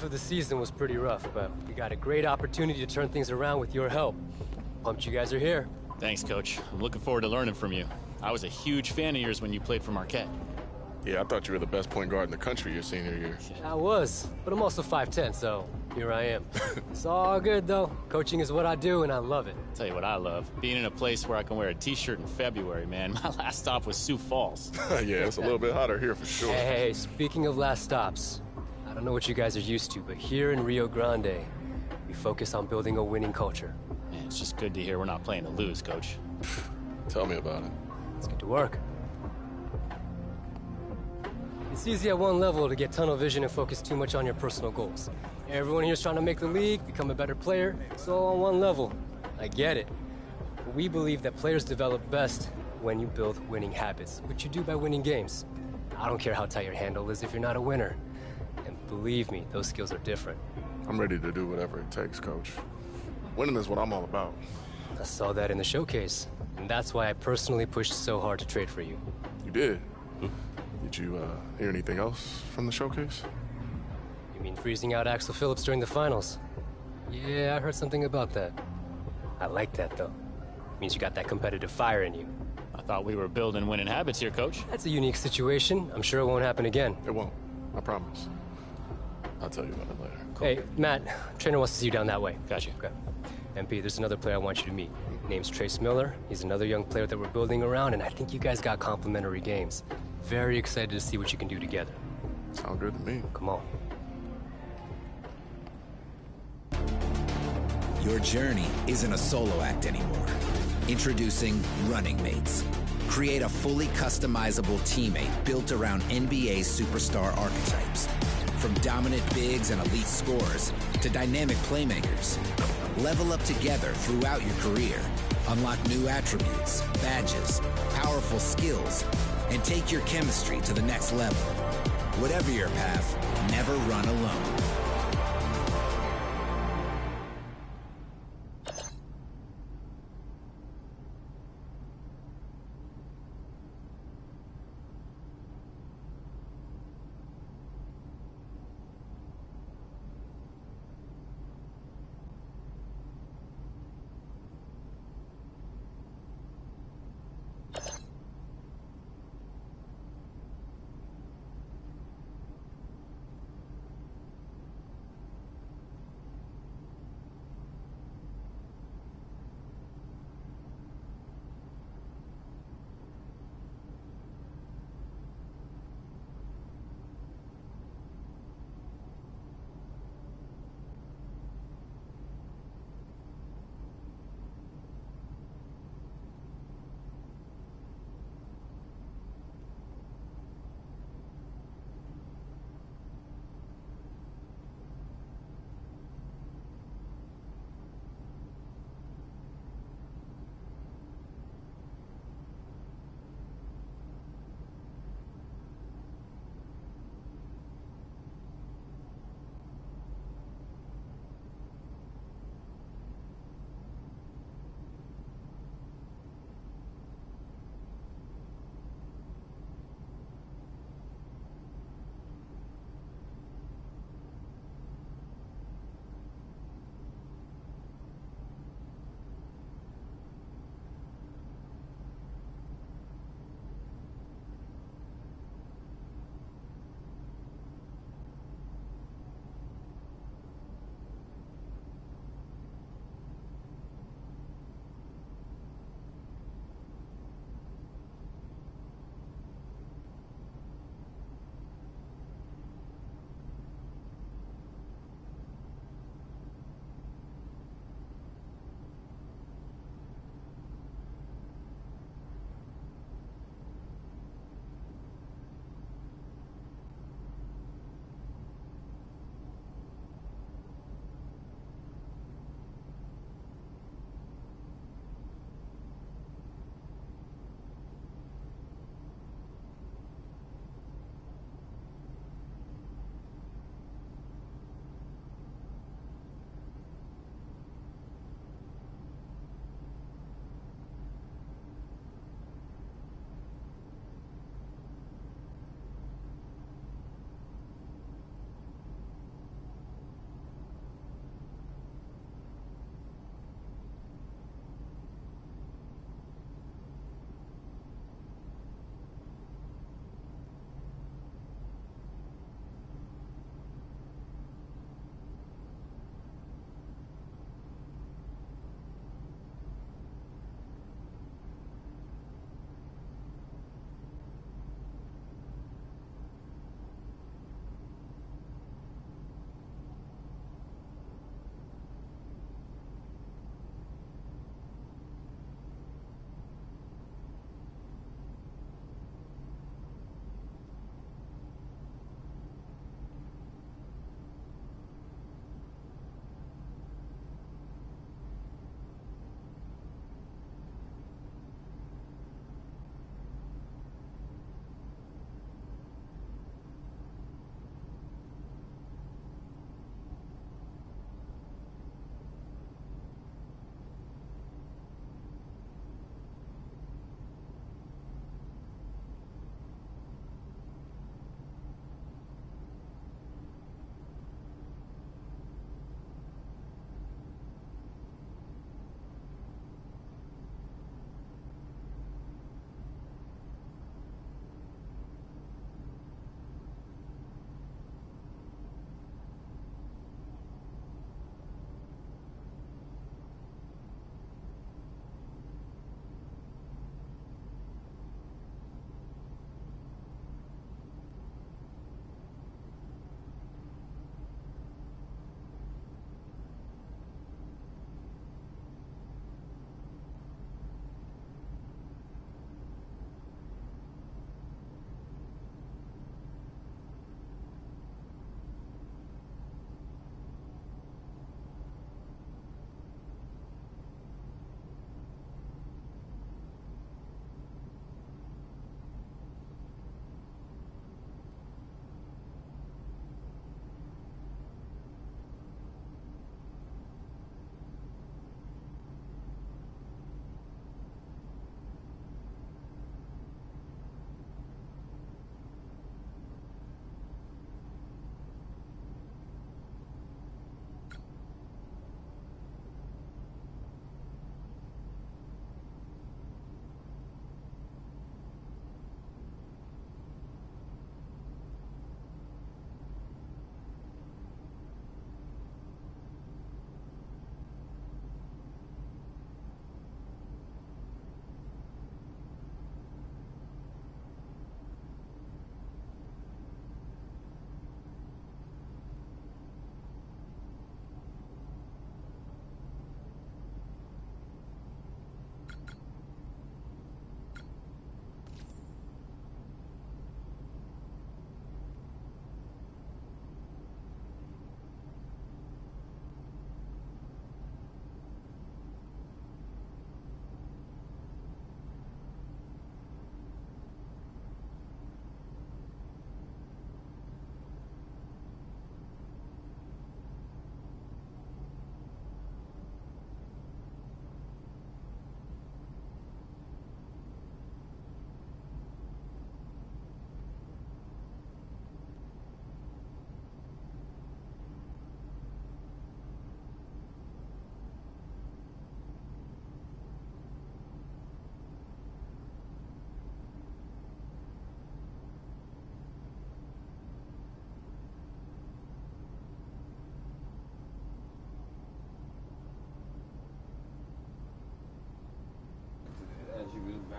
of the season was pretty rough, but we got a great opportunity to turn things around with your help. Pumped you guys are here. Thanks, Coach. I'm looking forward to learning from you. I was a huge fan of yours when you played for Marquette. Yeah, I thought you were the best point guard in the country your senior year. I was, but I'm also 5'10", so here I am. It's all good, though. Coaching is what I do, and I love it. Tell you what I love, being in a place where I can wear a t-shirt in February, man. My last stop was Sioux Falls. Yeah, it's a little bit hotter here for sure. Hey, speaking of last stops, I don't know what you guys are used to, but here in Rio Grande, we focus on building a winning culture. Man, it's just good to hear we're not playing to lose, Coach. Tell me about it. Let's get to work. It's easy at one level to get tunnel vision and focus too much on your personal goals. Everyone here's trying to make the league, become a better player. It's all on one level. I get it. But we believe that players develop best when you build winning habits, which you do by winning games. I don't care how tight your handle is if you're not a winner. And believe me, those skills are different. I'm ready to do whatever it takes, Coach. Winning is what I'm all about. I saw that in the showcase, and that's why I personally pushed so hard to trade for you. You did? Did you hear anything else from the showcase? You mean freezing out Axel Phillips during the finals? Yeah, I heard something about that. I like that, though. Means you got that competitive fire in you. I thought we were building winning habits here, Coach. That's a unique situation. I'm sure it won't happen again. It won't. I promise. I'll tell you about it later. Cool. Hey, Matt, trainer wants to see you down that way. Gotcha. Okay. MP, there's another player I want you to meet. Name's Trace Miller. He's another young player that we're building around, and I think you guys got complementary games. Very excited to see what you can do together. Sound good to me. Come on. Your journey isn't a solo act anymore. Introducing Running Mates. Create a fully customizable teammate built around NBA superstar archetypes. From dominant bigs and elite scorers to dynamic playmakers. Level up together throughout your career. Unlock new attributes, badges, powerful skills, and take your chemistry to the next level. Whatever your path, never run alone.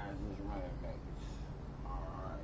Kansas running backs. Alright.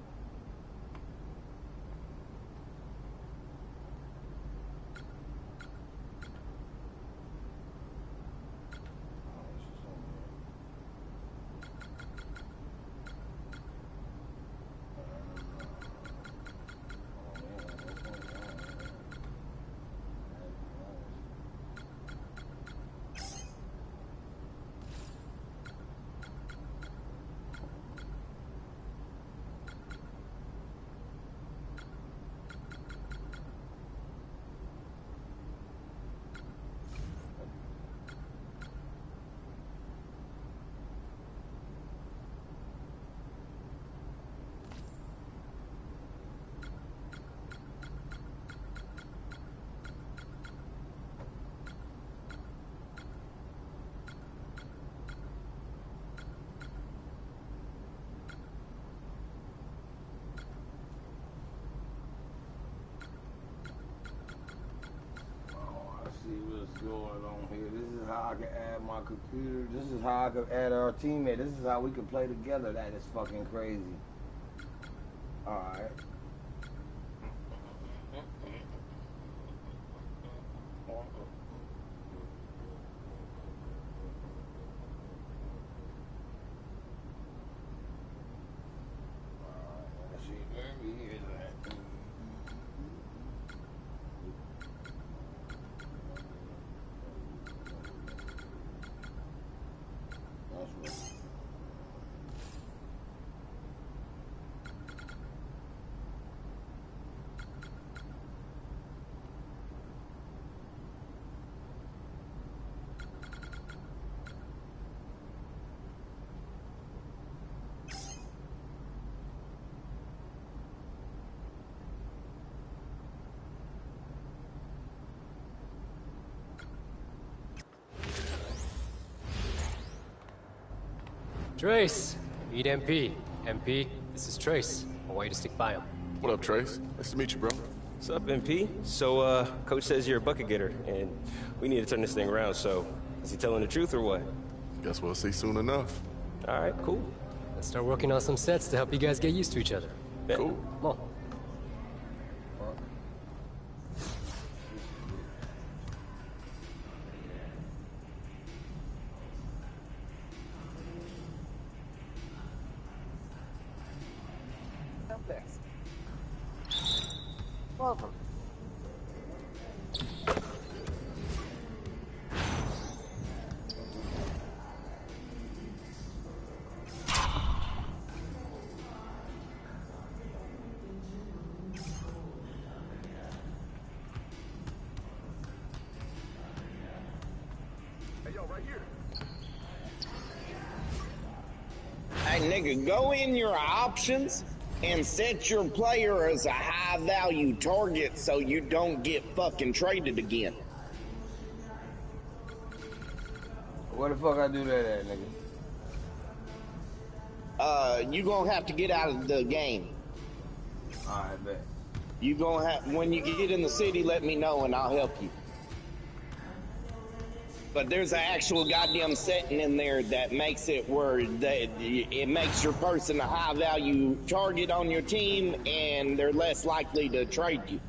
See what's going on here. This is how I can add my computer. This is how I can add our teammate. This is how we can play together. That is fucking crazy. Alright. Let's see where we is at. Trace, meet MP. MP, this is Trace. I want you to stick by him. What up, Trace? Nice to meet you, bro. What's up, MP? So, Coach says you're a bucket getter, and we need to turn this thing around, so is he telling the truth or what? Guess we'll see soon enough. All right, cool. Let's start working on some sets to help you guys get used to each other. Yeah. Cool. Come on. Welcome. Hey, nigga, go in your options and set your player as a high-value target so you don't get fucking traded again. Where the fuck I do that at, nigga? You gonna have to get out of the game. Alright, bet. You gonna have, when you get in the city, let me know and I'll help you. But there's an actual goddamn setting in there that makes it where it makes your person a high value target on your team and they're less likely to trade you.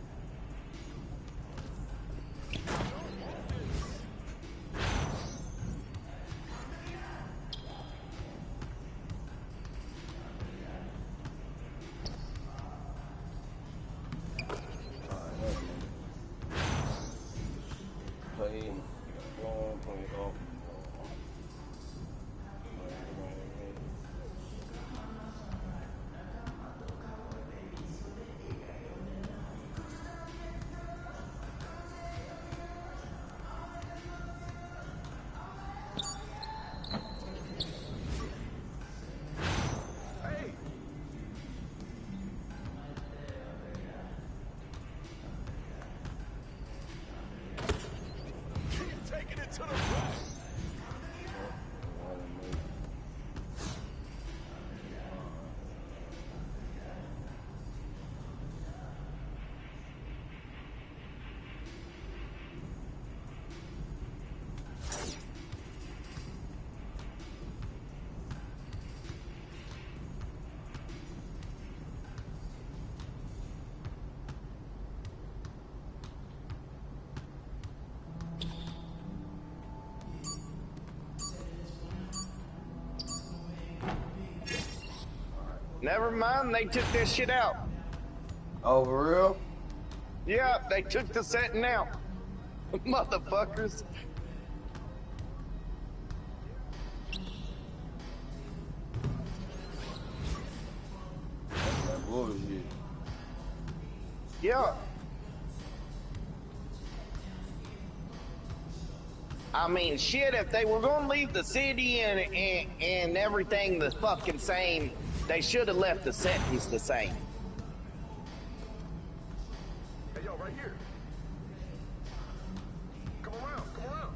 Never mind, they took that shit out. Oh, for real? Yeah, they took the setting out. Motherfuckers. That's that bullshit. Yeah. I mean, shit, if they were gonna leave the city and everything the fucking same, they should have left the settings the same. Hey, yo, right here. Come around, come around.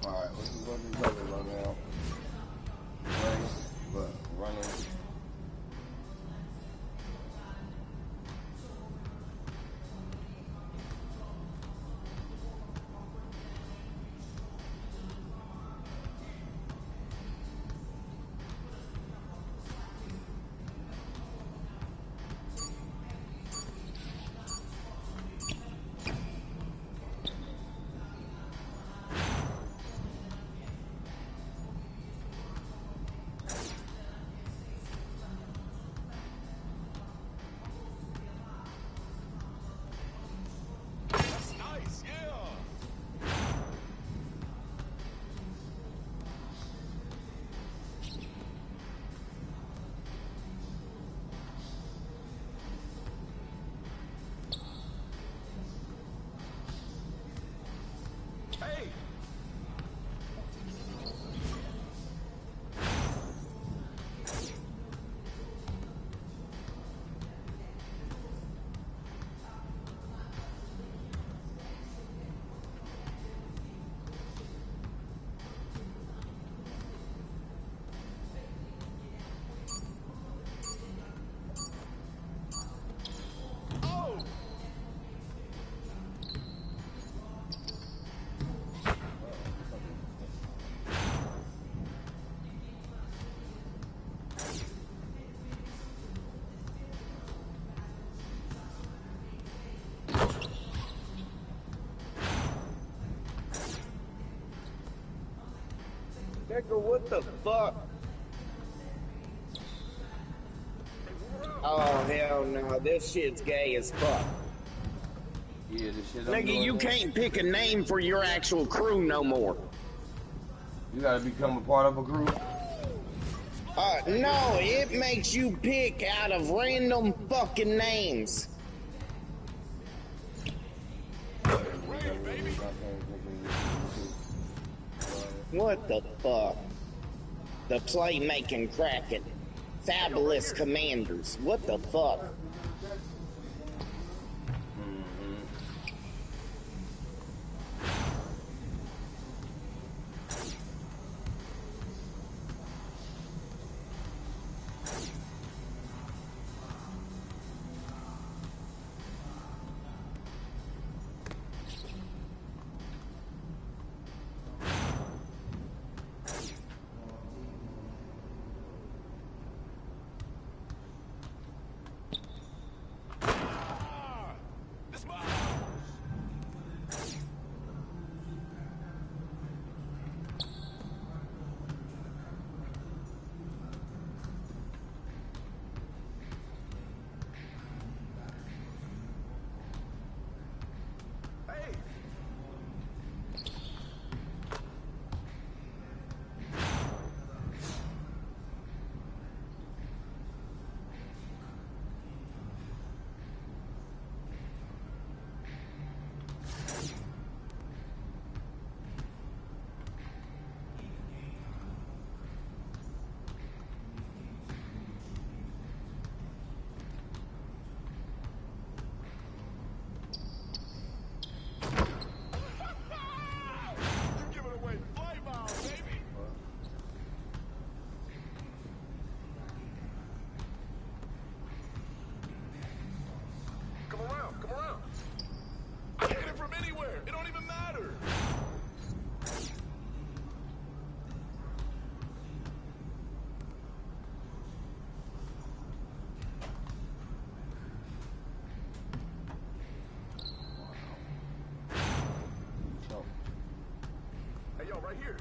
Alright, what you talking about now? Race, but running. Nice, yeah. Hey. Oh. Nigga, what the fuck? Oh, hell no. This shit's gay as fuck. Yeah, this shit I'm Nigga, doing you now. can't pick a name for your actual crew no more. You gotta become a part of a group. No, it makes you pick out of random fucking names. What the fuck? The playmaking Kraken. Fabulous Commanders. What the fuck? This my Hey. You're giving away flight miles, baby. Come around, come around. I hit it from anywhere. It don't even matter. Hey, yo, right here.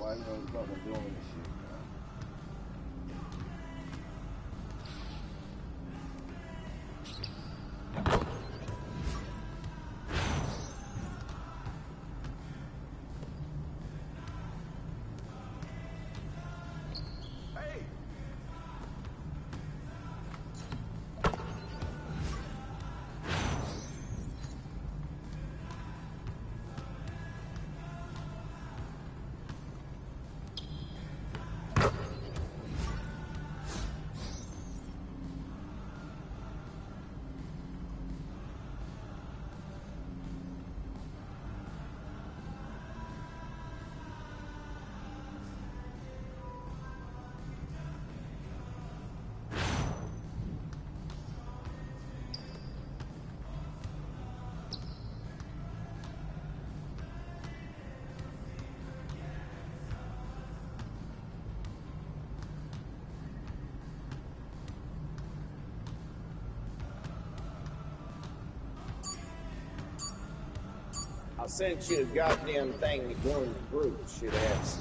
why you ain't fucking doing this shit, man. Hey! I sent you a goddamn thing to join the group, shit ass.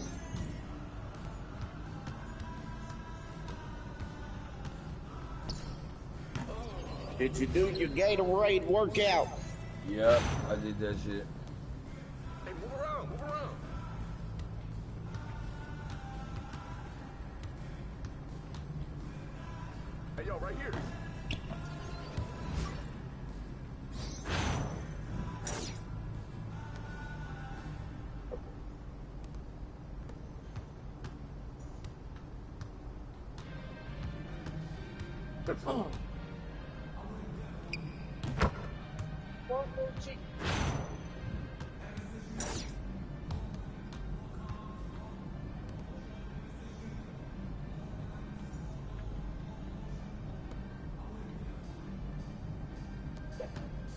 Did you do your Gatorade workout? Yep, I did that shit. Hey, move around, move around. Hey, yo, right here.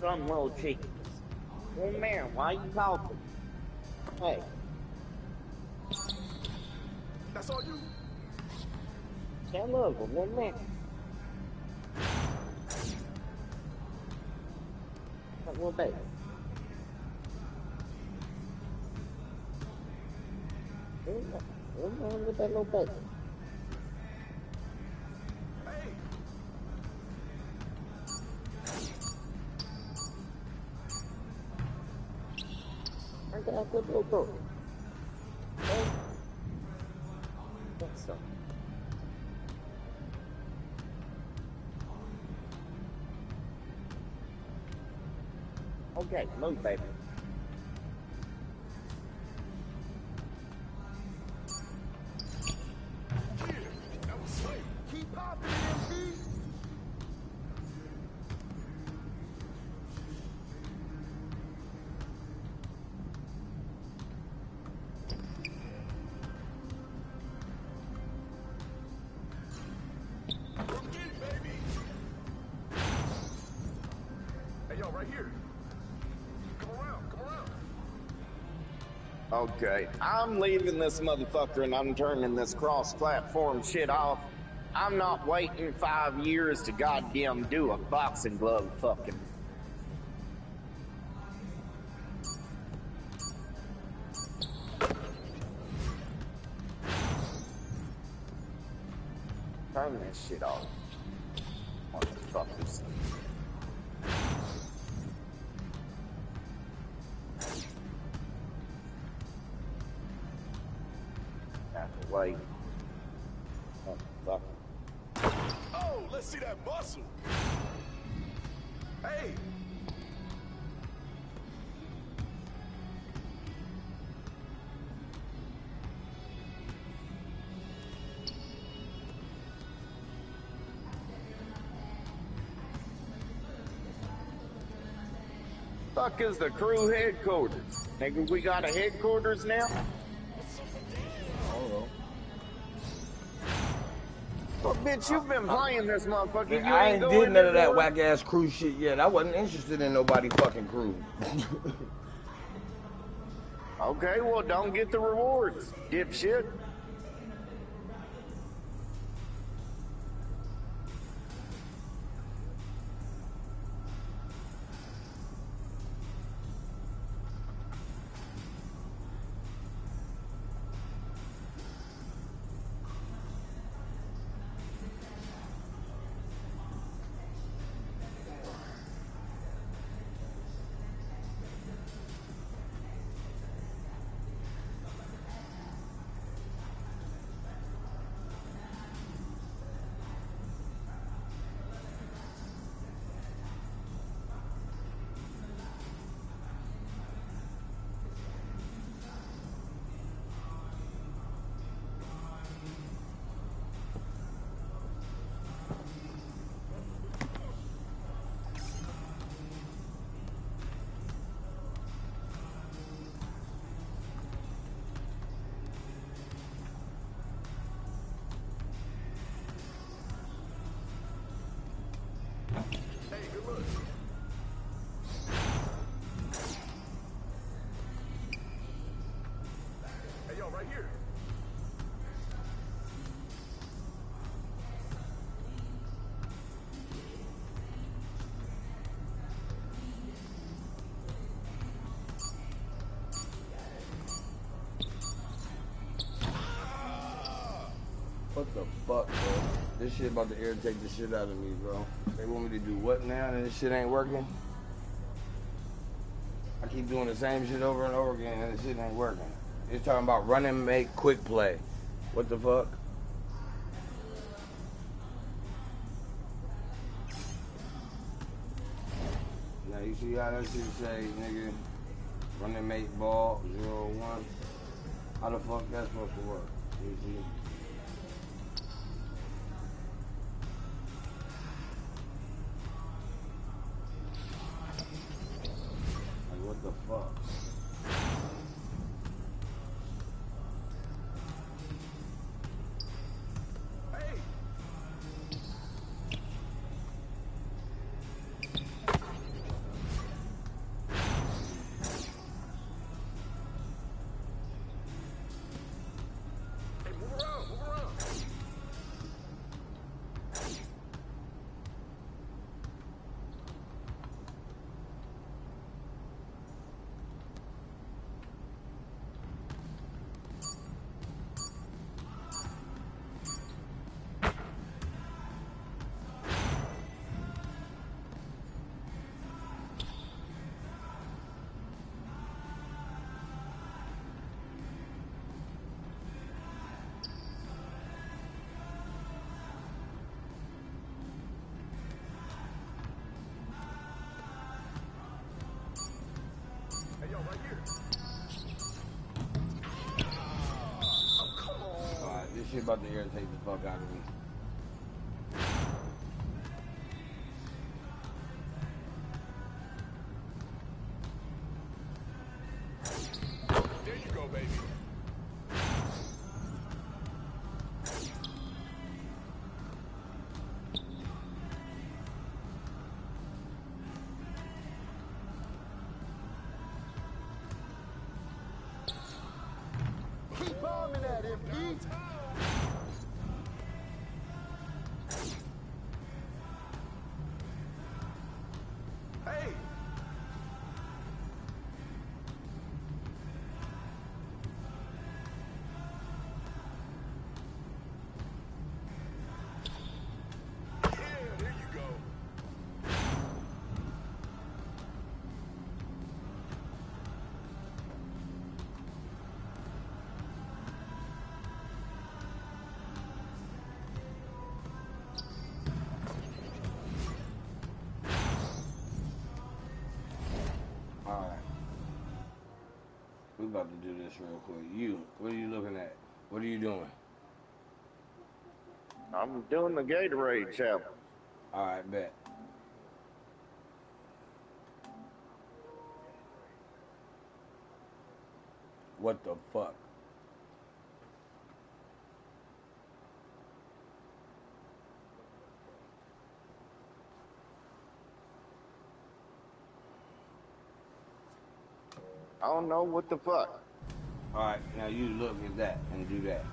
Some little chickens. Oh man, why you talking? Hey, That's all you? stand over, one man. That little baby. One man with that little baby. Hey! I got a good little girl. Hey. That's so. Okay, move, baby. Yeah, that was sweet. Keep popping, MP. Come get it, baby. Hey, yo, right here. Come around, come around. Okay, I'm leaving this motherfucker and I'm turning this cross-platform shit off. I'm not waiting 5 years to goddamn do a boxing glove fucking. Turn this shit off. Motherfuckers. Have to wait. Motherfucker. Oh, let's see that muscle. Hey! Fuck is the crew headquarters? Nigga, we got a headquarters now? I don't know. Well, bitch, you've been playing this motherfucker. You I ain't ain't going did none of that anywhere? whack ass crew shit yet. I wasn't interested in nobody fucking crew. Okay, well, don't get the rewards, dipshit. look. Hey, yo, right here. What the fuck, bro? This shit about to irritate the shit out of me, bro. They want me to do what now and this shit ain't working? I keep doing the same shit over and over again and this shit ain't working. It's talking about run and make quick play. What the fuck? Now you see how that shit say, nigga, run and make ball 0-1? How the fuck that's supposed to work? You see? What the fuck? Hey! Hey, move around, move around. Hey, yo, right here. Oh, come on. Alright, this shit about to irritate the fuck out of me. There you go, baby. Keep bombing at him, Pete. Hey! Yeah, there you go. Alright. We about to do this real quick. You, what are you looking at? What are you doing? I'm doing the Gatorade challenge. Alright, bet. What the fuck? I don't know what the fuck. Alright, now you look at that and do that.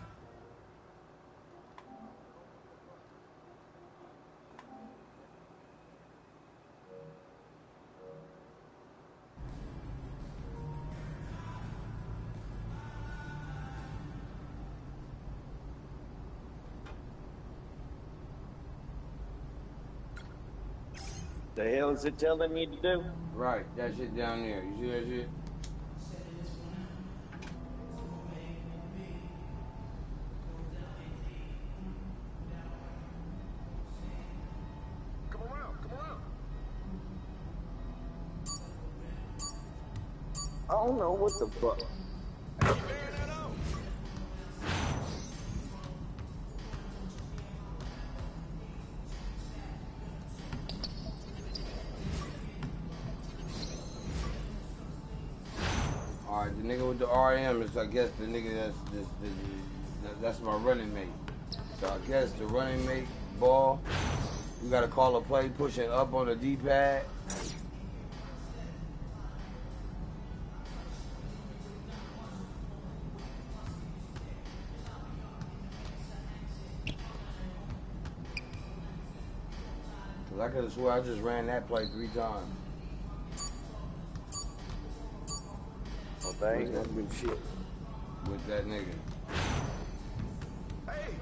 The hell is it telling me to do? Right, that shit down there. You see that shit? Come around, come around. I don't know what the fuck. Hey, you figuring that out? Alright, the nigga with the RM is, I guess, the nigga that's my running mate. So I guess the running mate ball You gotta call a play, pushing up on the D-pad. Cause I could have sworn I just ran that play 3 times. Well, that ain't gonna do shit. With that nigga. Hey!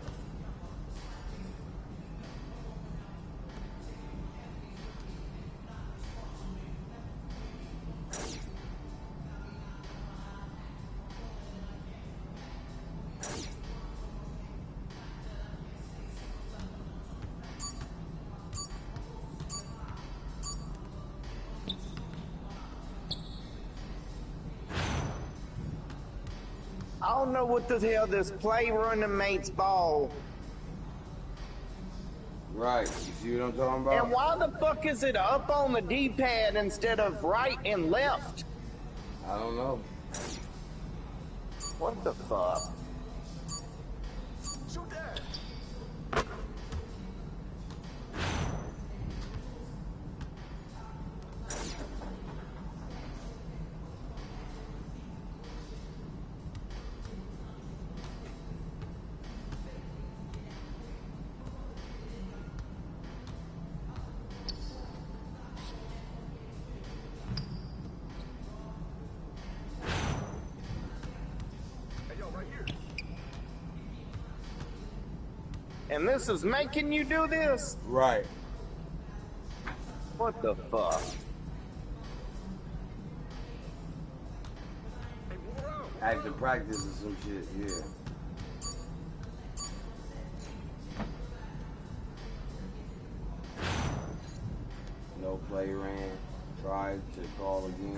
I don't know what the hell this play running mate's ball. Right. You see what I'm talking about? And why the fuck is it up on the D-pad instead of right and left? I don't know. What the fuck? Shoot that! Hey, yo, right here. And this is making you do this? Right. What the fuck? Hey, move around. Active practice or some shit, yeah. No play ran. Tried to call again.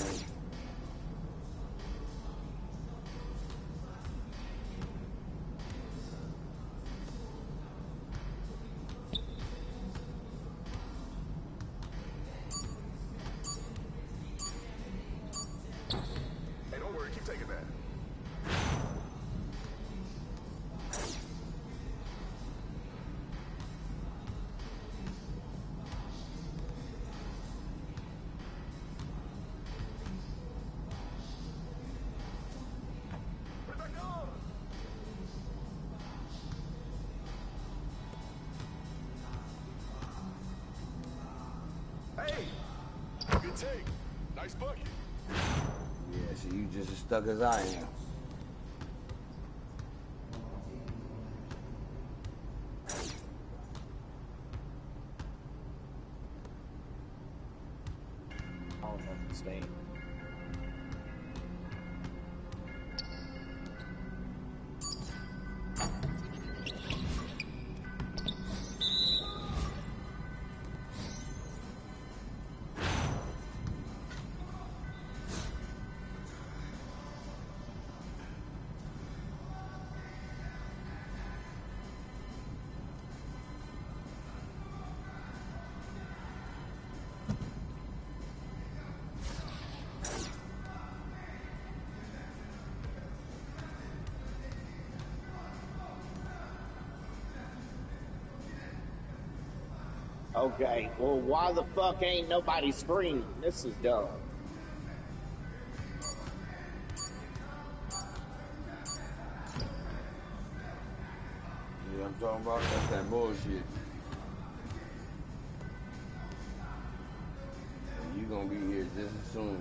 Hey, don't worry, keep taking that. Put it back on. Hey, good take. Nice bucket. Yeah, so you just as stuck as I am. I don't understand. Okay, well, why the fuck ain't nobody screaming? This is dumb. Yeah, I'm talking about that's that bullshit. And you gonna be here just as soon.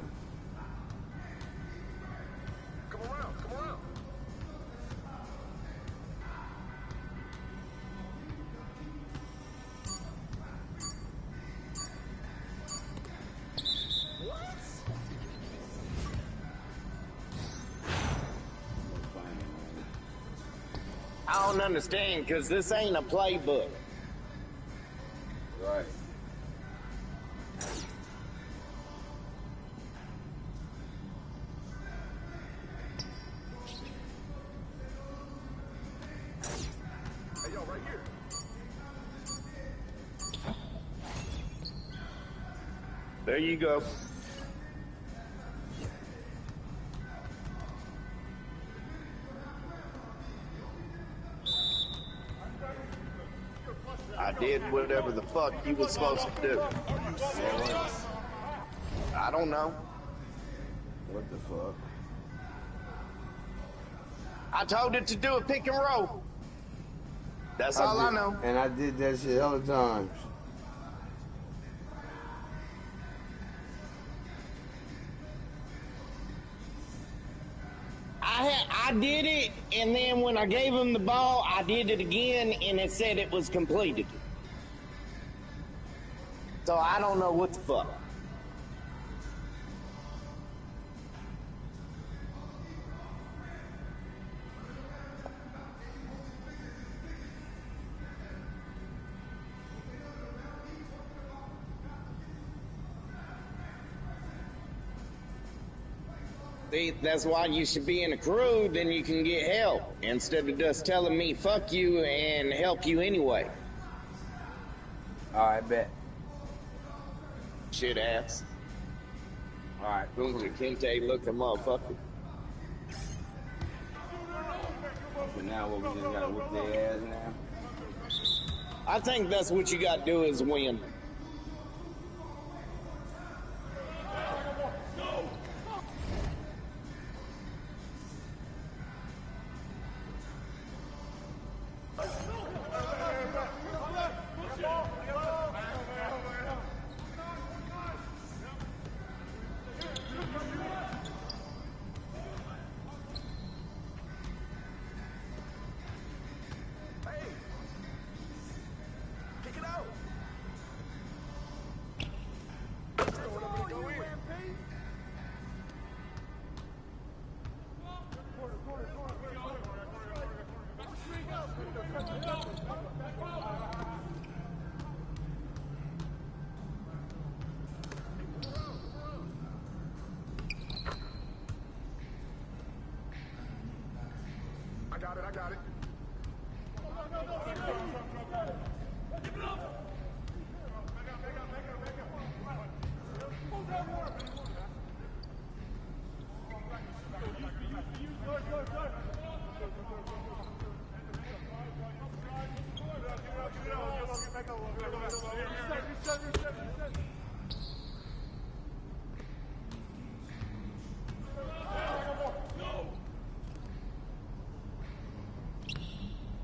Come around, come around. I don't understand, because this ain't a playbook. Right. Hey, yo, right here. There you go. I did whatever the fuck you was supposed to do. I don't know. What the fuck? I told it to do a pick and roll. That's all I know. And I did that shit hella times. I did it, and then when I gave him the ball, I did it again, and it said it was completed. So I don't know what the fuck. See, that's why you should be in a crew, then you can get help, instead of just telling me fuck you and help you anyway. Alright, bet. Shit ass. Alright. Kunta Kinte looking motherfucker. So now what, we just gotta whip their ass now? I think that's what you gotta do is win. I got it.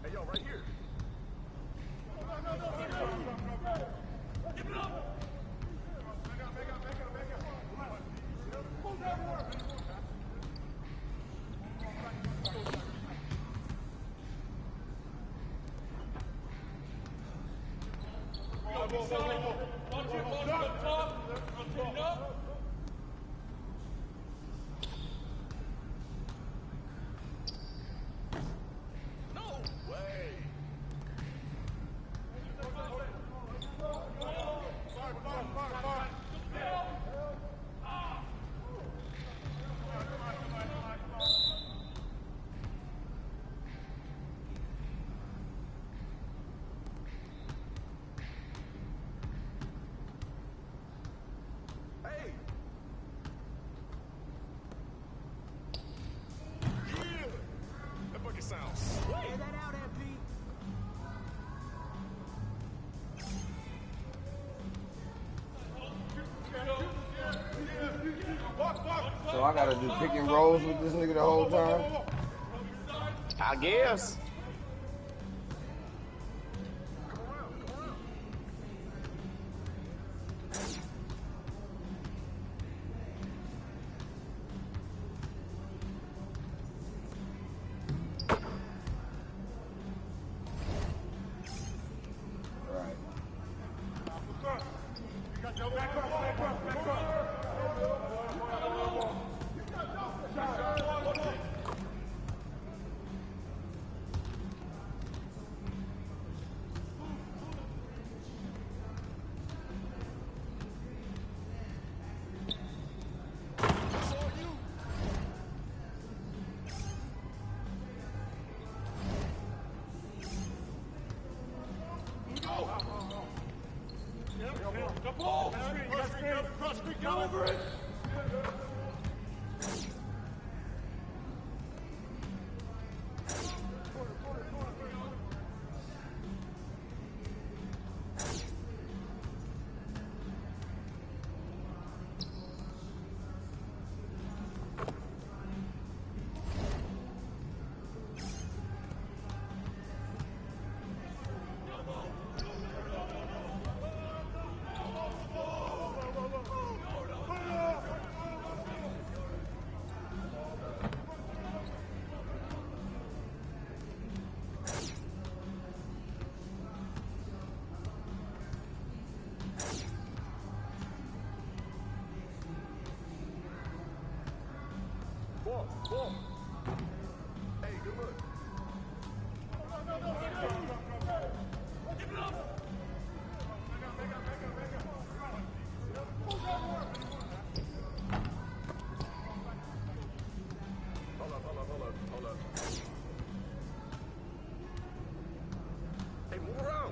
Hey, yo, right here. So I gotta do pick and rolls with this nigga the whole time? I guess. Ball, ball. Hey, good look. Hold up. Hey, move around.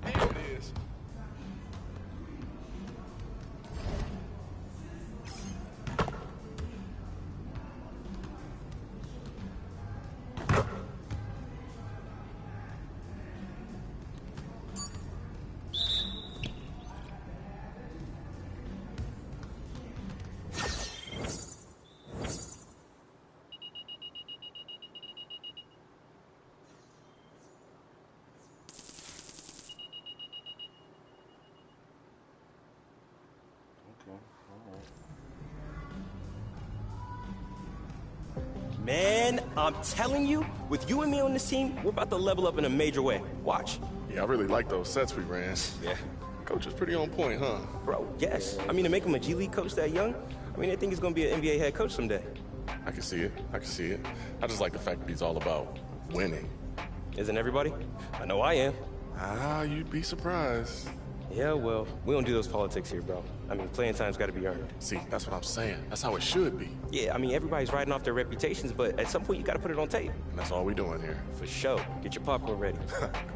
There it is. Man, I'm telling you, with you and me on this team, we're about to level up in a major way. Watch. Yeah, I really like those sets we ran. Yeah. Coach is pretty on point, huh? Bro, yes. I mean, to make him a G League coach that young, I mean, I think he's going to be an NBA head coach someday. I can see it. I just like the fact that he's all about winning. Isn't everybody? I know I am. Ah, you'd be surprised. Yeah, well, we don't do those politics here, bro. I mean, playing time's got to be earned. See, that's what I'm saying. That's how it should be. Yeah, I mean, everybody's riding off their reputations, but at some point you got to put it on tape. And that's all we doing here. For sure. Get your popcorn ready.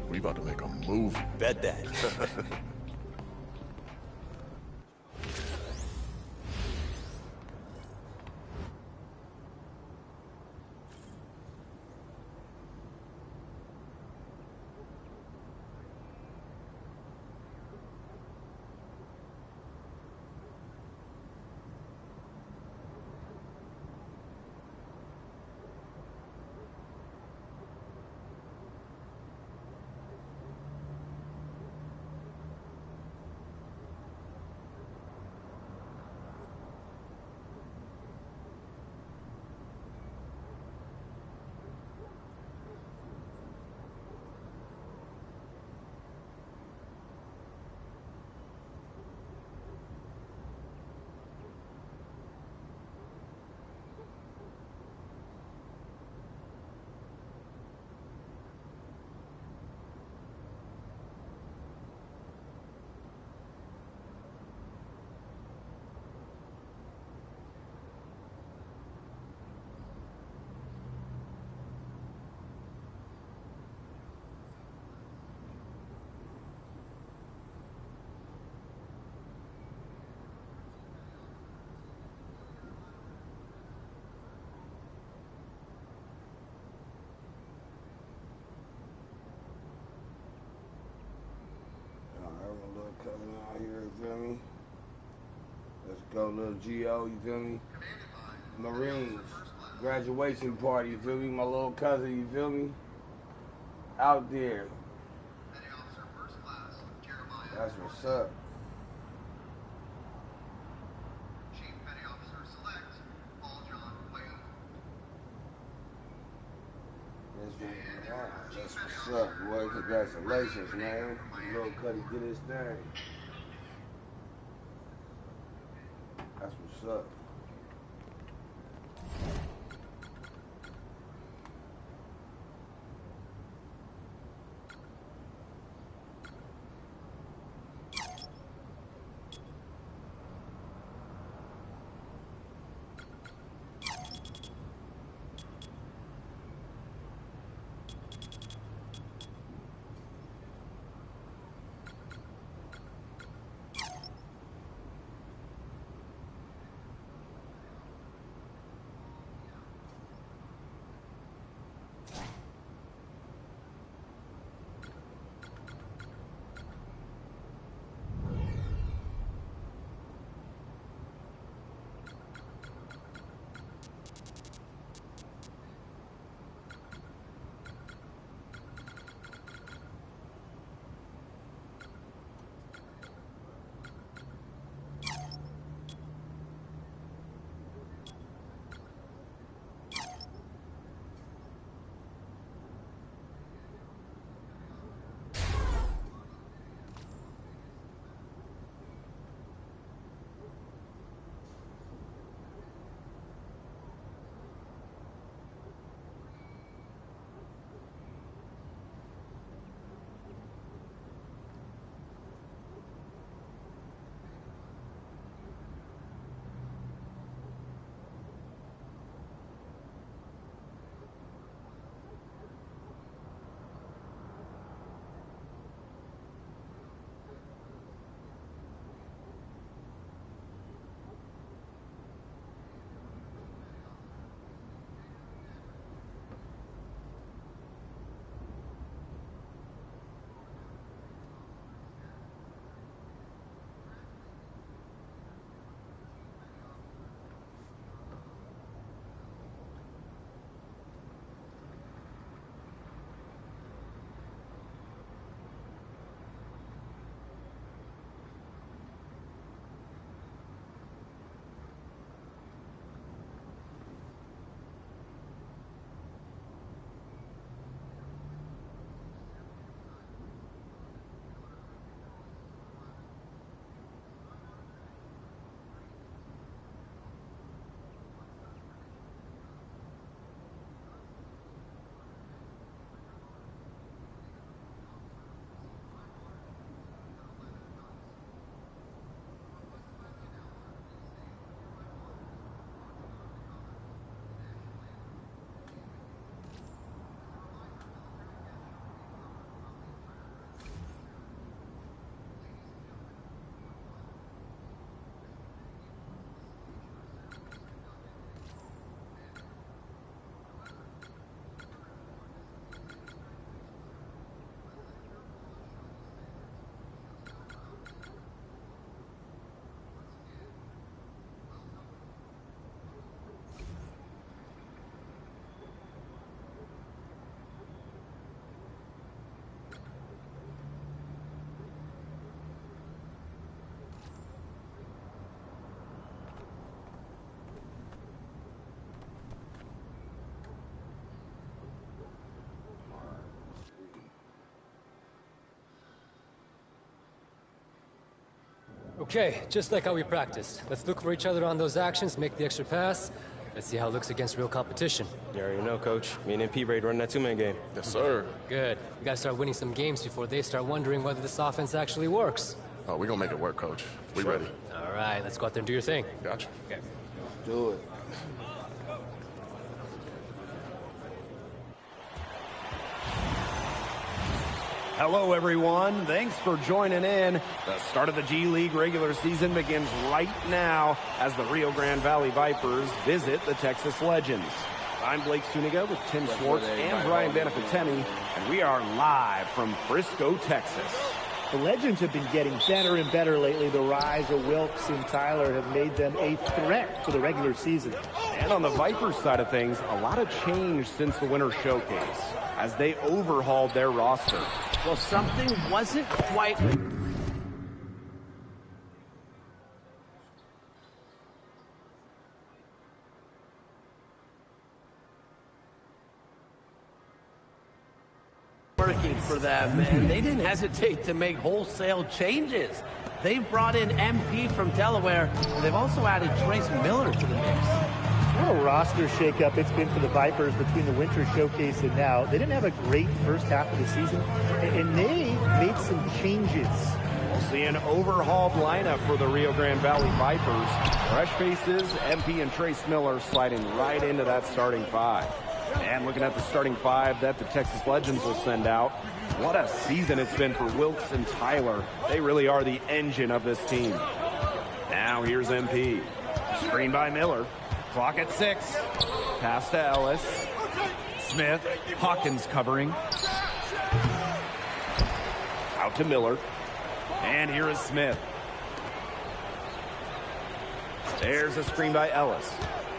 We about to make a movie. Bet that. Coming out here, you feel me? Let's go, little G.O., you feel me? Marines, graduation party, you feel me? My little cousin, you feel me? Out there. That's what's up. That's what's up, boy. Congratulations, man. Little Cuddy did his thing. That's what's up. Okay, just like how we practiced. Let's look for each other on those actions, make the extra pass. Let's see how it looks against real competition. You already know, Coach. Me and MP ready to run that two-man game. Yes, sir. Good. We gotta start winning some games before they start wondering whether this offense actually works. Oh, we're gonna make it work, Coach. We ready. All right, let's go out there and do your thing. Gotcha. Okay. Do it. Hello, everyone. Thanks for joining in. The start of the G League regular season begins right now as the Rio Grande Valley Vipers visit the Texas Legends. I'm Blake Suniga with Tim Schwartz and Brian Beneficeni, and we are live from Frisco, Texas. The Legends have been getting better and better lately. The rise of Wilkes and Tyler have made them a threat for the regular season. And on the Vipers side of things, a lot of change since the Winter Showcase as they overhauled their roster. Well, something wasn't quite... working for them, and they didn't hesitate to make wholesale changes. They've brought in MP from Delaware, and they've also added Trace Miller to the mix. What a roster shakeup it's been for the Vipers between the Winter Showcase and now. They didn't have a great first half of the season, and they made some changes. We'll see an overhauled lineup for the Rio Grande Valley Vipers. Fresh faces, MP and Trace Miller sliding right into that starting five. And looking at the starting five that the Texas Legends will send out, what a season it's been for Wilkes and Tyler. They really are the engine of this team. Now here's MP. Screen by Miller. Clock at 6. Pass to Ellis. Smith. Hawkins covering. Out to Miller. And here is Smith. There's a screen by Ellis.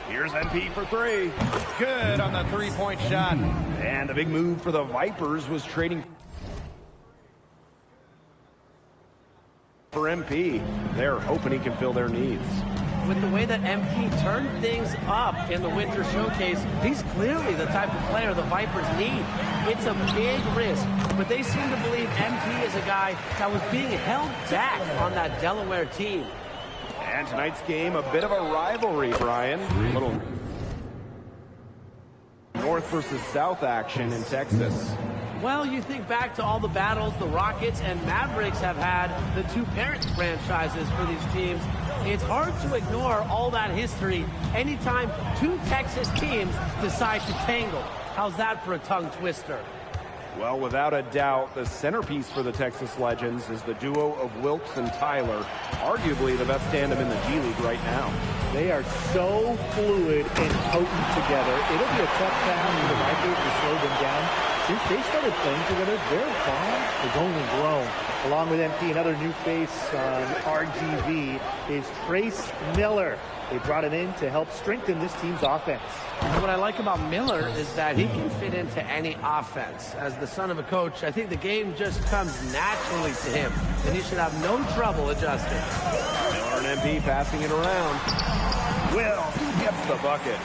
Here's MP for 3. Good on the three-point shot. And the big move for the Vipers was trading for MP. They're hoping he can fill their needs. With the way that MP turned things up in the Winter Showcase, he's clearly the type of player the Vipers need. It's a big risk, but they seem to believe MP is a guy that was being held back on that Delaware team. And tonight's game, a bit of a rivalry, Brian. A little North versus South action in Texas. Well, you think back to all the battles the Rockets and Mavericks have had, the two parent franchises for these teams. It's hard to ignore all that history anytime two Texas teams decide to tangle. How's that for a tongue twister? Well, without a doubt, the centerpiece for the Texas Legends is the duo of Wilkes and Tyler, arguably the best tandem in the G League right now. They are so fluid and potent together. It'll be a tough task for the Vipers to slow them down. Since they started playing together, their bond has only grown. Along with MP, another new face on RGV is Trace Miller. They brought him in to help strengthen this team's offense. And what I like about Miller is that he can fit into any offense. As the son of a coach, I think the game just comes naturally to him, and he should have no trouble adjusting. Miller and MP passing it around. Wilkes gets the bucket.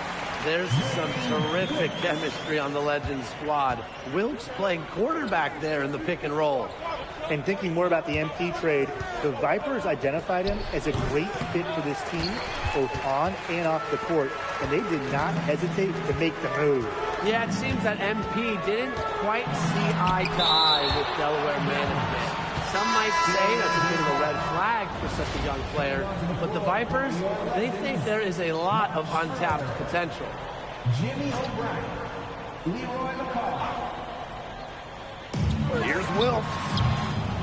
There's some terrific chemistry on the Legends squad. Wilkes playing quarterback there in the pick and roll. And thinking more about the MP trade, the Vipers identified him as a great fit for this team, both on and off the court, and they did not hesitate to make the move. Yeah, it seems that MP didn't quite see eye to eye with Delaware management. Some might say that's a bit of a red flag for such a young player, but the Vipers, they think there is a lot of untapped potential. Jimmy O'Brien, Leroy McCall. Here's Wilkes.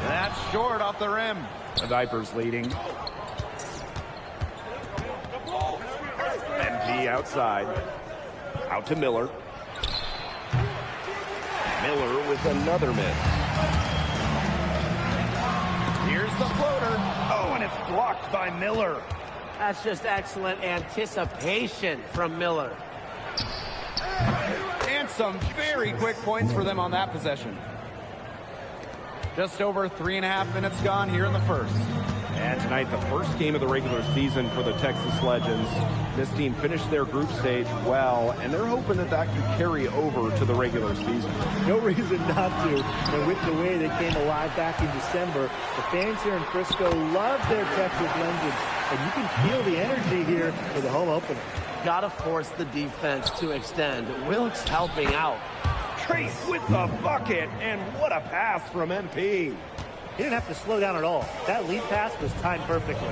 That's short off the rim. The Vipers leading. MP outside. Out to Miller. Miller with another miss. Here's the floater. Oh, and it's blocked by Miller. That's just excellent anticipation from Miller. And some very quick points for them on that possession. Just over 3.5 minutes gone here in the first. And tonight, the first game of the regular season for the Texas Legends. This team finished their group stage well, and they're hoping that that can carry over to the regular season. No reason not to. And with the way they came alive back in December, the fans here in Frisco love their Texas Legends, and you can feel the energy here for the home opener. Gotta force the defense to extend. Wilkes helping out. Trace with the bucket, and what a pass from MP. He didn't have to slow down at all. That lead pass was timed perfectly.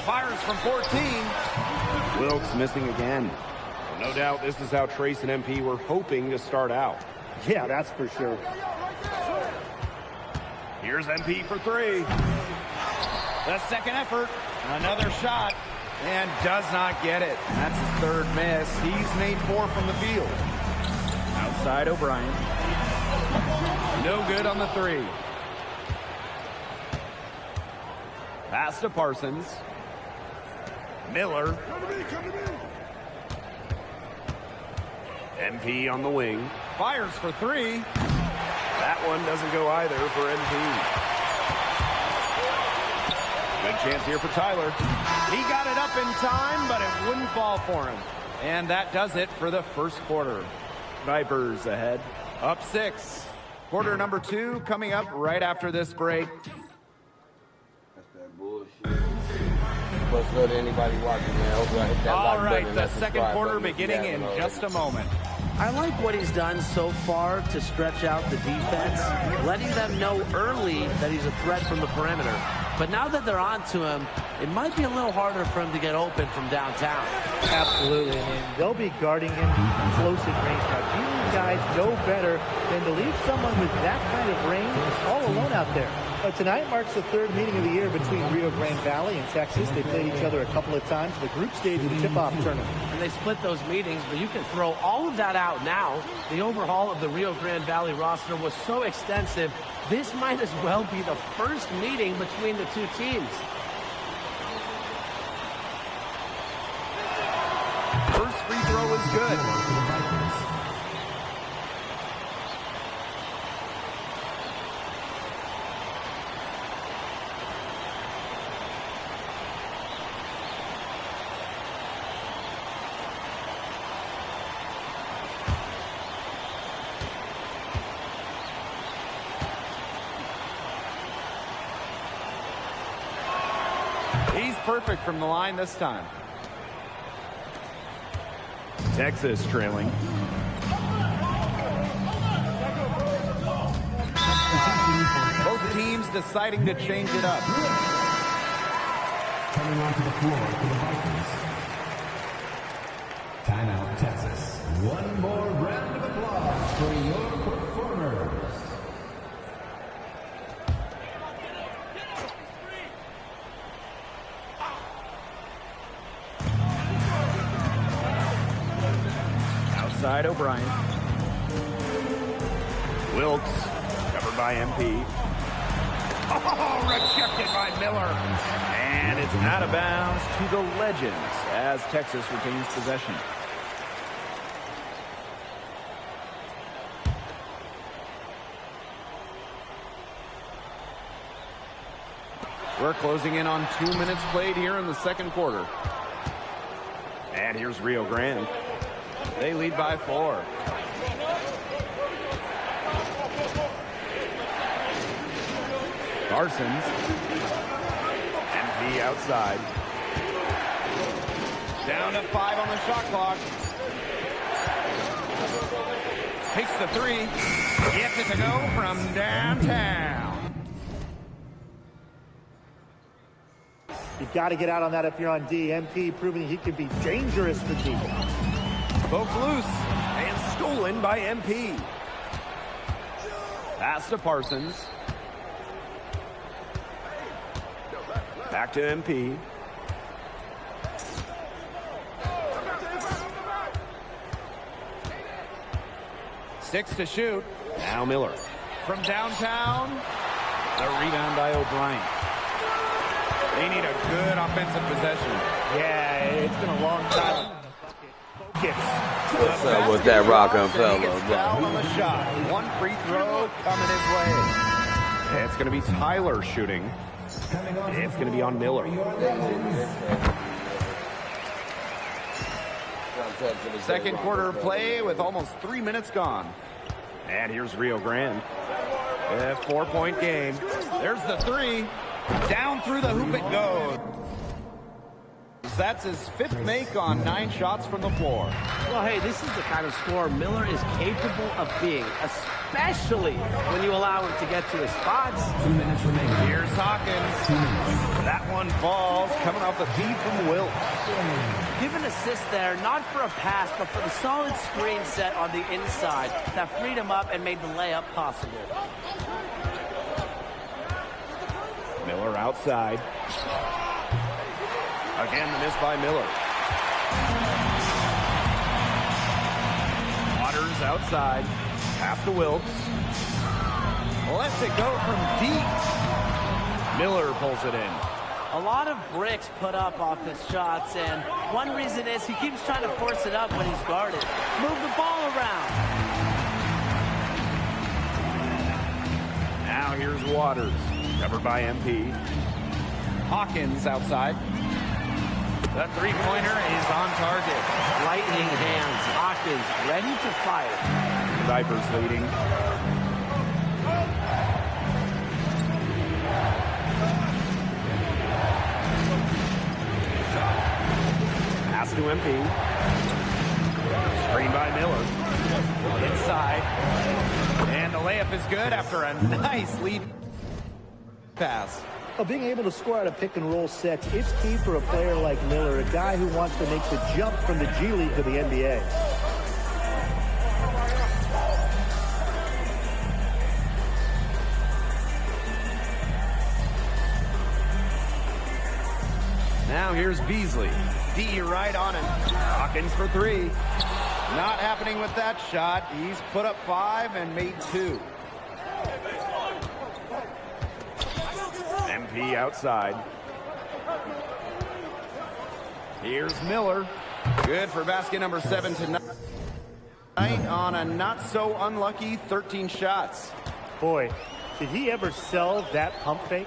Fires from 14. Wilkes missing again. No doubt this is how Trace and MP were hoping to start out. Yeah, that's for sure. Here's MP for 3. The second effort. Another shot. And does not get it. That's his third miss. He's made 4 from the field. Outside O'Brien. No good on the 3. Pass to Parsons. Miller. MP on the wing. Fires for 3. That one doesn't go either for MP. Good chance here for Tyler. He got it up in time, but it wouldn't fall for him. And that does it for the first quarter. Vipers ahead. Up 6. Quarter number 2 coming up right after this break. That's that bullshit. What's good to anybody watching, man? Hope y'all hit that All like right, button, the that second subscribe quarter button if you beginning in haven't just a moment. I like what he's done so far to stretch out the defense, letting them know early that he's a threat from the perimeter. But now that they're on to him, it might be a little harder for him to get open from downtown. Absolutely. I mean, they'll be guarding him close at range. Now, you guys know better than to leave someone with that kind of range all alone out there. Tonight marks the 3rd meeting of the year between Rio Grande Valley and Texas. They played each other a couple of times in the group stage of the tip-off tournament. And they split those meetings, but you can throw all of that out now. The overhaul of the Rio Grande Valley roster was so extensive, this might as well be the first meeting between the two teams. First free throw is good. He's perfect from the line this time. Texas trailing. Both teams deciding to change it up. Coming onto the floor for the Vikings. Timeout, Texas. One more round of applause for your performers. Outside O'Brien. Wilkes, covered by MP. Oh, rejected by Miller. And it's out of bounds to the Legends as Texas retains possession. We're closing in on 2 minutes played here in the second quarter. And here's Rio Grande. They lead by 4. Parsons. MP outside. Down to 5 on the shot clock. Takes the 3. Gets it to go from downtown. You've got to get out on that if you're on D. MP proving he can be dangerous for D. Poked loose and stolen by MP. Pass to Parsons. Back to MP. Six to shoot. Now Miller. From downtown. The rebound by O'Brien. They need a good offensive possession. Yeah, it's been a long time. What's up with that rockin' fellow, Foul on the shot. One free throw coming his way. It's going to be Tyler shooting. It's going to be on Miller. Second quarter play with almost 3 minutes gone. And here's Rio Grande. A 4-point game. There's the three. Down through the hoop it goes. That's his 5th make on 9 shots from the floor. Well, hey, this is the kind of scorer Miller is capable of being, especially when you allow him to get to his spots. 2 minutes remaining. Here's Hawkins. That one falls, coming off the feed from Wilkes. Give an assist there, not for a pass, but for the solid screen set on the inside that freed him up and made the layup possible. Miller outside. Again, the miss by Miller. Waters outside. Pass to Wilkes. Lets it go from deep. Miller pulls it in. A lot of bricks put up off his shots, and one reason is he keeps trying to force it up when he's guarded. Move the ball around. Now here's Waters. Covered by MP. Hawkins outside. The three-pointer is on target. Lightning hands. Hawkins ready to fire. Vipers leading. Pass to MP. Screen by Miller. Inside. And the layup is good after a nice lead pass. Being able to score out of pick-and-roll sets, it's key for a player like Miller, a guy who wants to make the jump from the G League to the NBA. Now here's Beasley. D right on him. Hawkins for 3. Not happening with that shot. He's put up 5 and made 2. MP outside. Here's Miller. Good for basket number 7 tonight on a not-so-unlucky 13 shots. Boy, did he ever sell that pump fake?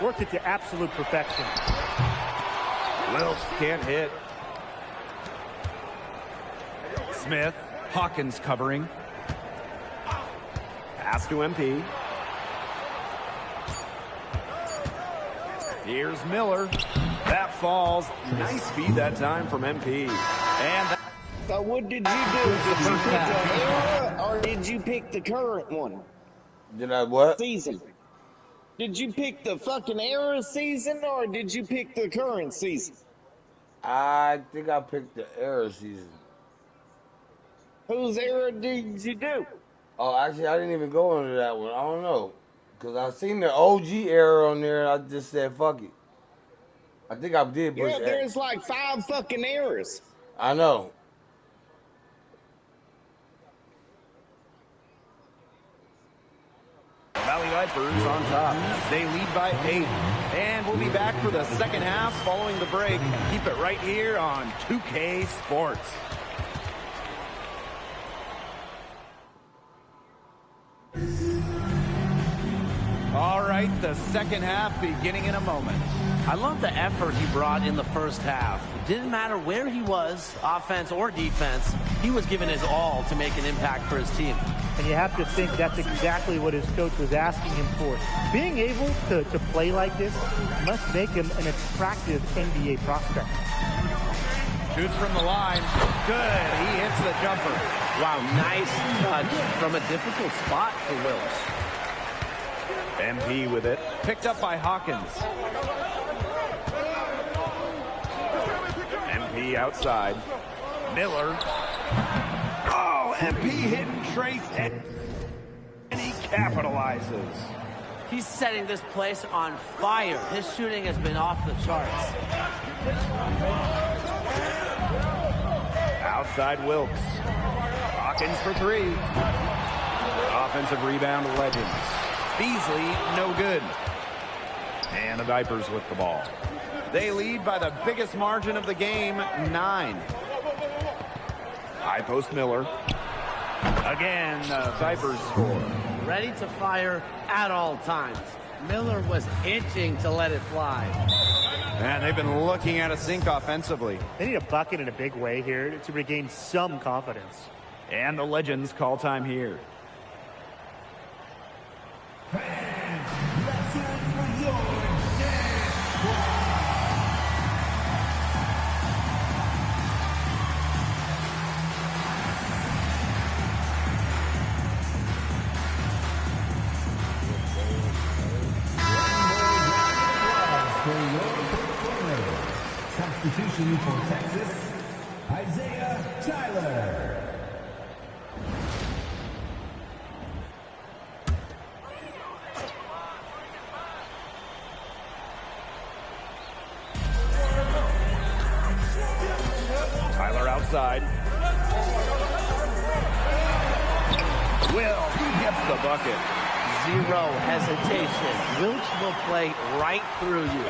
Worked it to absolute perfection. Wilkes can't hit. Smith. Hawkins covering. Pass to MP. Here's Miller. That falls. Nice feed that time from MP. And so what did you do? Did you pick the era or did you pick the current one? Did I what? Season. Did you pick the fucking era season or did you pick the current season? I think I picked the era season. Whose era did you do? Oh, actually, I didn't even go into that one. I don't know. Because I seen the OG era on there, and I just said, fuck it. I think I did push Yeah, there's like 5 fucking eras. I know. Valley Vipers on top. They lead by 8. And we'll be back for the second half following the break. Keep it right here on 2K Sports. All right, the second half beginning in a moment. I love the effort he brought in the first half. It didn't matter where he was, offense or defense, he was giving his all to make an impact for his team. And you have to think that's exactly what his coach was asking him for. Being able to play like this must make him an attractive NBA prospect. Shoots from the line. Good. He hits the jumper. Wow, nice touch from a difficult spot for Wilkes. MP with it. Picked up by Hawkins. MP outside. Miller. Oh, MP hitting Trace. And he capitalizes. He's setting this place on fire. His shooting has been off the charts. Outside Wilkes. Hawkins for 3. Offensive rebound Legends. Beasley, no good. And the Vipers with the ball. They lead by the biggest margin of the game, 9. High post Miller. Again, Vipers score. Ready to fire at all times. Miller was itching to let it fly. And they've been looking at a sink offensively. They need a bucket in a big way here to regain some confidence. And the Legends call time here. Substitution for Texas, Isaiah Tyler. Tyler outside. Wilkes gets the bucket. Zero hesitation. Wilkes will play right through you.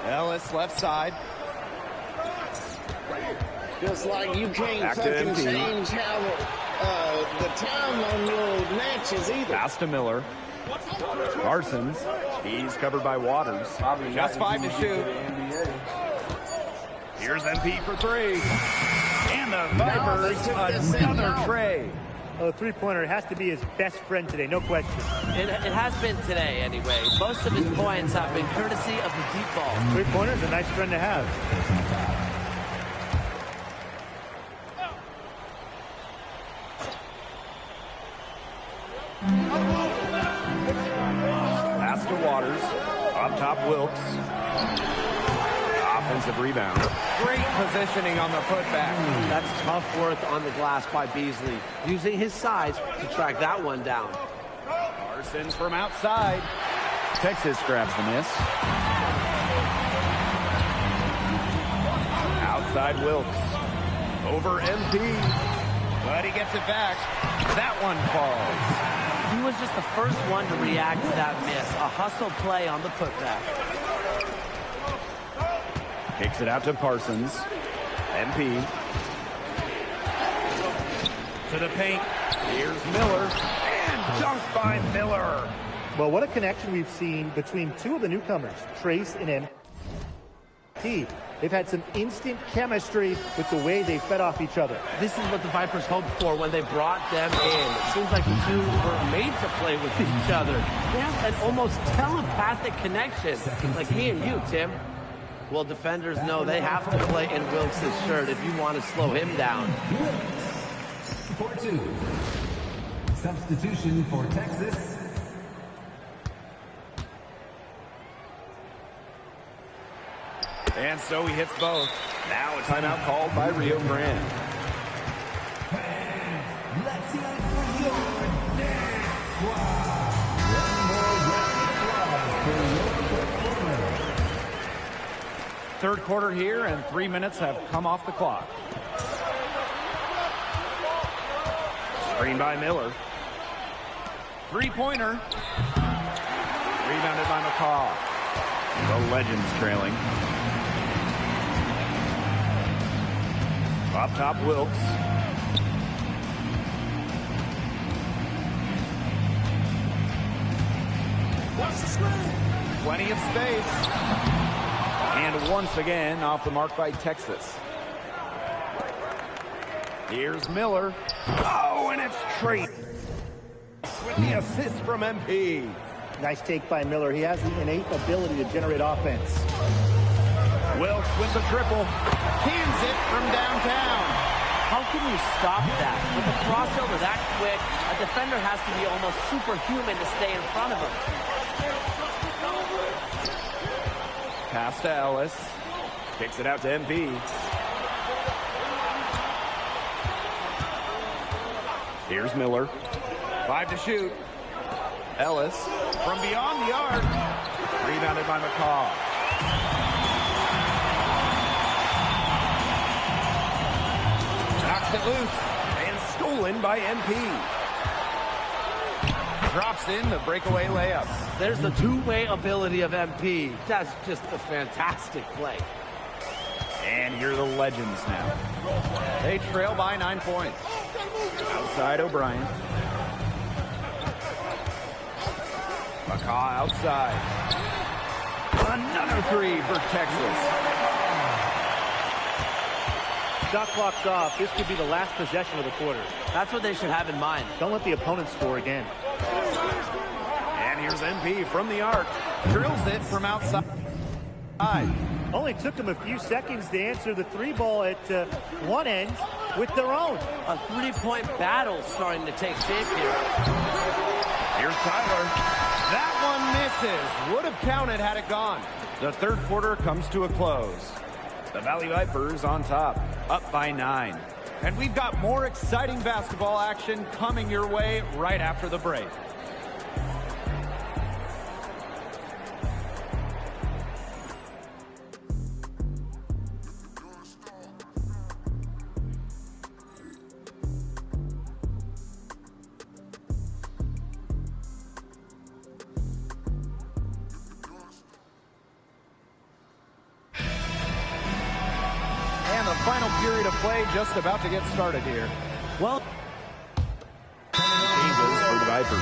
Ellis left side. Just like you can't Back to fucking MP. change how the time on your matches either. Pass to Miller. Parsons. He's covered by Waters. Just 5 to shoot. Here's MP for 3. And the Vipers, another tray. Oh, three-pointer has to be his best friend today, no question. It has been today, anyway. Most of his points have been courtesy of the deep ball. Three-pointer's a nice friend to have. Pass to Waters. Up top, Wilkes. Offensive rebound. Great positioning on the putback. That's tough work on the glass by Beasley, using his size to track that one down. Parsons from outside. Texas grabs the miss. Outside Wilkes. Over MP. But he gets it back. That one falls. He was just the first one to react to that miss. A hustle play on the putback. Kicks it out to Parsons. MP. To the paint. Here's Miller. And dunked by Miller. Well, what a connection we've seen between two of the newcomers, Trace and MP. They've had some instant chemistry with the way they fed off each other. This is what the Vipers hoped for when they brought them in. It seems like the two were made to play with each other. They have an almost telepathic connection, like me and you, Tim. Well, defenders know they have to play in Wilkes' shirt if you want to slow him down. For 2. Substitution for Texas. And so he hits both. Now a timeout called by Rio Grande. Let's hear it for your dance squad. One more round of applause for your performer. Third quarter here, and 3 minutes have come off the clock. Screen by Miller. Three-pointer. Rebounded by McCaw. The Legends trailing. Up top, Wilkes. Watch the screen. Plenty of space. And once again, off the mark by Texas. Here's Miller. Oh, and it's Trace with the assist from MP. Nice take by Miller. He has the innate ability to generate offense. Wilkes with the triple. Cans it from downtown. How can you stop that? With a crossover that quick, a defender has to be almost superhuman to stay in front of him. Pass to Ellis. Kicks it out to MP. Here's Miller. 5 to shoot. Ellis from beyond the arc. Rebounded by McCaw. Knocks it loose. And stolen by MP. Drops in the breakaway layup. There's the two-way ability of MP. That's just a fantastic play. And here are the Legends now. They trail by 9 points. Outside O'Brien. McCaw outside. Another three for Texas. Shot clock's off. This could be the last possession of the quarter. That's what they should have in mind. Don't let the opponent score again. And here's MP from the arc. Drills it from outside. Only took them a few seconds to answer the three ball at one end with their own. A three-point battle starting to take shape here. Here's Tyler. That one misses. Would have counted had it gone. The third quarter comes to a close. The Valley Vipers on top, up by 9. And we've got more exciting basketball action coming your way right after the break. Final period of play just about to get started here. Well, changes for the Vipers.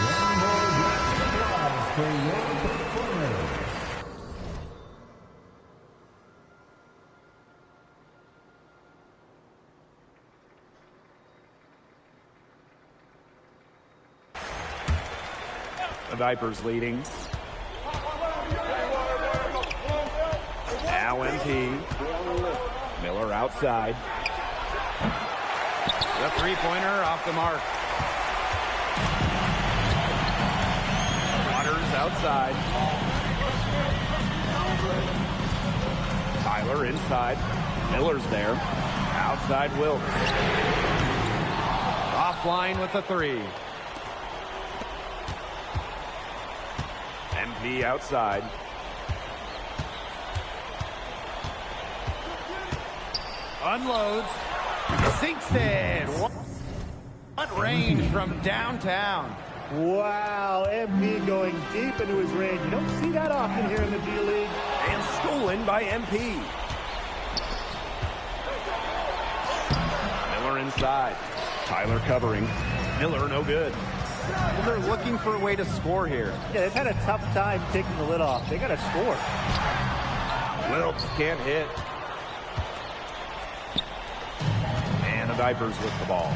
The Vipers leading. Now MP. Miller outside. The three-pointer off the mark. Waters outside. Tyler inside. Miller's there. Outside Wilkes. Offline with the three. MP outside. Unloads. Sinks it. What range from downtown. Wow, MP going deep into his range. You don't see that often here in the D-League. And stolen by MP. Miller inside. Tyler covering. Miller no good. Well, they're looking for a way to score here. Yeah, they've had a tough time taking the lid off. They got to score. Wilkes can't hit. And the Vipers with the ball.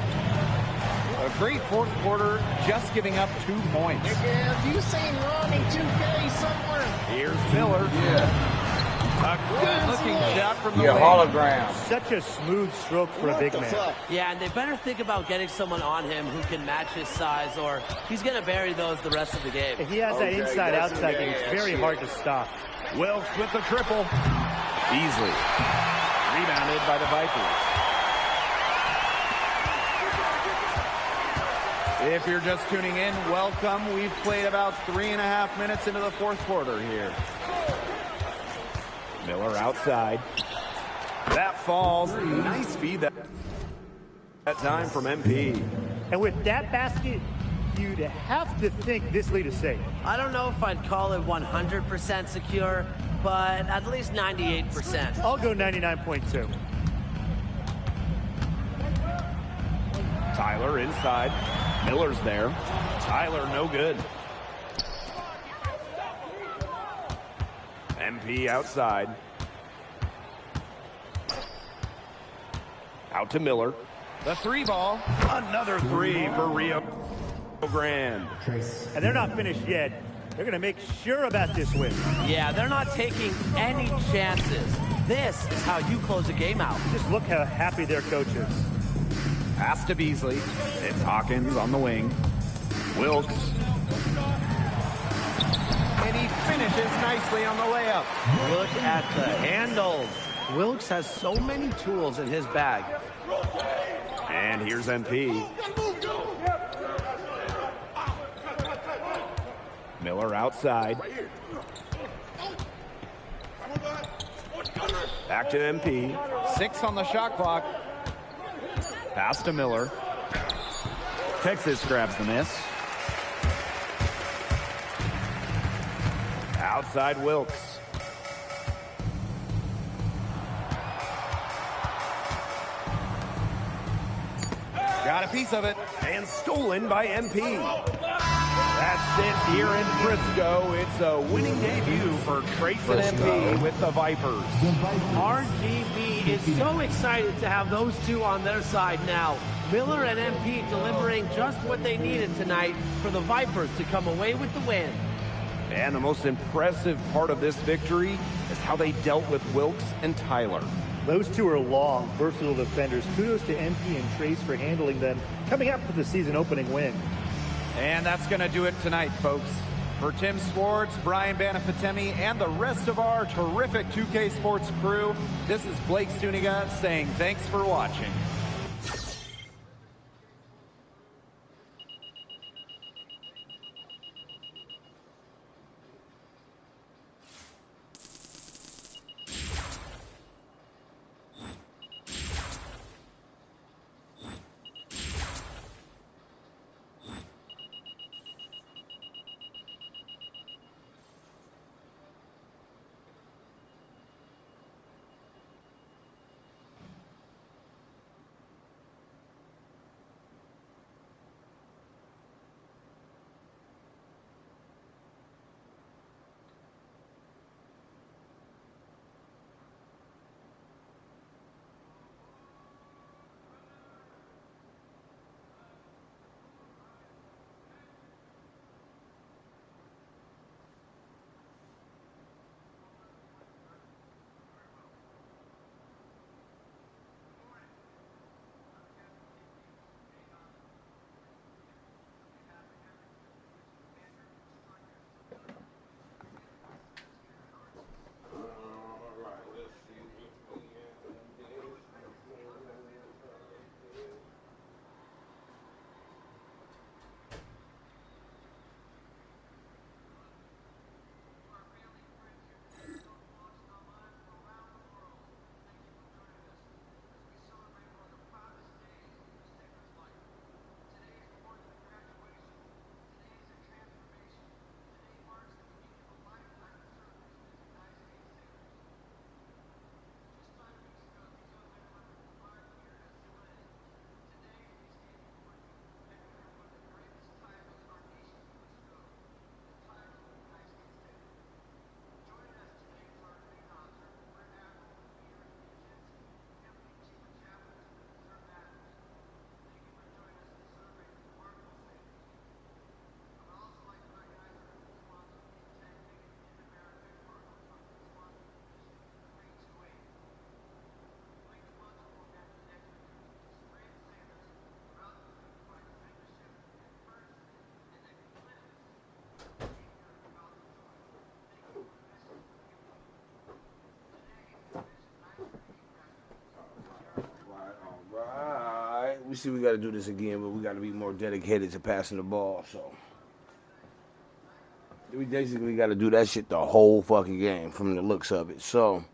A great fourth quarter, just giving up 2 points. Have you seen Ronnie 2K somewhere? Here's Miller. Yeah. A good-looking shot from the Yeah, lane. hologram. Such a smooth stroke for a big man. Yeah, and they better think about getting someone on him who can match his size, or he's going to bury those the rest of the game. He has that inside-outside game. It's very hard to stop. Wilkes with the triple. Easily. Rebounded by the Vipers. If you're just tuning in, welcome. We've played about 3.5 minutes into the fourth quarter here. Miller outside. That falls. Nice feed that time from MP. And with that basket, you'd have to think this lead is safe. I don't know if I'd call it 100% secure, but at least 98%. I'll go 99.2. Tyler inside. Miller's there. Tyler no good. MP outside. Out to Miller. The three ball. Another three for Rio Grande. And they're not finished yet. They're going to make sure about this win. Yeah, they're not taking any chances. This is how you close a game out. Just look how happy their coach is. Pass to Beasley. It's Hawkins on the wing. Wilkes. And he finishes nicely on the layup. Look at the handles. Wilkes has so many tools in his bag. And here's MP. Miller outside. Back to MP. 6 on the shot clock. Pass to Miller. Texas grabs the miss. Outside Wilkes. Got a piece of it. And stolen by MP. That's it here in Frisco. It's a winning debut for Trace and MP with the Vipers. RGV is so excited to have those two on their side now. Miller and MP delivering just what they needed tonight for the Vipers to come away with the win. And the most impressive part of this victory is how they dealt with Wilkes and Tyler. Those two are long, versatile defenders. Kudos to MP and Trace for handling them, coming up with the season opening win. And that's going to do it tonight, folks. For Tim Swartz, Brian Banafatemi, and the rest of our terrific 2K Sports crew, this is Blake Suniga saying thanks for watching. We see we got to do this again, but we got to be more dedicated to passing the ball. So we basically got to do that shit the whole fucking game from the looks of it. So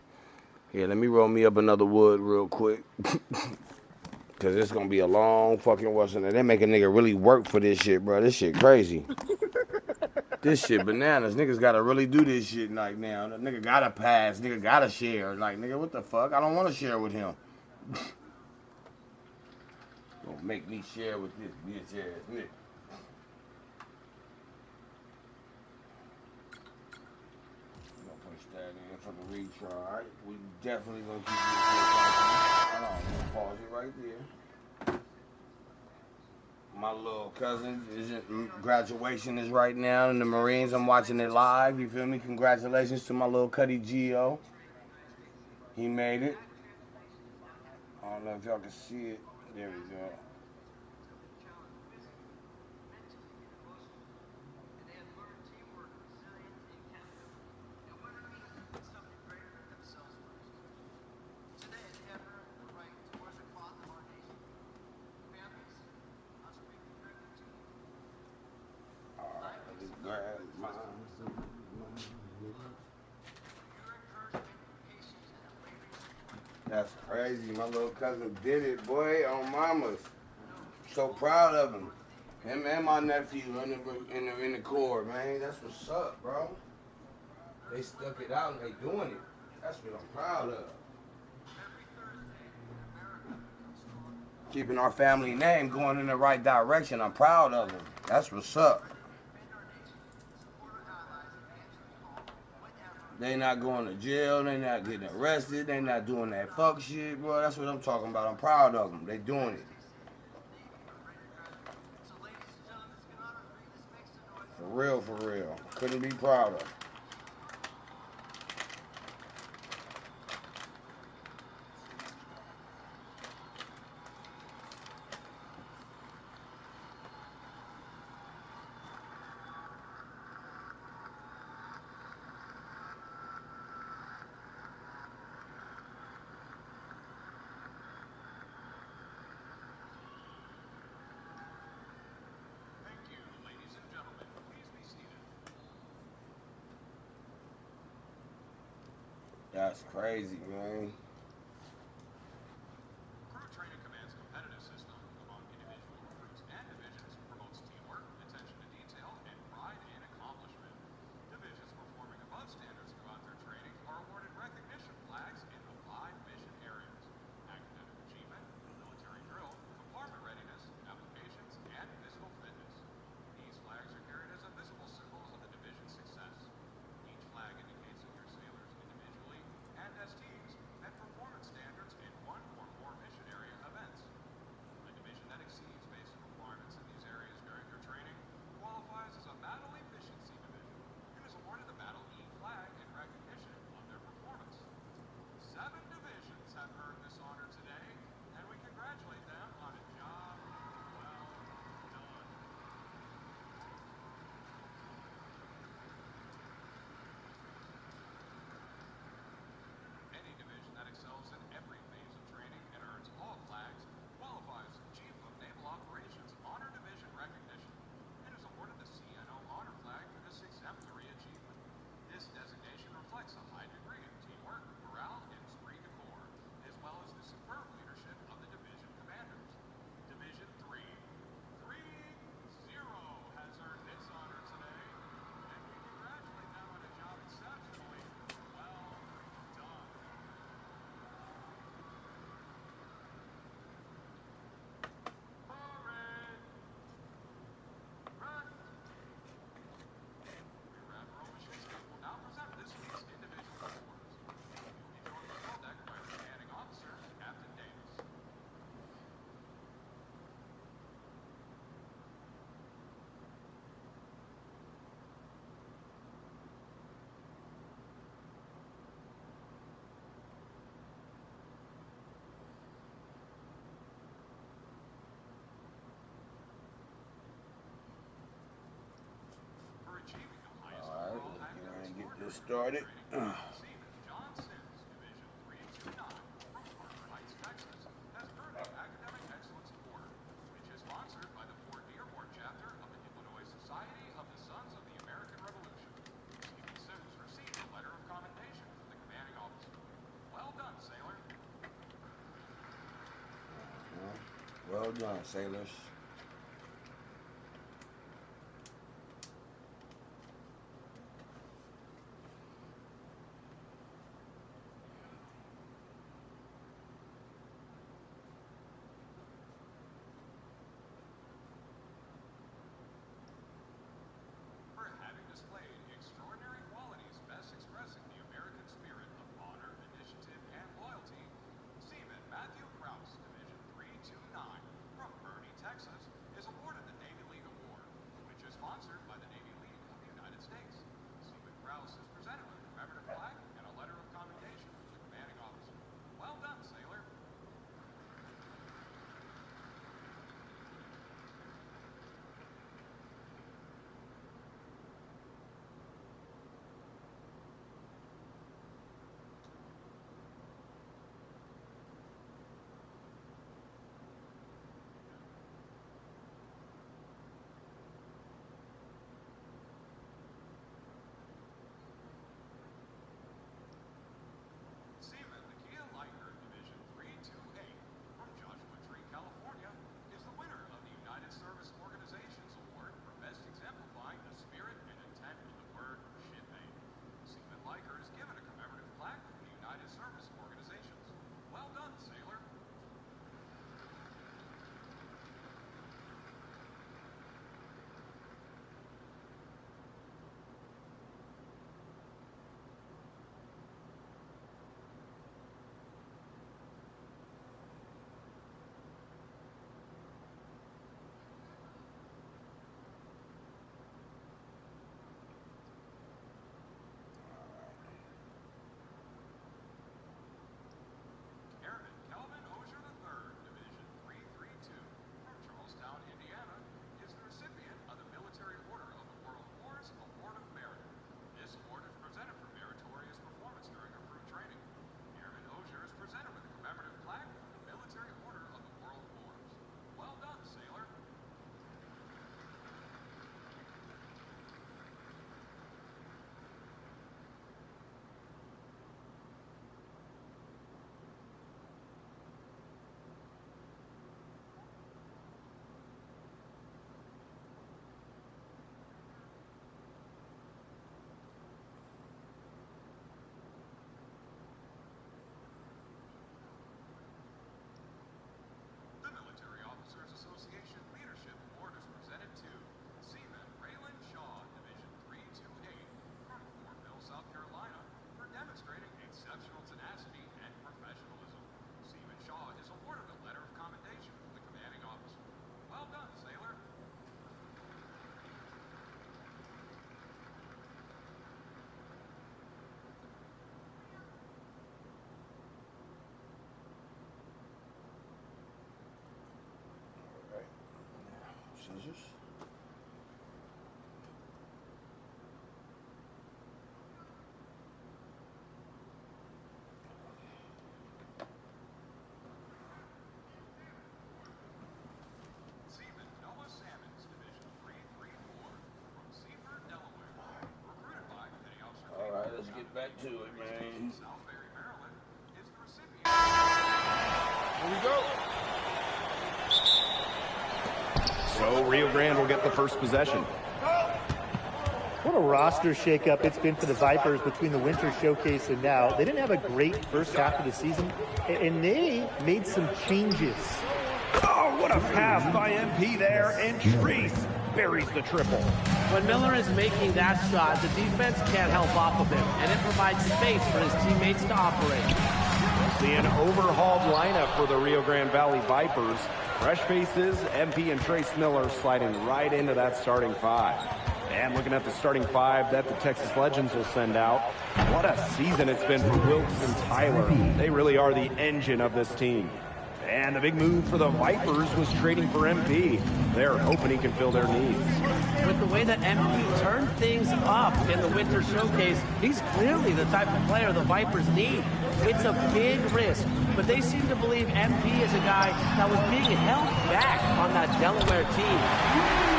here, let me roll me up another wood real quick. Because it's going to be a long fucking Western. They make a nigga really work for this shit, bro. This shit crazy. This shit bananas. Niggas got to really do this shit like now. The nigga got to pass. Nigga got to share. Like, nigga, what the fuck? I don't want to share with him. Don't make me share with this bitch ass nigga. I'm gonna push that in for the retry. We definitely gonna keep this shit. Hold on, I'm gonna pause it right there. My little cousin, graduation is right now in the Marines. I'm watching it live. You feel me? Congratulations to my little Cuddy Gio. He made it. I don't know if y'all can see it. There we go. That's crazy. My little cousin did it, boy, on mamas. So proud of him. Him and my nephew in the Corps, man. That's what's up, bro. They stuck it out and they doing it. That's what I'm proud of. Keeping our family name going in the right direction. I'm proud of them. That's what's up. They not going to jail. They not getting arrested. They not doing that fuck shit, bro. That's what I'm talking about. I'm proud of them. They doing it. For real, for real. Couldn't be prouder. That's crazy, man. Crew training commands competitive system among individual recruits and divisions, promotes teamwork, attention to detail, and pride in accomplishment. Divisions performing above standards throughout their training are awarded recognition flags in the 5 mission areas: academic achievement, military drill, compartment readiness, applications, and physical fitness. These flags are carried as a visible symbol of the division's success. Each flag indicates that your sailors individually and as teams met performance standards in 1 or more mission area events. A division that exceeds basic requirements in these areas during their training qualifies as a battle efficiency division and is awarded the Battle E flag in recognition of their performance. 7 divisions have earned this honor today, and we congratulate them on a job well done. Any division that excels in every phase of training and earns all flags qualifies as Chief of Naval Operations Honor Division recognition and is awarded the CNO Honor Flag for this exemplary achievement. This designation reflects a high degree of teamwork, morale, and esprit de corps, as well as the superb leadership of the division commanders. Division 3, 3-0 has earned its honor today, and we congratulate them on a job exceptionally well done. Forward! Run! Rear Admiral Mashinsky will now present this week's individual awards. You'll be joined below deck by our commanding officer, Captain Davis. For achieving the highest All right, overall let's get ready academic to get score this during started. training, Seaman John Sims, Division 329, from Parker Heights, Texas, has earned the Academic Excellence Award, which is sponsored by the Fort Dearborn chapter of the Illinois Society of the Sons of the American Revolution. Seaman Sims received a letter of commendation from the commanding officer. Well done, sailor. Well done, sailors. For having displayed extraordinary qualities best expressing the American spirit of honor, initiative, and loyalty, Seaman Matthew Krause, Division 329, from Kearney, Texas, officers. Seaman Noah Salmons, Division 334, from Seaford, Delaware. Recruited by Petty Officer All right, let's get back to it, man. Southbury, Maryland, is the recipient. Here we go. So Rio Grande will get the first possession. What a roster shakeup it's been for the Vipers between the Winter Showcase and now. They didn't have a great first half of the season, and they made some changes. Oh, what a pass by MP there, and Trace buries the triple. When Miller is making that shot, the defense can't help off of him, and it provides space for his teammates to operate. We'll see an overhauled lineup for the Rio Grande Valley Vipers. Fresh faces, MP and Trace Miller sliding right into that starting five. And looking at the starting five that the Texas Legends will send out. What a season it's been for Wilkes and Tyler. They really are the engine of this team. And the big move for the Vipers was trading for MP. They're hoping he can fill their needs. With the way that MP turned things up in the Winter Showcase, he's clearly the type of player the Vipers need. It's a big risk, but they seem to believe MP is a guy that was being held back on that Delaware team.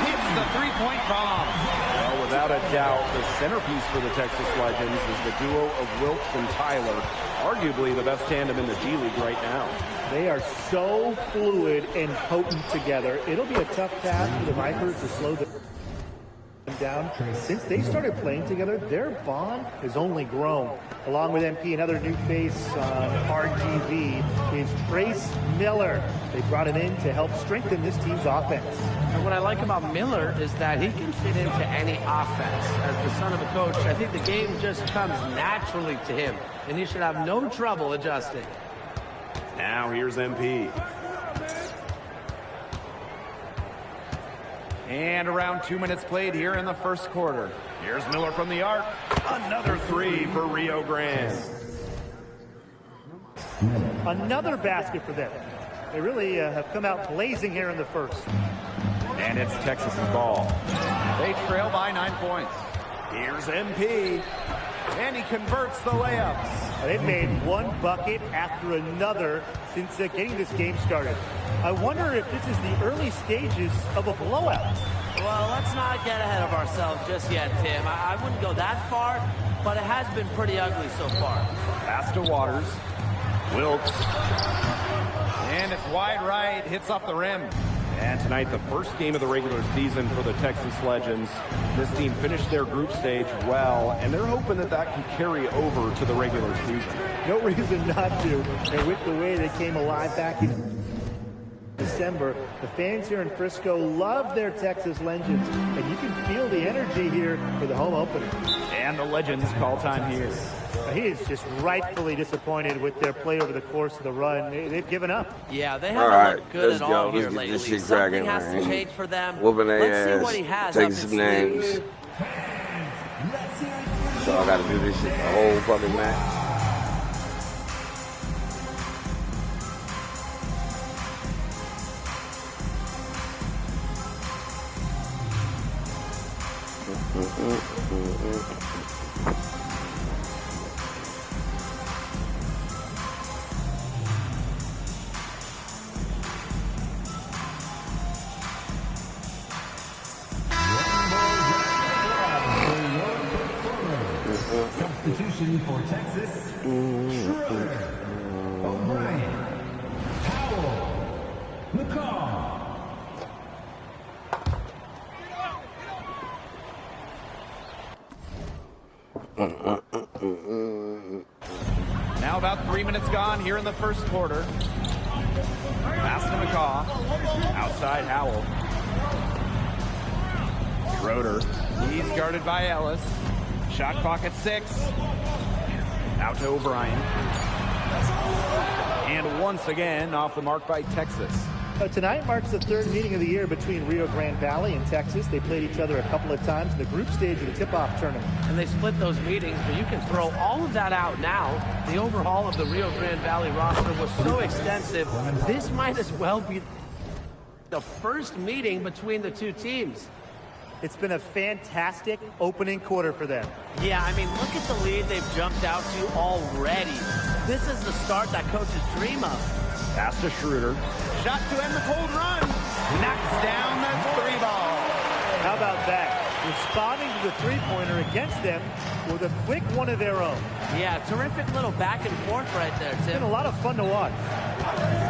Hits the three-point bomb. Well, without a doubt, the centerpiece for the Texas Legends is the duo of Wilkes and Tyler, arguably the best tandem in the G League right now. They are so fluid and potent together. It'll be a tough task for the Vipers to slow them down. Since they started playing together, their bond has only grown. Along with MP, another new face on RGV is Trace Miller. They brought him in to help strengthen this team's offense. And what I like about Miller is that he can fit into any offense. As the son of a coach, I think the game just comes naturally to him, and he should have no trouble adjusting. Now here's MP. And around 2 minutes played here in the first quarter. Here's Miller from the arc. Another three for Rio Grande. Another basket for them. They really have come out blazing here in the first. And it's Texas's ball. They trail by 9 points. Here's MP. And he converts the layups. They've made one bucket after another since getting this game started. I wonder if this is the early stages of a blowout. Well, let's not get ahead of ourselves just yet, Tim. I wouldn't go that far, but it has been pretty ugly so far. Pass to Waters. Wilkes. And it's wide right, hits off the rim. And tonight, the first game of the regular season for the Texas Legends. This team finished their group stage well, and they're hoping that that can carry over to the regular season. No reason not to. And with the way they came alive back in December, the fans here in Frisco love their Texas Legends, and you can feel the energy here for the home opener. And the Legends call time here. He is just rightfully disappointed with their play over the course of the run. They've given up. Yeah, they haven't looked good at all here lately. This shit Something cracking, has man. to change for them. Whooping their Let's ass. see what he has Taking up his some sleeve. names. So I gotta do this shit the whole fucking match. Substitution for Texas, Schroeder, O'Brien, Powell, McCall. Now about 3 minutes gone here in the first quarter. Pass to McCaw. Outside Howell. Schroeder. He's guarded by Ellis. Shot clock at 6. Out to O'Brien. And once again, off the mark by Texas. Tonight marks the third meeting of the year between Rio Grande Valley and Texas. They played each other a couple of times in the group stage of the tip-off tournament. And they split those meetings, but you can throw all of that out now. The overhaul of the Rio Grande Valley roster was so extensive, this might as well be The first meeting between the two teams. It's been a fantastic opening quarter for them. Yeah, I mean, look at the lead they've jumped out to already. This is the start that coaches dream of. Pass to Schroeder. Shot to end the cold run. Knocks down the 3-ball. How about that? Responding to the three-pointer against them with a quick one of their own. Yeah, terrific little back and forth right there, Tim. It's been a lot of fun to watch.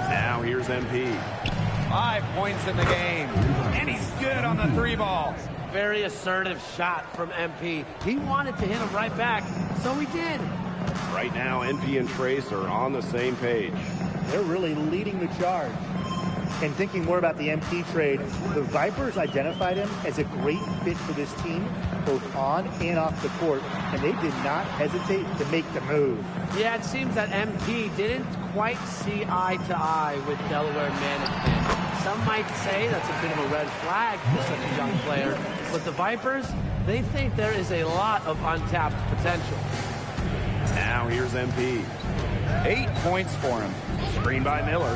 Now here's MP. 5 points in the game. And he's good on the 3-ball. Very assertive shot from MP. He wanted to hit him right back, so he did. Right now, MP and Trace are on the same page. They're really leading the charge. And thinking more about the MP trade, the Vipers identified him as a great fit for this team, both on and off the court, and they did not hesitate to make the move. Yeah, it seems that MP didn't quite see eye to eye with Delaware management. Some might say that's a bit of a red flag for such a young player, but the Vipers, they think there is a lot of untapped potential. Now here's MP. 8 points for him. Screen by Miller.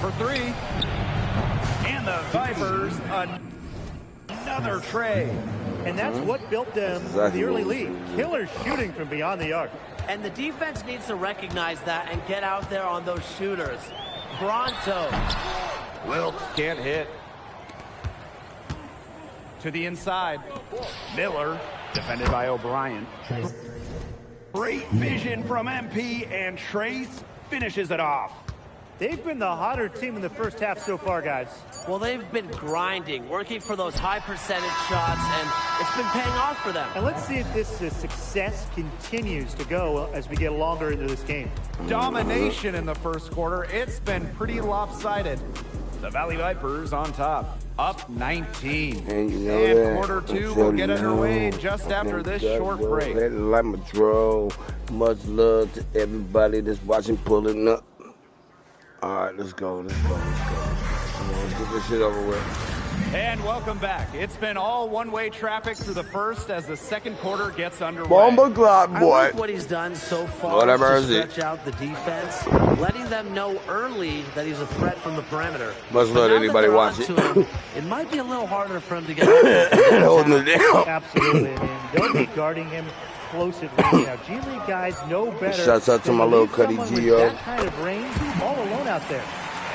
For 3. And the Vipers, another tray. And that's what built them the early lead. Killer shooting from beyond the arc. And the defense needs to recognize that and get out there on those shooters. Pronto. Wilkes can't hit. To the inside. Miller, defended by O'Brien. Great vision from MP, and Trace finishes it off. They've been the hotter team in the first half so far, guys. Well, they've been grinding, working for those high percentage shots, and it's been paying off for them. And let's see if this success continues to go as we get longer into this game. Domination in the first quarter. It's been pretty lopsided. The Valley Vipers on top, up 19. And you know that. Quarter 2 will get underway just after this short break. Like my draw. Much love to everybody that's watching Pulling Up. All right, let's go. Let's go. Come on, let's get this shit over with. And welcome back. It's been all one-way traffic through the first as the second quarter gets underway. Bomba Glock, boy. I like what he's done so far to stretch out the defense, letting them know early that he's a threat from the perimeter. Much love to anybody watching. It might be a little harder for him to get holding it down. Absolutely, and they'll be guarding him close at range. Now, G League guys know better. Shouts out to my little Cuddy Gio. That kind of range, all alone out there.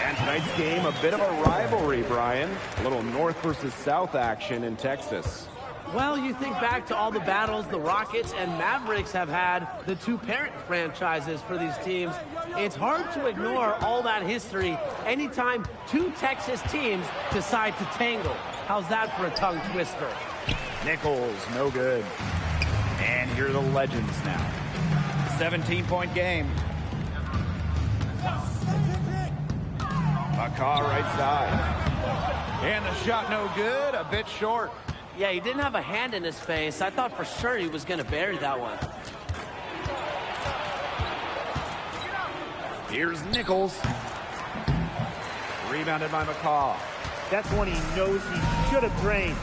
And tonight's game, a bit of a rivalry, Brian. A little north versus south action in Texas. Well, you think back to all the battles the Rockets and Mavericks have had, the two parent franchises for these teams. It's hard to ignore all that history anytime two Texas teams decide to tangle. How's that for a tongue twister? Nichols, no good. And here are the Legends now. 17-point game. McCaw right side. And the shot no good, a bit short. Yeah, he didn't have a hand in his face. I thought for sure he was going to bury that one. Here's Nichols. Rebounded by McCaw. That's one he knows he should have drained.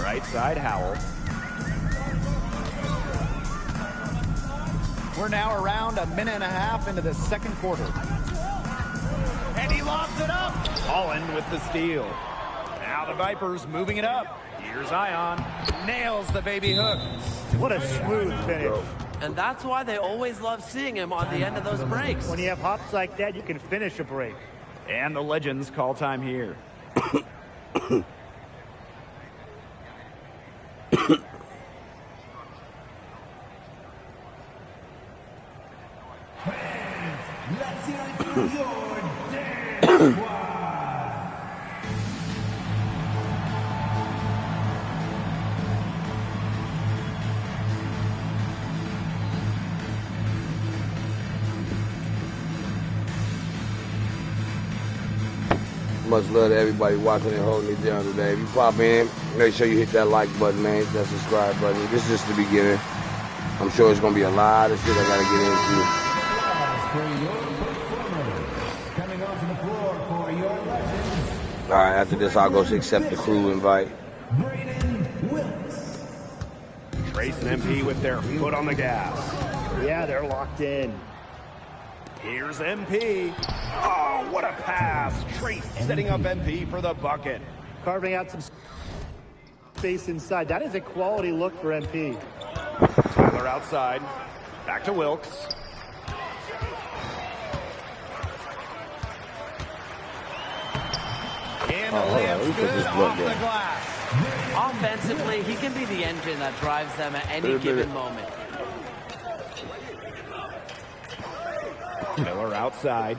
Right side, Howell. We're now around a minute and a half into the second quarter. And he lobs it up. Holland with the steal. Now the Vipers moving it up. Here's Ion. Nails the baby hook. What a smooth finish. And that's why they always love seeing him on the end of those breaks. When you have hops like that, you can finish a break. And the Legends call time here. Let's hear it from your dance squad. Much love to everybody watching and holding it down today. If you pop in, make sure you hit that like button, man. Hit that subscribe button. This is just the beginning. I'm sure it's going to be a lot of shit I got to get into. Coming onto the floor for your Legends. All right, after this, I'll go accept the crew invite. Braden Wilkes. Trace and MP with their foot on the gas. Yeah, they're locked in. Here's MP. Oh, what a pass. Trace setting up MP for the bucket. Carving out some space inside. That is a quality look for MP. Tyler outside. Back to Wilkes. And the layup's good off the glass. Offensively, he can be the engine that drives them at any given moment. Miller outside.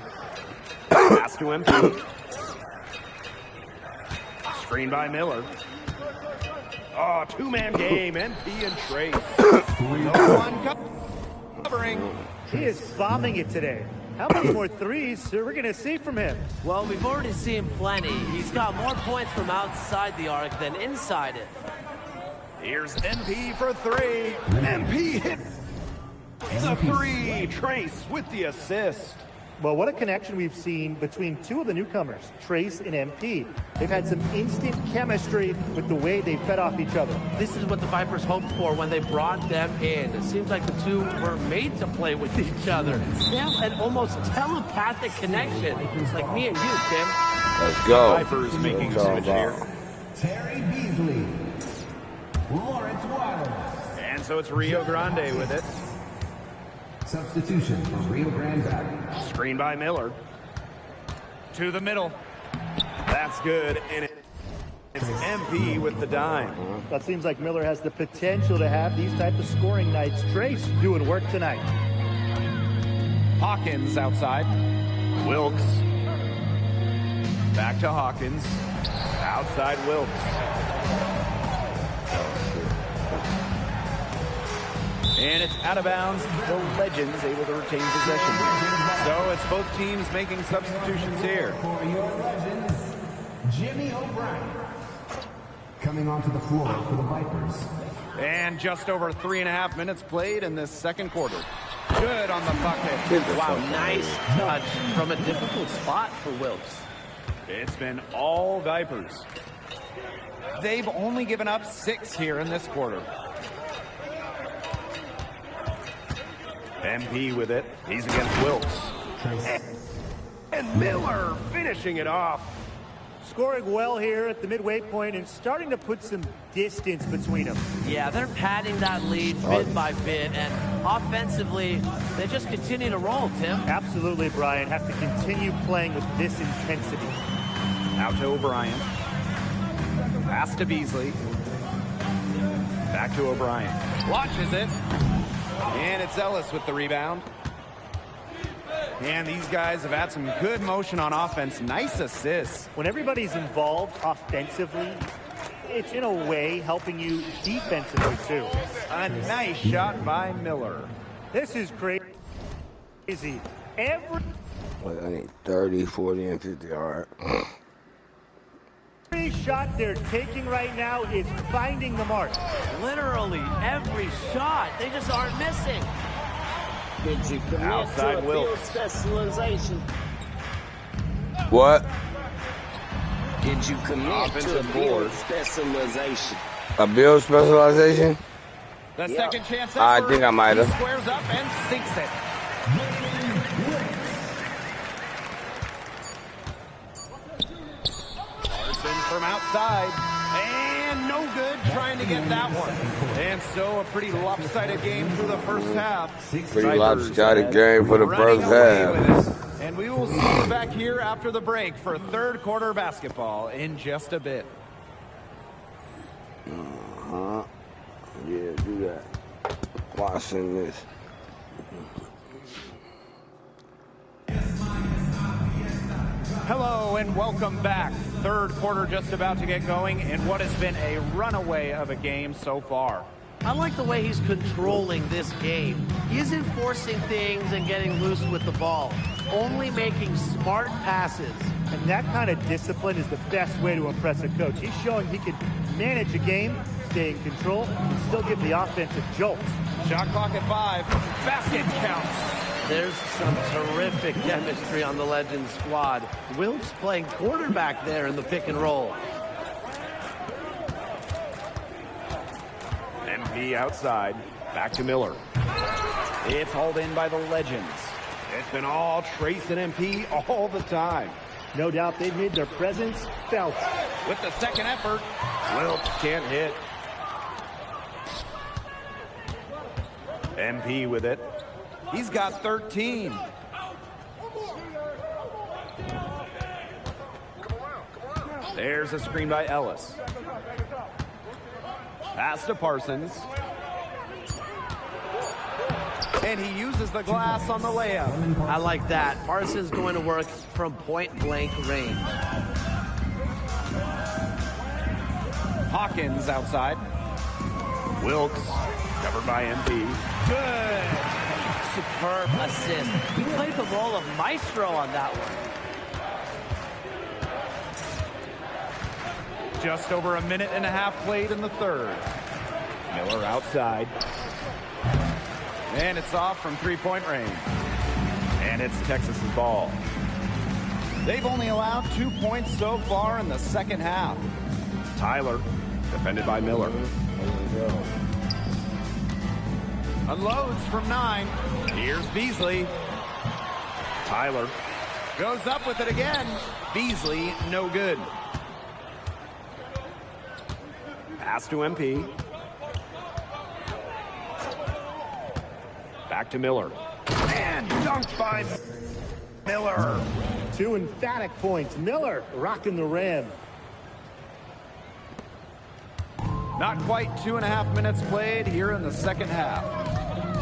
Pass to MP. Screen by Miller. Oh, two-man game. MP and Trace. No one covering. He is bombing it today. How many more threes are we going to see from him? Well, we've already seen plenty. He's got more points from outside the arc than inside it. Here's MP for three. MP hits the three. Trace with the assist. Well, what a connection we've seen between two of the newcomers, Trace and MP. They've had some instant chemistry with the way they fed off each other. This is what the Vipers hoped for when they brought them in. It seems like the two were made to play with each other. They have an almost telepathic connection. It's like me and you, Tim. Let's go. Vipers making switch here. Terry Beasley. Lawrence Waters. And so it's Rio Grande with it. Substitution from Rio Grande Valley. Screen by Miller. To the middle. That's good. And it's MP with the dime. That seems like Miller has the potential to have these type of scoring nights. Trace doing work tonight. Hawkins outside. Wilkes. Back to Hawkins. Outside Wilkes. And it's out of bounds. The Legends able to retain possession. So it's both teams making substitutions here. For your Legends, Jimmy O'Brien. Coming onto the floor for the Vipers. And just over 3.5 minutes played in this second quarter. Good on the bucket. Wow, nice touch from a difficult spot for Wilkes. It's been all Vipers. They've only given up 6 here in this quarter. MP with it. He's against Wilkes. And Miller finishing it off. Scoring well here at the midway point and starting to put some distance between them. Yeah, they're padding that lead bit by bit, and offensively, they just continue to roll, Tim. Absolutely, Brian. Have to continue playing with this intensity. Out to O'Brien. Pass to Beasley. Back to O'Brien. Watches it. And it's Ellis with the rebound. And these guys have had some good motion on offense. Nice assists. When everybody's involved offensively, it's in a way helping you defensively too. A nice shot by Miller. This is crazy. Every I need 30, 40, and 50. All right. Every shot they're taking right now is finding the mark. Literally every shot. They just aren't missing. Did you commit Outside to a Wilkes. field specialization? What? Did you commit to a Offensive field board. specialization? A build specialization? The Yeah. second chance effort. I think I might have. He squares up and sinks it. Parsons from outside. And no good trying to get that one. And so a pretty lopsided game through the first half. Pretty lopsided game for the first half. And we will see you back here after the break for third quarter basketball in just a bit. Uh-huh. Yeah, do that. Watching this. Hello and welcome back. Third quarter just about to get going in what has been a runaway of a game so far. I like the way he's controlling this game. He isn't forcing things and getting loose with the ball, only making smart passes. And that kind of discipline is the best way to impress a coach. He's showing he can manage a game, stay in control, and still give the offense a jolt. Shot clock at 5. Basket counts. There's some terrific chemistry on the Legends squad. Wilkes playing quarterback there in the pick and roll. MP outside. Back to Miller. It's hauled in by the Legends. It's been all Trace and MP all the time. No doubt they've made their presence felt. With the second effort, Wilkes can't hit. MP with it. He's got 13. There's a screen by Ellis. Pass to Parsons. And he uses the glass on the layup. I like that. Parsons going to work from point-blank range. Hawkins outside. Wilkes covered by MP. Good. Superb assist. He played the role of maestro on that one. Just over a minute and a half played in the third. Miller outside. And it's off from three-point range. And it's Texas's ball. They've only allowed 2 points so far in the second half. Tyler, defended by Miller. Unloads from 9. Here's Beasley. Tyler goes up with it again. Beasley, no good. Pass to MP. Back to Miller. And dunked by Miller. 2 emphatic points. Miller rocking the rim. Not quite 2.5 minutes played here in the second half.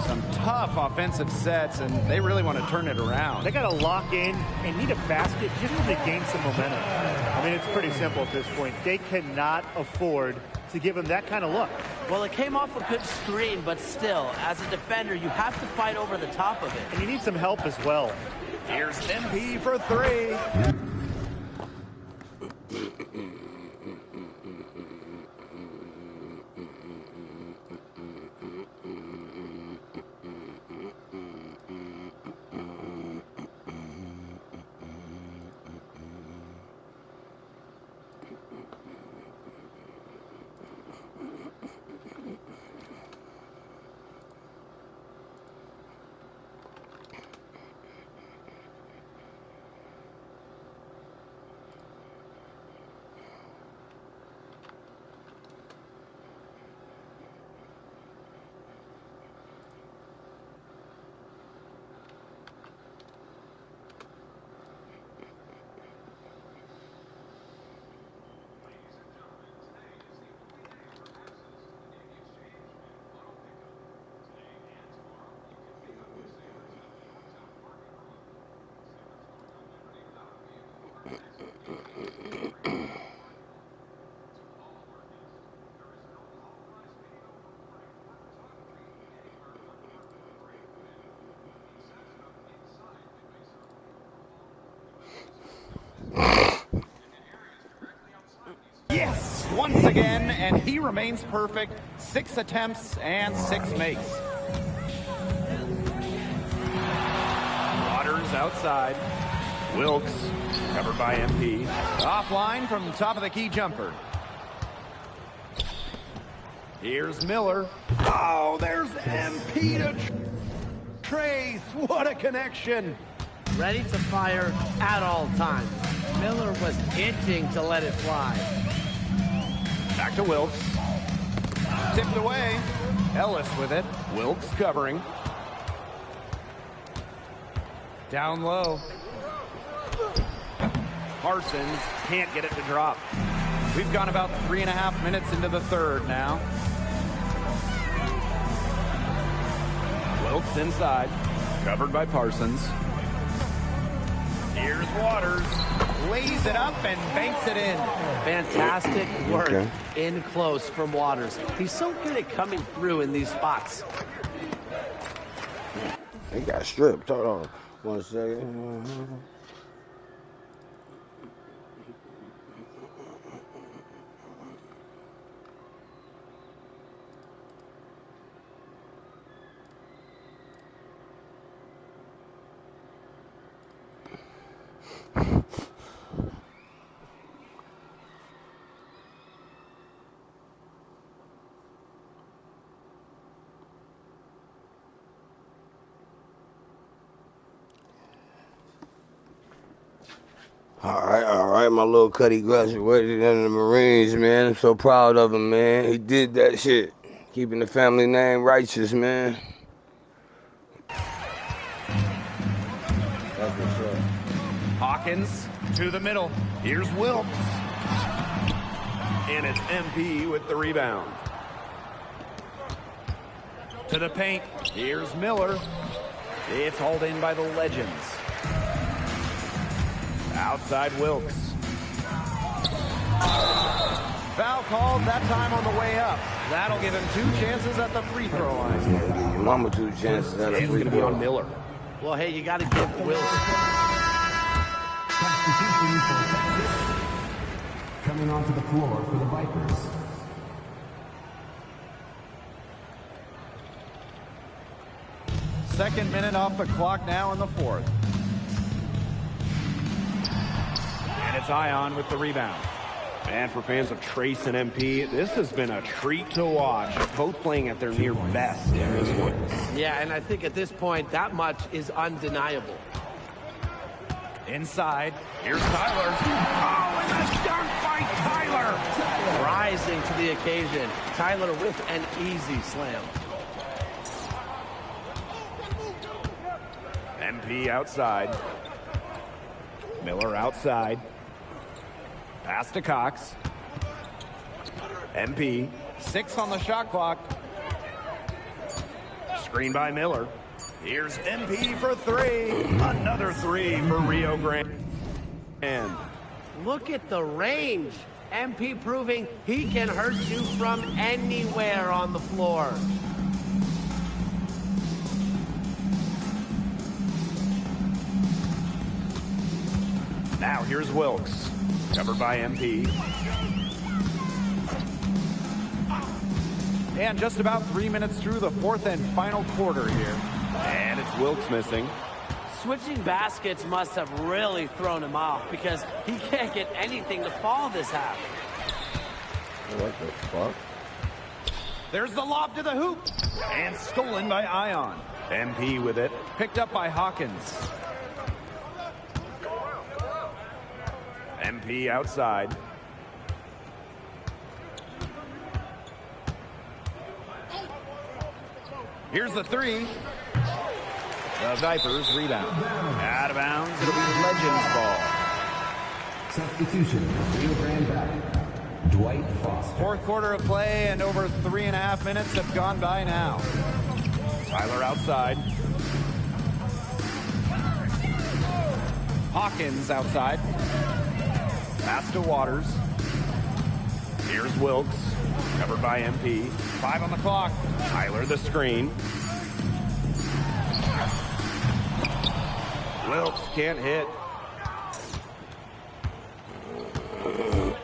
Some tough offensive sets, and they really want to turn it around. They got to lock in and need a basket just to gain some momentum. I mean, it's pretty simple at this point. They cannot afford to give him that kind of look. Well, it came off a good screen, but still, as a defender, you have to fight over the top of it. And you need some help as well. Here's MP for 3. Yes, once again, and he remains perfect. 6 attempts and 6 makes. Waters outside. Wilkes, covered by MP. Offline from top of the key jumper. Here's Miller. Oh, there's MP to Trace. What a connection. Ready to fire at all times. Miller was itching to let it fly. Back to Wilkes. Tipped away. Ellis with it. Wilkes covering. Down low. Parsons can't get it to drop. We've gone about 3.5 minutes into the third now. Wilkes inside. Covered by Parsons. Here's Waters. Lays it up and banks it in. Fantastic work in close from Waters. He's so good at coming through in these spots. They got stripped. Hold on 1 second. right. My little Cuddy graduated in the Marines, man. I'm so proud of him, man. He did that shit. Keeping the family name righteous, man. That's what's up. Hawkins to the middle. Here's Wilkes. And it's MP with the rebound. To the paint. Here's Miller. It's hauled in by the Legends. Outside Wilkes. Foul called that time on the way up. That'll give him 2 chances at the free throw line. Give your mama 2 chances at a It's free going to be throw. on Miller. Well, hey, you got to give Wilkes. Substitution for Texas. Coming onto the floor for the Vipers. Second minute off the clock now in the fourth. And it's Ion with the rebound. And for fans of Trace and MP, this has been a treat to watch. Both playing at their near best in this one. Yeah, and I think at this point, that much is undeniable. Inside, here's Tyler. Oh, and a dunk by Tyler! Rising to the occasion. Tyler with an easy slam. MP outside. Miller outside. Pass to Cox. MP. 6 on the shot clock. Screen by Miller. Here's MP for 3. Another 3 for Rio Grande. And Look at the range. MP proving he can hurt you from anywhere on the floor. now here's Wilkes. Covered by MP. And just about 3 minutes through the fourth and final quarter here. And it's Wilkes missing. Switching baskets must have really thrown him off because he can't get anything to fall this half. What the fuck? There's the lob to the hoop. And stolen by Ion. MP with it. Picked up by Hawkins. MP outside. Here's the 3. The Vipers rebound. Out of bounds. It'll be Legends ball. Substitution for Rio Grande Valley. Dwight Foster. Fourth quarter of play and over 3.5 minutes have gone by now. Tyler outside. Hawkins outside. Pass to Waters. Here's Wilkes. Covered by MP. 5 on the clock. Tyler the screen. Wilkes can't hit.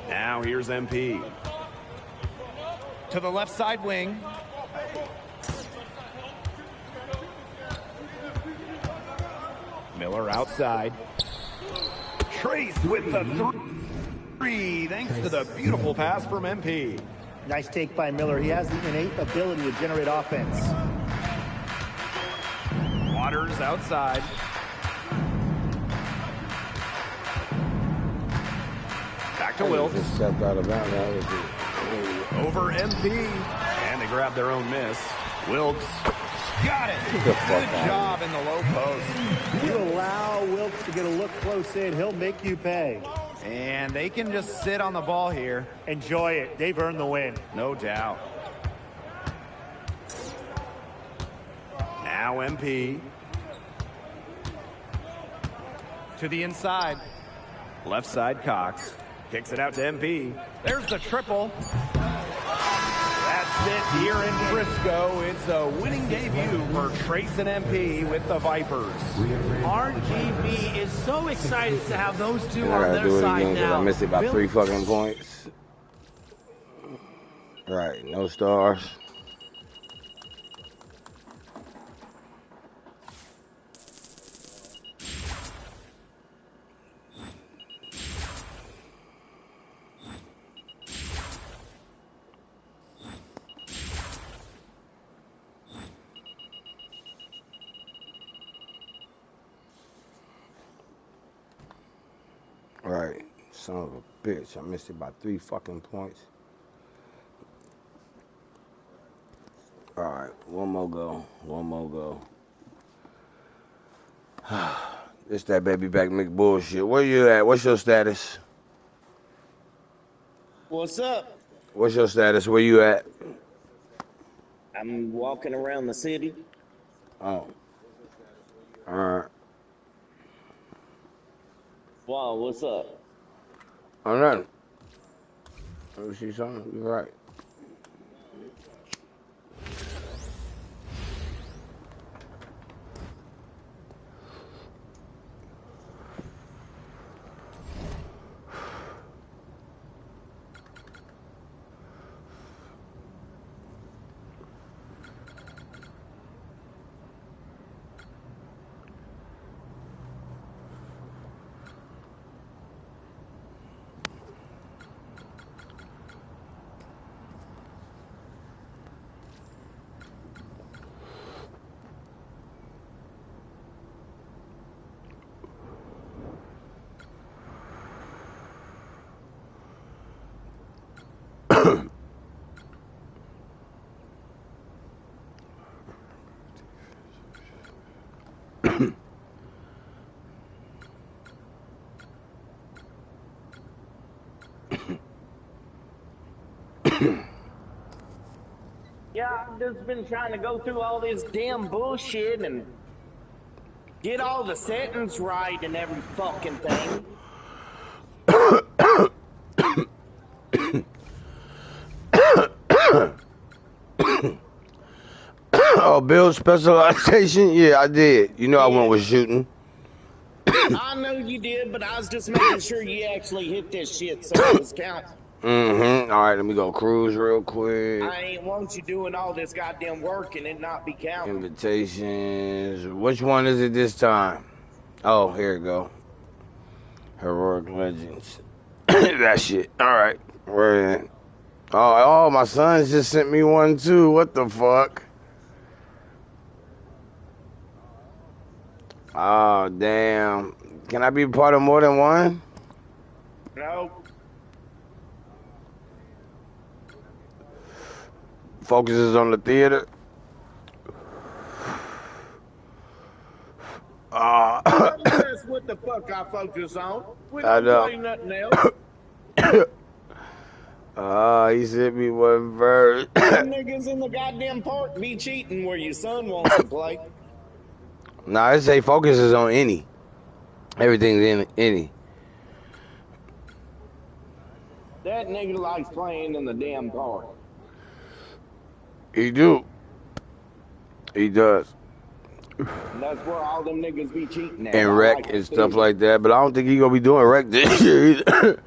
Now here's MP. To the left side wing. Miller outside. Trace with the 3. Thanks to the beautiful pass from MP. Nice take by Miller. He has the innate ability to generate offense. Waters outside. Back to Wilkes. Just stepped out of bounds. Over MP. And they grab their own miss. Wilkes. Got it. Good job in the low post. You allow Wilkes to get a look close in, he'll make you pay. And they can just sit on the ball here. Enjoy it. They've earned the win. No doubt. Now MP. To the inside. Left side Cox. Kicks it out to MP. There's the triple. That's it here in Frisco. It's a winning debut for Trace and MP with the Vipers. RGV is so excited to have those two I on gotta their do it side again 'cause now. I missed it by Bill- 3 fucking points. Right, no stars. Right. son of a bitch. I missed it by 3 fucking points. All right, one more go. It's that baby back McBullshit. Where you at? What's your status? What's up? What's your status? Where you at? I'm walking around the city. Oh. All right. Wow, what's up? Oh, nothing. Let me see something. You're right. Yeah, I've just been trying to go through all this damn bullshit and get all the settings right and every fucking thing. Oh, build specialization? Yeah, I did. You know I went with shooting. I know you did, but I was just making sure you actually hit this shit so it was counting. Mm-hmm. All right, let me go cruise real quick. I ain't want you doing all this goddamn work and it not be counting. Invitations. Which one is it this time? Oh, here we go. Heroic Legends. That shit. All right. We're in. Oh, my sons just sent me one too. What the fuck? Oh, damn. Can I be part of more than one? No. Focuses on the theater. That's what the fuck I focus on. We I don't know. play nothing else. He sent me one verse. Them niggas in the goddamn park be cheating where your son wants to play. Nah, it say focuses on any. Everything's in any. That nigga likes playing in the damn park. He do. He does. And that's where all them niggas be cheating at. And rec and stuff like that, but I don't think he gonna be doing rec this year either.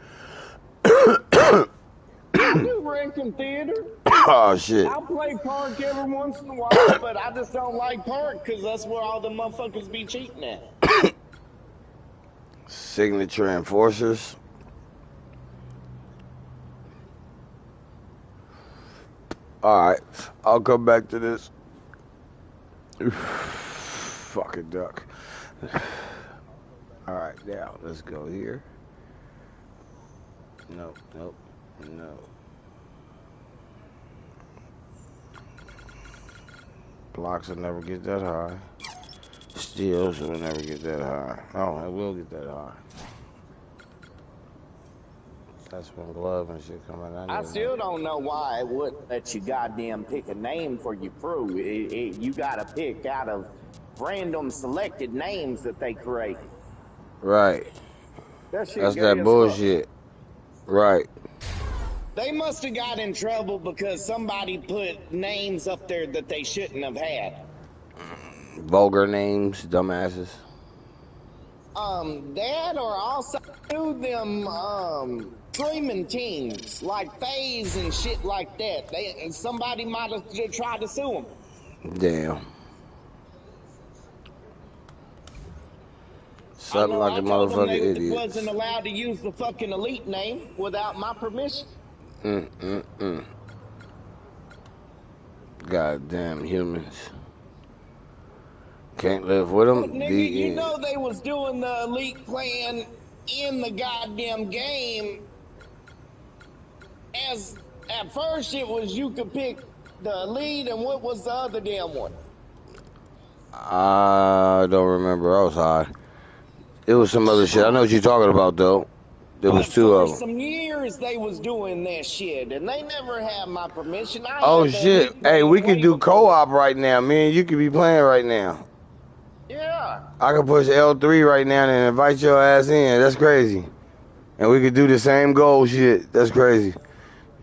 I do rec and theater. Oh shit. I'll play park every once in a while, but I just don't like park because that's where all the motherfuckers be cheating at. Signature enforcers. Alright, I'll come back to this. Fucking duck. Alright, now let's go here. No. Blocks will never get that high. Steals will never get that high. Oh, it will get that high. That's when glove and shit come out. I still don't know why it wouldn't let you goddamn pick a name for your crew. You gotta pick out of random selected names that they create. Right. That shit That's gay that as bullshit. Right. They must have got in trouble because somebody put names up there that they shouldn't have had. Vulgar names, dumbasses. That or also them streaming teams like FaZe and shit like that. Somebody might have tried to sue them. Damn. Something like a motherfucking idiot. Wasn't allowed to use the fucking elite name without my permission. Goddamn humans. Can't live with them. Nigga, you know they was doing the elite clan in the goddamn game. As at first it was you could pick the lead, and what was the other damn one? I don't remember. I was high. It was some other shit. I know what you're talking about, though. There was two For of them. some years they was doing that shit, and they never had my permission. I Oh, had that shit. week Hey, we could way do before. co-op right now. Me and you could be playing right now. Yeah. I could push L3 right now and invite your ass in. That's crazy. And we could do the same goal shit. That's crazy.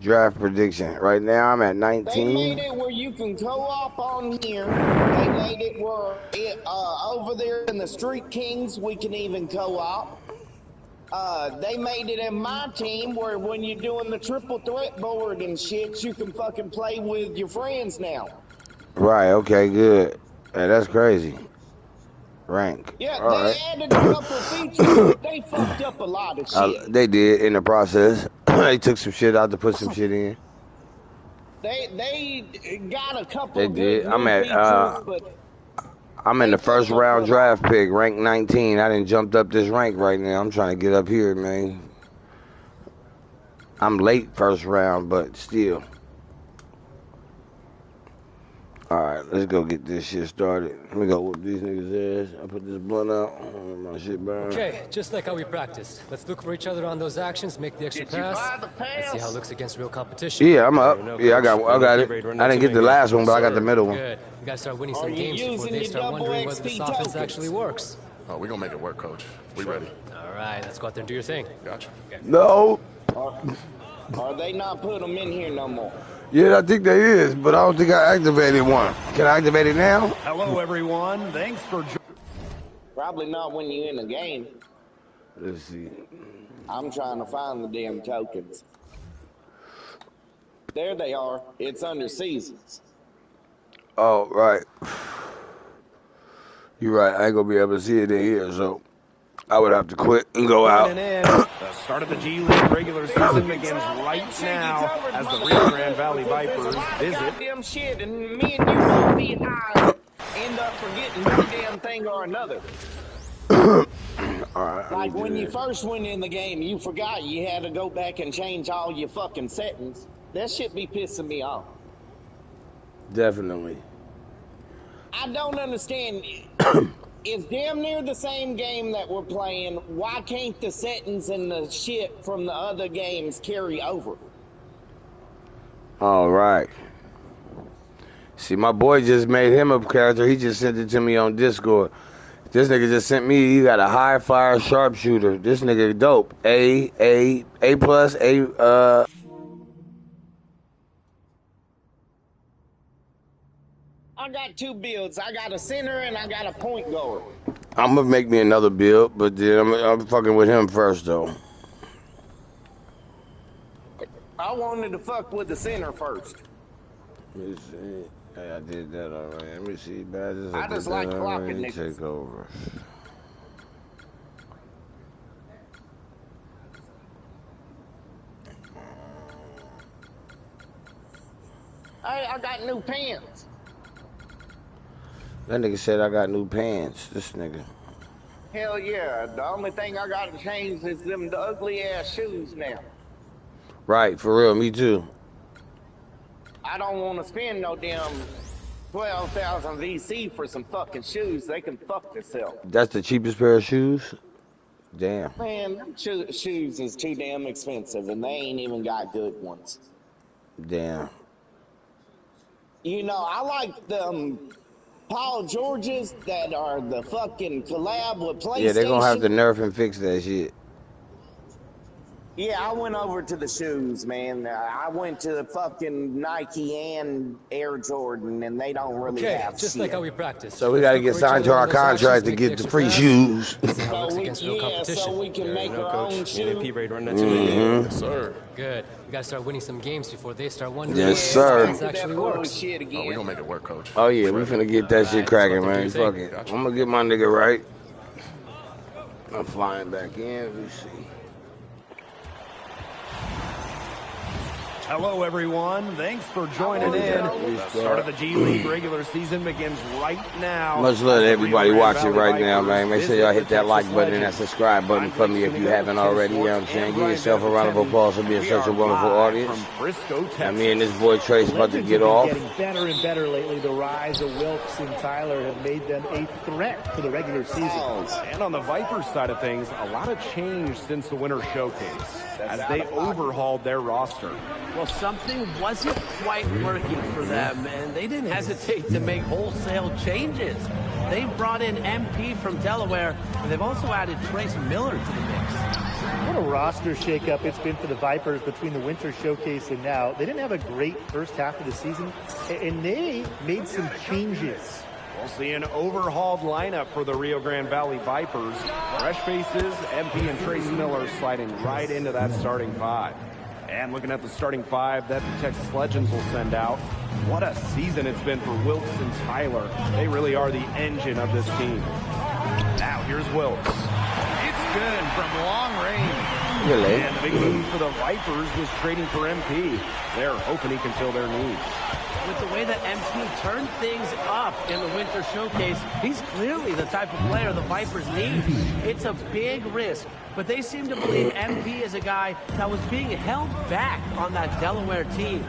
Draft prediction. Right now, I'm at They made 19. it where you can co-op on here. They made it where over there in the Street Kings we can even co-op. They made it in my team where when you're doing the triple threat board and shit, you can fucking play with your friends now. Right, okay, good. Hey, that's crazy. Rank. Yeah, All they right. added a couple features, but they fucked up a lot of shit. They did in the process. They took some shit out to put some shit in. They got a couple They of did. good I'm new at features, but I'm in the first round draft pick, rank 19. I done jumped up this rank right now. I'm trying to get up here, man. I'm late first round, but still. All right, let's go get this shit started. Let me go whoop these niggas' ass. I put this blunt out. My shit burn. Okay, just like how we practiced. Let's look for each other on those actions, make the extra Did you buy pass, the and see pass? how it looks against real competition. Yeah, I'm up. Yeah, I got it. I didn't get the last one, but I got the middle one. Good. We gotta start winning Are some you games before using they your start double wondering whether XP this offense tokens? actually works. Oh, we're gonna make it work, Coach. We ready. All right, let's go out there and do your thing. Gotcha. No. Are they not putting them in here no more? Yeah, I think there is, but I don't think I activated one. Can I activate it now? Hello, everyone. Thanks for joining. Probably not when you're in the game. Let's see. I'm trying to find the damn tokens. There they are. It's under seasons. Oh, right. You're right. I ain't gonna be able to see it in here, so I would have to quit and go out. Joining in. The start of the G League regular season begins right now as the Rio Grande Valley Vipers visit. Goddamn shit, and me and you both be high, end up forgetting one damn thing or another. All right. Like when you first went in the game, you forgot you had to go back and change all your fucking settings. That shit be pissing me off. Definitely. I don't understand. It's damn near the same game that we're playing. Why can't the settings and the shit from the other games carry over? All right. See, my boy just made him a character. He just sent it to me on Discord. This nigga just sent me. He got a high fire sharpshooter. This nigga dope. A plus A. I got two builds. I got a center and I got a point guard. I'm gonna make me another build, but then I'm fucking with him first though. I wanted to fuck with the center first. Let me see. Hey, I did that already. Let me see. Badges. I just like clocking niggas. Take over. Hey, I got new pants. That nigga said I got new pants. This nigga. Hell yeah. The only thing I got to change is them ugly ass shoes now. Right, for real. Me too. I don't want to spend no damn 12,000 VC for some fucking shoes. They can fuck themselves. That's the cheapest pair of shoes? Damn. Man, them shoes is too damn expensive, and they ain't even got good ones. Damn. You know, I like them Paul Georges that are the fucking collab with PlayStation. Yeah, they're gonna have to nerf and fix that shit. Yeah, I went over to the shoes, man. I went to the fucking Nike and Air Jordan, and they don't really Okay, have just shit. like how we practiced. So we gotta get signed to our contract to get the free shoes. So we can make our own shoes. Yes, sir. Good. We gotta start winning some games before they start wondering Yes, if sir. this actually works. Oh, we gonna make it work, Coach. Oh yeah, we finna get that shit cracking, man. Fuck it. I'm gonna get my nigga right. I'm flying back in. Let me see. Hello, everyone. Thanks for joining in. The start of the G League regular season begins right now. Much love to everybody watching right now, man. Make sure y'all hit that like button and that subscribe button for me if you haven't already. You know what I'm saying? Give yourself a round of applause for being such a wonderful audience. And me and this boy Trace about to get off. Getting better and better lately. The rise of Wilkes and Tyler have made them a threat for the regular season. And on the Vipers side of things, a lot of change since the Winter Showcase as they overhauled their roster. Well, something wasn't quite working for them, and they didn't hesitate to make wholesale changes. They've brought in MP from Delaware, and they've also added Trace Miller to the mix. What a roster shakeup it's been for the Vipers between the Winter Showcase and now. They didn't have a great first half of the season, and they made some changes. We'll see an overhauled lineup for the Rio Grande Valley Vipers. Fresh faces, MP and Trace Miller sliding right into that starting five. And looking at the starting five that the Texas Legends will send out, what a season it's been for Wilkes and Tyler. They really are the engine of this team. Now here's Wilkes. It's good from long range. Really? And the big move for the Vipers was trading for MP. They're hoping he can fill their needs. With the way that MP turned things up in the Winter Showcase, he's clearly the type of player the Vipers need. It's a big risk, but they seem to believe MP is a guy that was being held back on that Delaware team.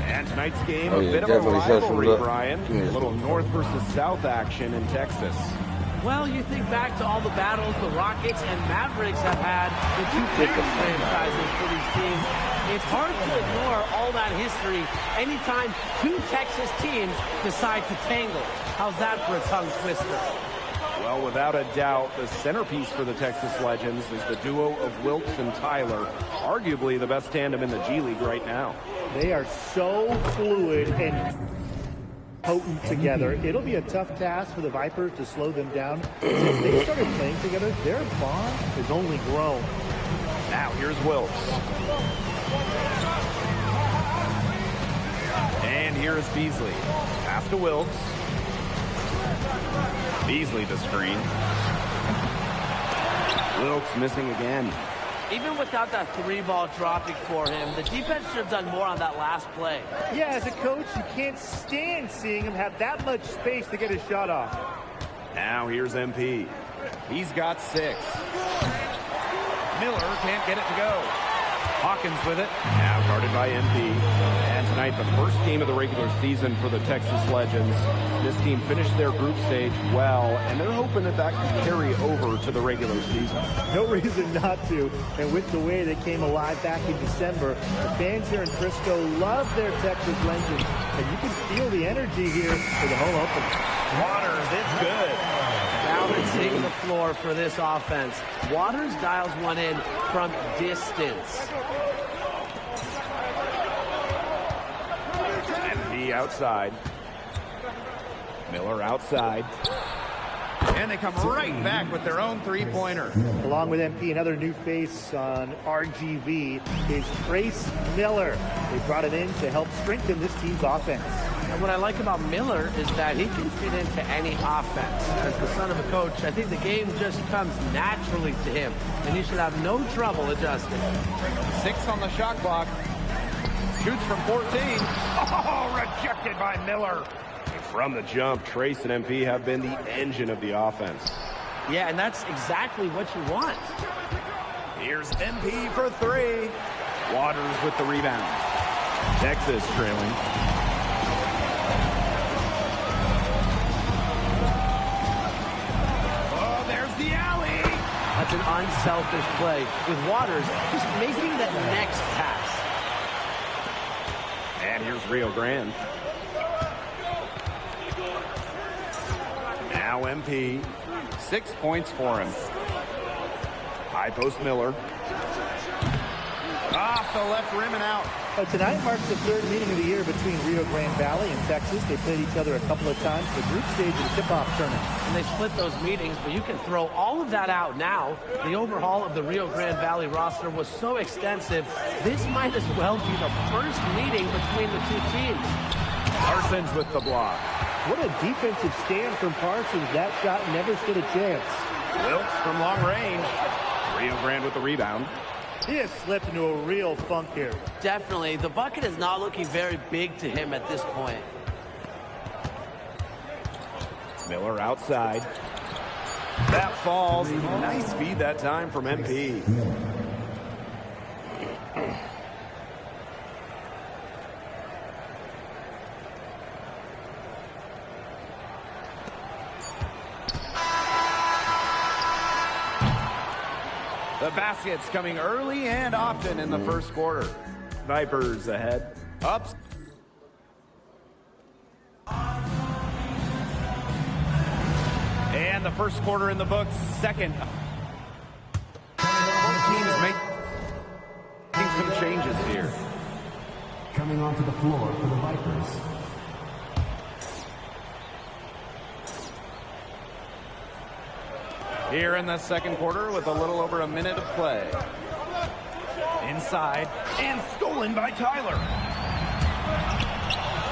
And tonight's game, a bit of a rivalry, Brian. A little north versus south action in Texas. Well, you think back to all the battles the Rockets and Mavericks have had, the two parent franchises for these teams. It's hard to ignore all that history anytime two Texas teams decide to tangle. How's that for a tongue twister? Well, without a doubt, the centerpiece for the Texas Legends is the duo of Wilkes and Tyler, arguably the best tandem in the G League right now. They are so fluid and potent together. It'll be a tough task for the Vipers to slow them down. Since they started playing together, their bond has only grown. Now here's Wilkes. And here's Beasley. Pass to Wilkes. Beasley to screen. Wilkes missing again. Even without that three-ball dropping for him, the defense should have done more on that last play. Yeah, as a coach, you can't stand seeing him have that much space to get his shot off. Now here's MP. He's got 6. Miller can't get it to go. Hawkins with it. Now guarded by MP. And tonight, the first game of the regular season for the Texas Legends. This team finished their group stage well, and they're hoping that that can carry over to the regular season. No reason not to. And with the way they came alive back in December, the fans here in Frisco love their Texas Legends. And you can feel the energy here for the home opener. Waters, it's good. Balancing the floor for this offense. Waters dials one in from distance. MP outside. Miller outside. And they come right back with their own three-pointer. Along with MP, another new face on RGV is Trace Miller. They brought him in to help strengthen this team's offense. And what I like about Miller is that he can fit into any offense. As the son of a coach, I think the game just comes naturally to him, and he should have no trouble adjusting. 6 on the shot clock. Shoots from 14. Oh, rejected by Miller. From the jump, Trace and MP have been the engine of the offense. Yeah, and that's exactly what you want. Here's MP for 3. Waters with the rebound. Texas trailing. Oh, there's the alley. That's an unselfish play with Waters just making that next pass. And here's Rio Grande. Now MP. 6 points for him. High post Miller. Off the left rim and out. Tonight marks the third meeting of the year between Rio Grande Valley and Texas. They played each other a couple of times in the group stage of the tip-off tournament. And they split those meetings, but you can throw all of that out now. The overhaul of the Rio Grande Valley roster was so extensive, this might as well be the first meeting between the two teams. Parsons with the block. What a defensive stand from Parsons. That shot never stood a chance. Wilkes from long range. Rio Grande with the rebound. He has slipped into a real funk here. Definitely. The bucket is not looking very big to him at this point. Miller outside. That falls. Nice feed that time from MP. The baskets coming early and often in the first quarter. Vipers ahead. Ups. And the first quarter in the books, second. Both teams making some changes here. Coming onto the floor for the Vipers. Here in the second quarter with a little over a minute of play. Inside and stolen by Tyler.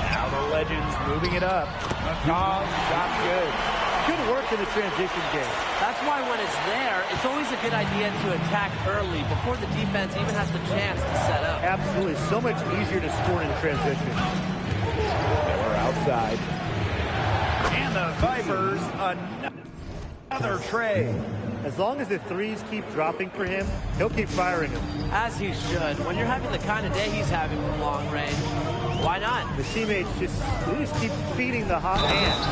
Now the Legends moving it up. McCaw, shot's good. Good work in the transition game. That's why when it's there, it's always a good idea to attack early before the defense even has the chance to set up. Absolutely. So much easier to score in transition. Miller outside. And the Vipers, another tray. As long as the threes keep dropping for him, he'll keep firing them. As he should. When you're having the kind of day he's having from long range, why not? The teammates just keep feeding the hot hand.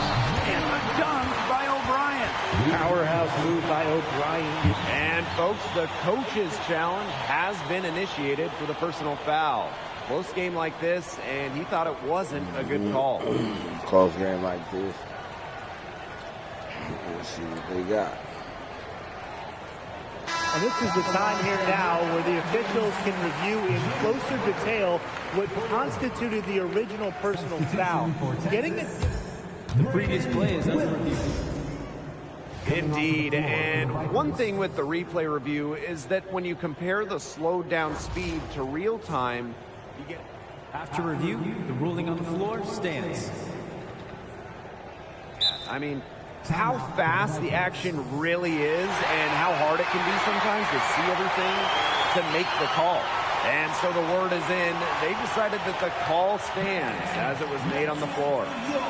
And the dunk by O'Brien. Powerhouse move by O'Brien. And folks, the coach's challenge has been initiated for the personal foul. Close game like this, and he thought it wasn't a good call. Close game like this. Let's see what they got. And this is the time here now where the officials can review in closer detail what constituted the original personal foul. Getting it. The previous play is under review. Indeed, and one thing with the replay review is that when you compare the slowed down speed to real time, you get... After review, the ruling on the floor stands. I mean, how fast the action really is and how hard it can be sometimes to see everything to make the call. And so the word is in. They decided that the call stands as it was made on the floor.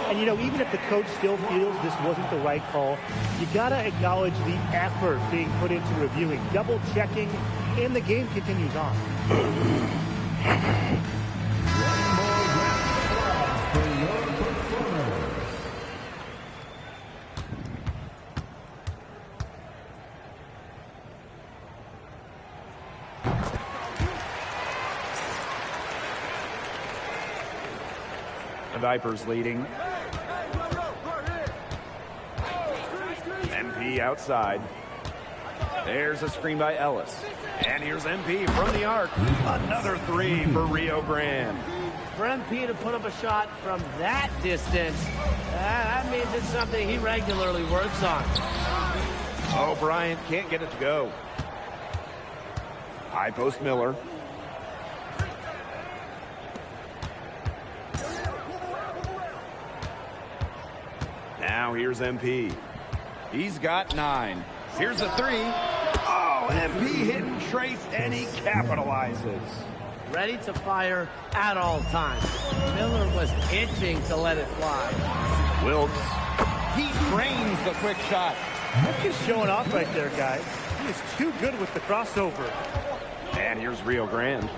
And, you know, even if the coach still feels this wasn't the right call, you got to acknowledge the effort being put into reviewing, double-checking, and the game continues on. Vipers leading. MP outside. There's a screen by Ellis. And here's MP from the arc. Another three for Rio Grande. For MP to put up a shot from that distance, that means it's something he regularly works on. O'Brien can't get it to go. High post Miller. Now here's MP. He's got 9. Here's a 3. Oh, MP hitting Trace, and he capitalizes. Ready to fire at all times. Miller was itching to let it fly. Wilkes. He drains the quick shot. That's just showing off right there, guys. He is too good with the crossover. And here's Rio Grande.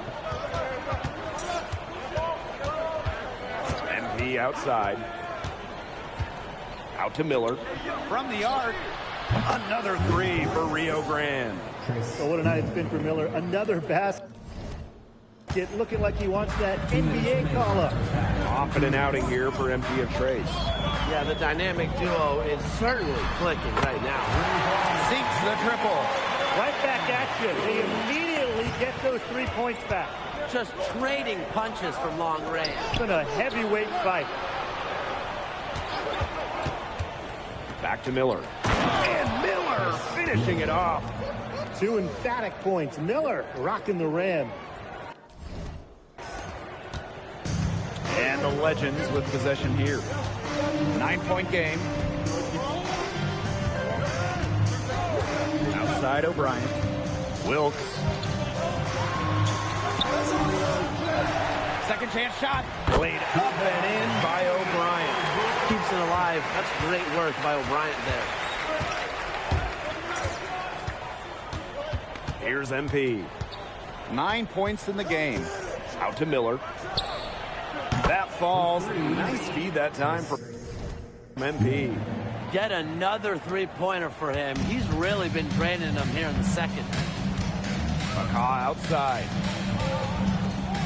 MP outside. Out to Miller. From the arc, another 3 for Rio Grande. So what a night it's been for Miller. Another basket. Looking like he wants that NBA call-up. Confident outing here for MP of Trace. Yeah, the dynamic duo is certainly clicking right now. Sinks the triple. Right back at you. They immediately get those 3 points back. Just trading punches from long range. It's been a heavyweight fight. Back to Miller. And Miller finishing it off. 2 emphatic points. Miller rocking the rim. And the Legends with possession here. 9-point game. Outside O'Brien. Wilkes. Second chance shot. Laid up and in by O'Brien. Keeps it alive. That's great work by O'Brien there. Here's MP. 9 points in the game. Out to Miller. That falls. Nice feed that time for MP. Yet another three-pointer for him. He's really been draining them here in the second. McCaw outside.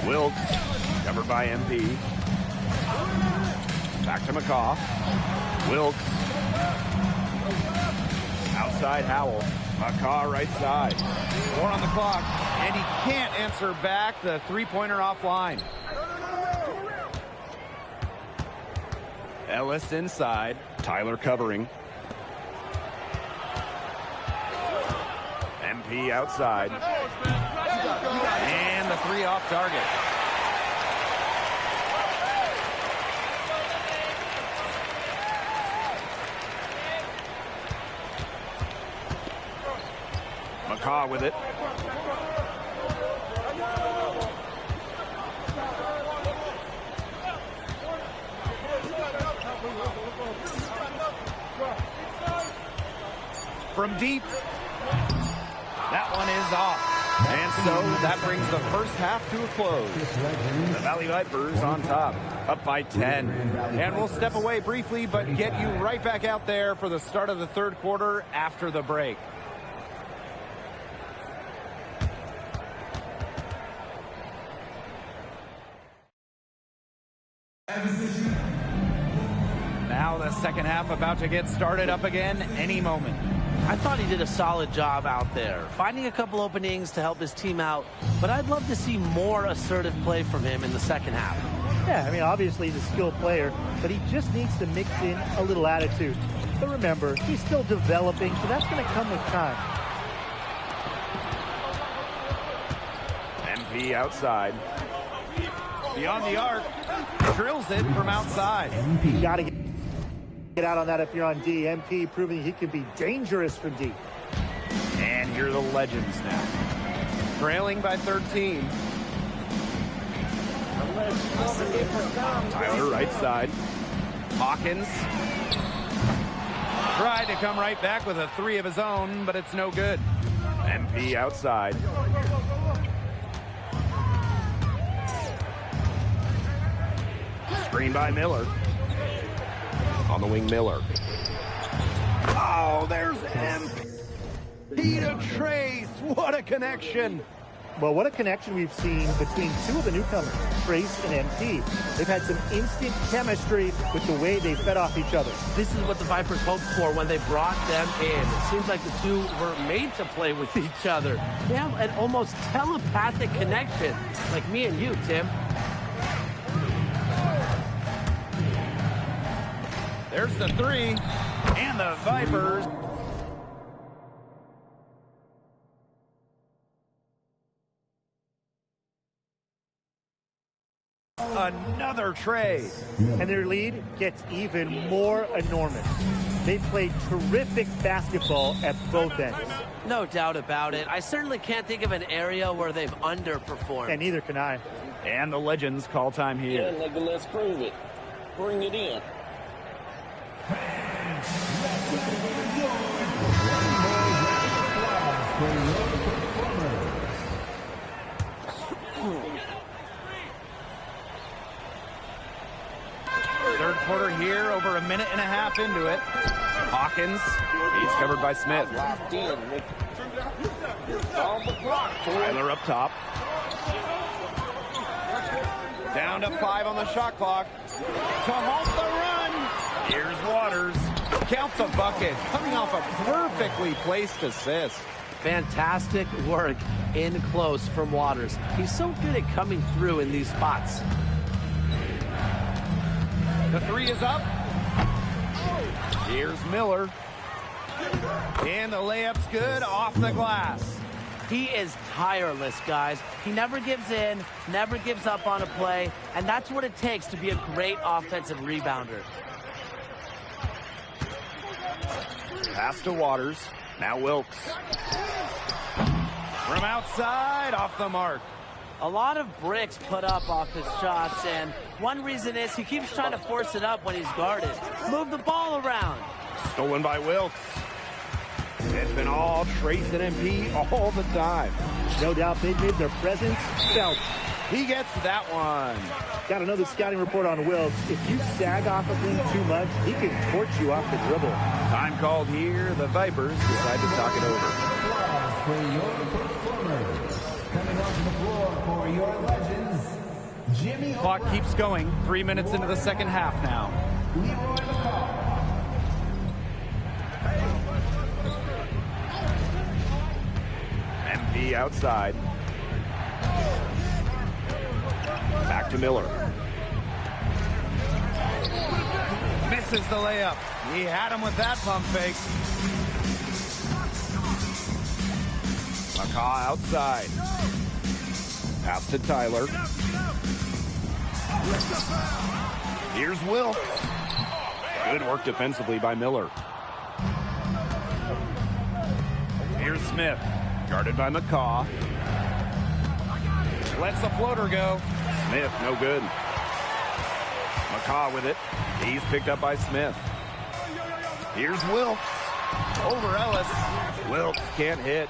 Wilkes, covered by MP. Back to McCaw. Wilkes. Outside Howell. McCaw right side. 4 on the clock. And he can't answer back the three-pointer offline. Ellis inside. Tyler covering. MP outside. And the three off target. McCaw with it. From deep. That one is off. And so that brings the first half to a close. The Valley Vipers on top, up by 10. And we'll step away briefly, but get you right back out there for the start of the third quarter after the break. Now the second half about to get started up again any moment. I thought he did a solid job out there, finding a couple openings to help his team out, but I'd love to see more assertive play from him in the second half. Yeah, I mean, obviously he's a skilled player, but he just needs to mix in a little attitude. But remember, he's still developing, so that's going to come with time. MP outside. Beyond the arc. Drills it from outside. You got to get out on that if you're on D. MP proving he can be dangerous from deep. And here are the Legends now. Trailing by 13. Tyler right side. Hawkins tried to come right back with a three of his own, but it's no good. MP outside. Screen by Miller. On the wing, Miller. Oh, there's MP to Trace. What a connection. Well, what a connection we've seen between two of the newcomers, Trace and MP. They've had some instant chemistry with the way they fed off each other. This is what the Vipers hoped for when they brought them in. It seems like the two were made to play with each other. They have an almost telepathic connection, like me and you, Tim. There's the three, and the Vipers. Another tray. And their lead gets even more enormous. They played terrific basketball at both ends. No doubt about it. I certainly can't think of an area where they've underperformed. And neither can I. And the Legends call time here. Yeah, nigga, let's prove it. Bring it in. Third quarter here, over a minute and a half into it. Hawkins, he's covered by Smith. Tyler up top. Down to 5 on the shot clock. To halt the run. Here's Waters. Counts a bucket, coming off a perfectly placed assist. Fantastic work in close from Waters. He's so good at coming through in these spots. The three is up. Here's Miller. And the layup's good off the glass. He is tireless, guys. He never gives in, never gives up on a play, and that's what it takes to be a great offensive rebounder. Pass to Waters. Now Wilkes. From outside, off the mark. A lot of bricks put up off his shots, and one reason is he keeps trying to force it up when he's guarded. Move the ball around. Stolen by Wilkes. It's been all Trace and MP all the time. No doubt they made their presence felt. He gets that one. Got another scouting report on Wilkes. If you sag off of him too much, he can torch you off the dribble. Time called here. The Vipers decide to talk it over. Applause for your performers. Coming onto the floor for your legends, Jimmy. Clock keeps going. 3 minutes into the second half now. Leroy McCall. MP outside. Back to Miller. Misses the layup. He had him with that pump fake. McCaw outside. Pass to Tyler. Here's Wilkes. Good work defensively by Miller. Here's Smith. Guarded by McCaw. Lets the floater go. Smith, no good. McCaw with it. He's picked up by Smith. Here's Wilkes. Over Ellis. Wilkes can't hit.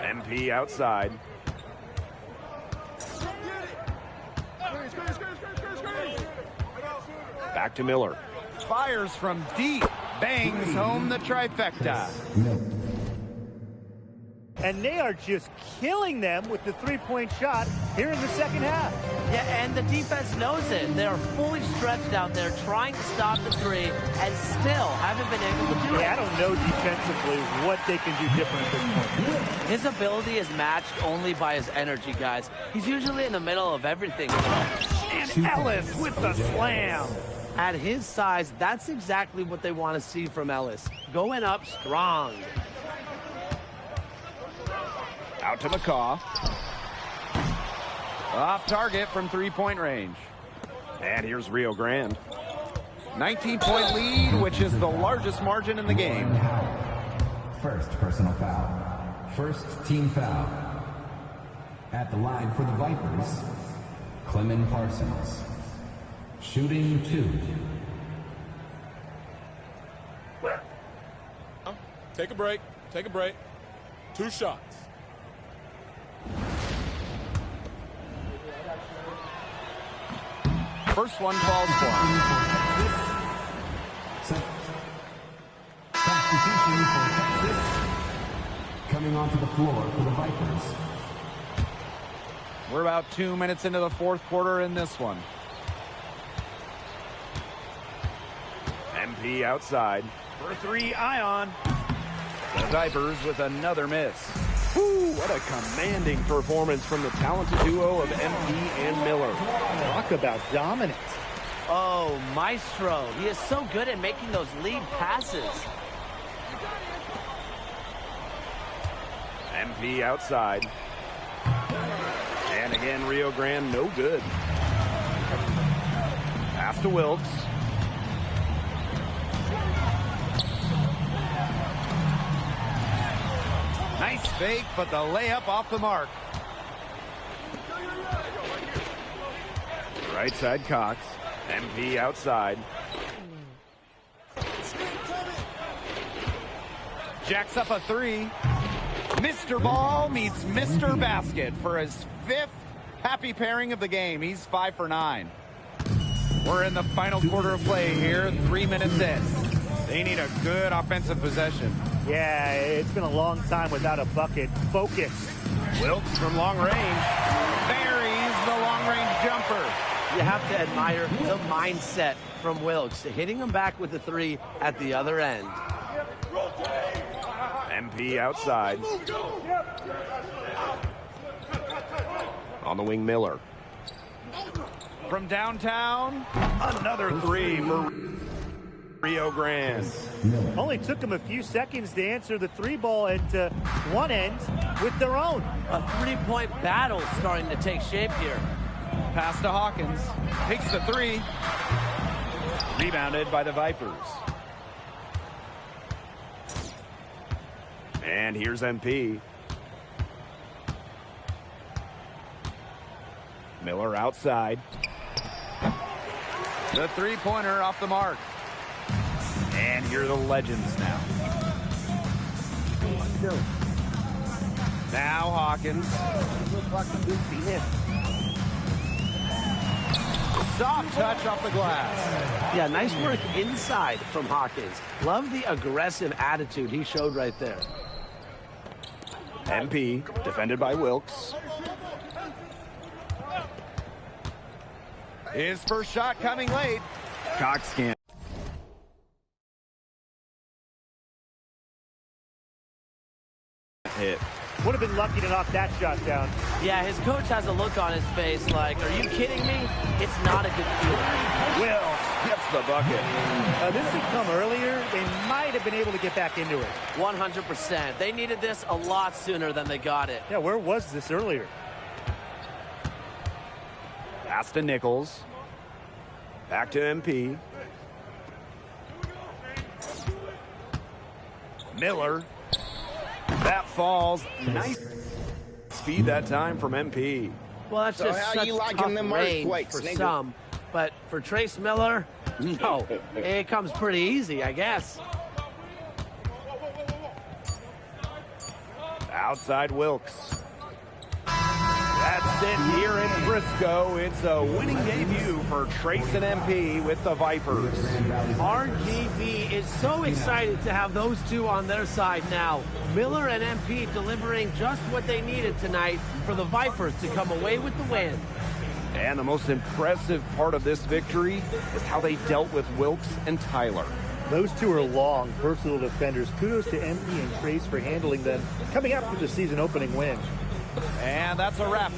MP outside. Back to Miller. Fires from deep. Bangs home the trifecta. And they are just killing them with the three-point shot here in the second half. Yeah, and the defense knows it. They are fully stretched out there trying to stop the three and still haven't been able to do it. Yeah, I don't know defensively what they can do different at this point. His ability is matched only by his energy, guys. He's usually in the middle of everything. And Ellis with the slam. At his size, that's exactly what they want to see from Ellis. Going up strong. Out to McCaw. Off target from three-point range. And here's Rio Grande. 19-point lead, which is the largest margin in the game. First personal foul. First team foul. At the line for the Vipers, Clement Parsons. Shooting 2. Take a break. Take a break. 2 shots. First one falls for him. Substitution for Texas. Coming onto the floor for the Vipers. We're about 2 minutes into the fourth quarter in this one. MP outside. For 3, Ion. The Vipers with another miss. Whew, what a commanding performance from the talented duo of MP and Miller. Talk about dominant. Oh, Maestro. He is so good at making those lead passes. MP outside. And again, Rio Grande, no good. Pass to Wilkes. Nice fake, but the layup off the mark. Right side Cox. MP outside. Jacks up a 3. Mr. Ball meets Mr. Basket for his 5th happy pairing of the game. He's 5 for 9. We're in the final quarter of play here, 3 minutes in. They need a good offensive possession. Yeah, it's been a long time without a bucket. Focus. Wilkes from long range. Buries the long-range jumper. You have to admire the mindset from Wilkes, hitting him back with the 3 at the other end. MP outside. On the wing, Miller. From downtown, another 3 for Rio Grande. Only took them a few seconds to answer the 3 ball at one end with their own. A 3-point battle starting to take shape here. Pass to Hawkins. Takes the 3. Rebounded by the Vipers. And here's MP. Miller outside. The three-pointer off the mark. And here are the Legends now. Now Hawkins. Soft touch off the glass. Yeah, nice work inside from Hawkins. Love the aggressive attitude he showed right there. MP defended by Wilkes. His first shot coming late. Cox can't hit. Would have been lucky to knock that shot down. Yeah, his coach has a look on his face like, are you kidding me? It's not a good feeling. Wilkes gets the bucket. This had come earlier. They might have been able to get back into it. 100%. They needed this a lot sooner than they got it. Yeah, where was this earlier? Pass to Nichols. Back to MP. Miller. That falls. Nice speed that time from MP. Well, that's So just how such you liking tough them range earthquakes, for nigga? some. But for Trace Miller, no. It comes pretty easy, I guess. Outside Wilkes. That's it here in Frisco. It's a winning debut for Trace and MP with the Vipers. RGV is so excited to have those two on their side now. Miller and MP delivering just what they needed tonight for the Vipers to come away with the win. And the most impressive part of this victory is how they dealt with Wilkes and Tyler. Those two are long, versatile defenders. Kudos to MP and Trace for handling them, coming up with the season opening win. And that's a wrap.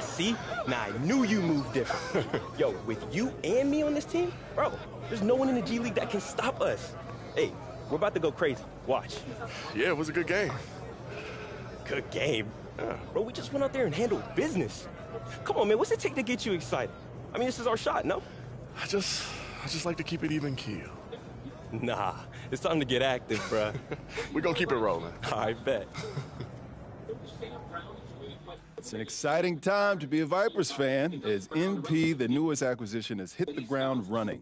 See? Now I knew you moved different. Yo, with you and me on this team, bro, there's no one in the G League that can stop us. Hey, we're about to go crazy. Watch. Yeah, it was a good game. Good game. Bro, we just went out there and handled business. Come on, man, what's it take to get you excited? I mean, this is our shot, no? I just like to keep it even keel. Nah, it's time to get active, bruh. We're gonna keep it rolling. I bet. It's an exciting time to be a Vipers fan as MP, the newest acquisition, has hit the ground running.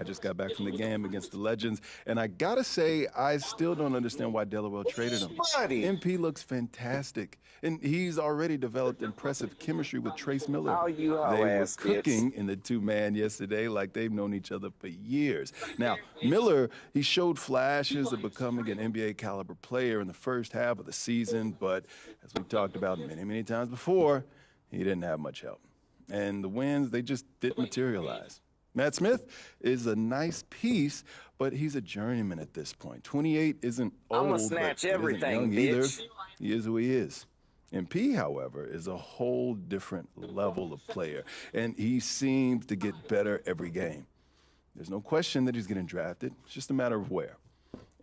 I just got back from the game against the Legends, and I gotta say, I still don't understand why Delaware traded him. MP looks fantastic, and he's already developed impressive chemistry with Trace Miller. They were cooking in the two-man yesterday like they've known each other for years. Now, Miller, he showed flashes of becoming an NBA-caliber player in the first half of the season, but as we talked about many times before, he didn't have much help. And the wins, they just didn't materialize. Matt Smith is a nice piece, but he's a journeyman at this point. 28 isn't old, I'ma snatch but everything, isn't young either. bitch. He is who he is. MP, however, is a whole different level of player, and he seems to get better every game. There's no question that he's getting drafted. It's just a matter of where.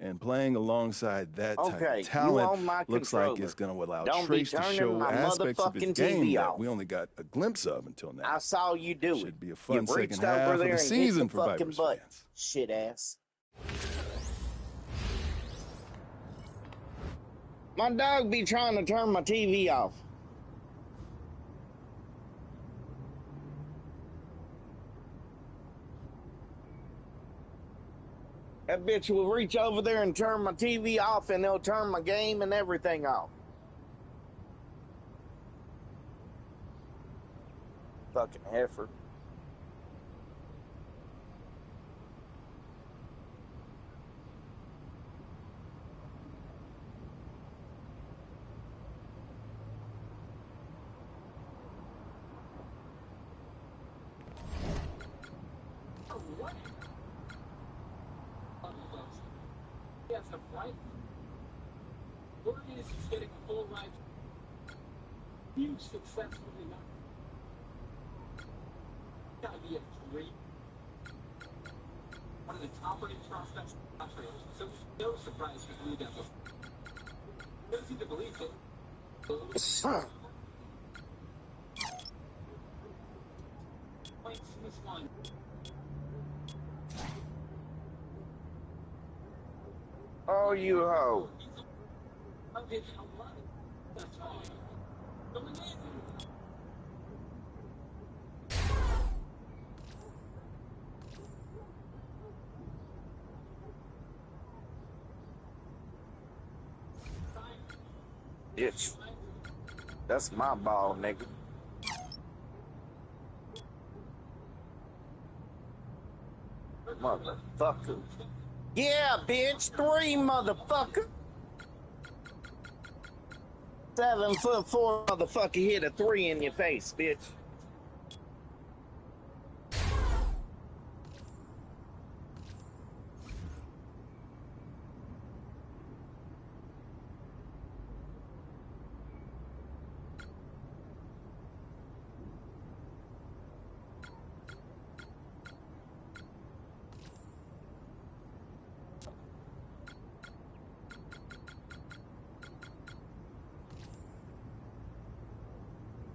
And playing alongside that type Okay, of talent you on my looks like controller. it's going to allow Don't be Trace to turning show my aspects of his motherfucking game TV that off. we only got a glimpse of until now. I saw you do Should it. be a fun You reached second half over of there the and season hit the for fucking Vipers butt, fans. shit ass. My dog be trying to turn my TV off. That bitch will reach over there and turn my TV off, and they'll turn my game and everything off. Fucking heifer. That's a right. Word is he's getting a full ride. Huge success for the United. Gotta be a dream. One of the top rated prospects in the country. So no surprise we believe that. Doesn't seem to believe it. Points in this one. Oh, you ho. Bitch. That's my ball, nigga. Motherfucker. Yeah, bitch. 3, motherfucker. 7'4" motherfucker hit a 3 in your face, bitch.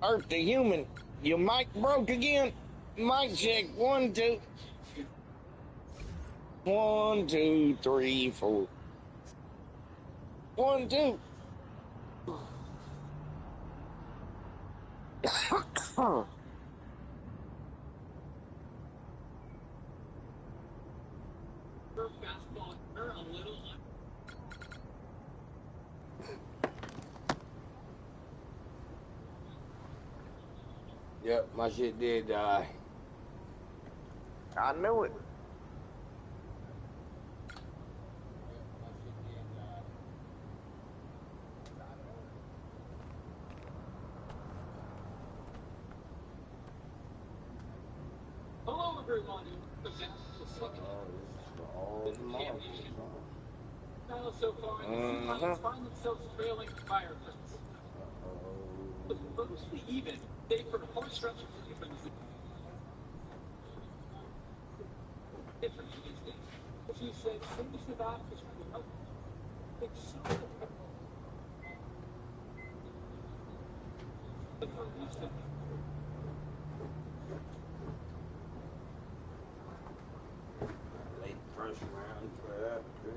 Earth the human. Your mic broke again. Mic check. 1, 2. 1, 2, 3, 4. 1, 2. Yep, my shit did die. I knew it. Hello, everyone. Now, so far, the Lions find themselves trailing Fireflies. But mostly even, they for the whole stretch of the defense. Different these days. As you said, things about is remote. It's so Late first round draft pick.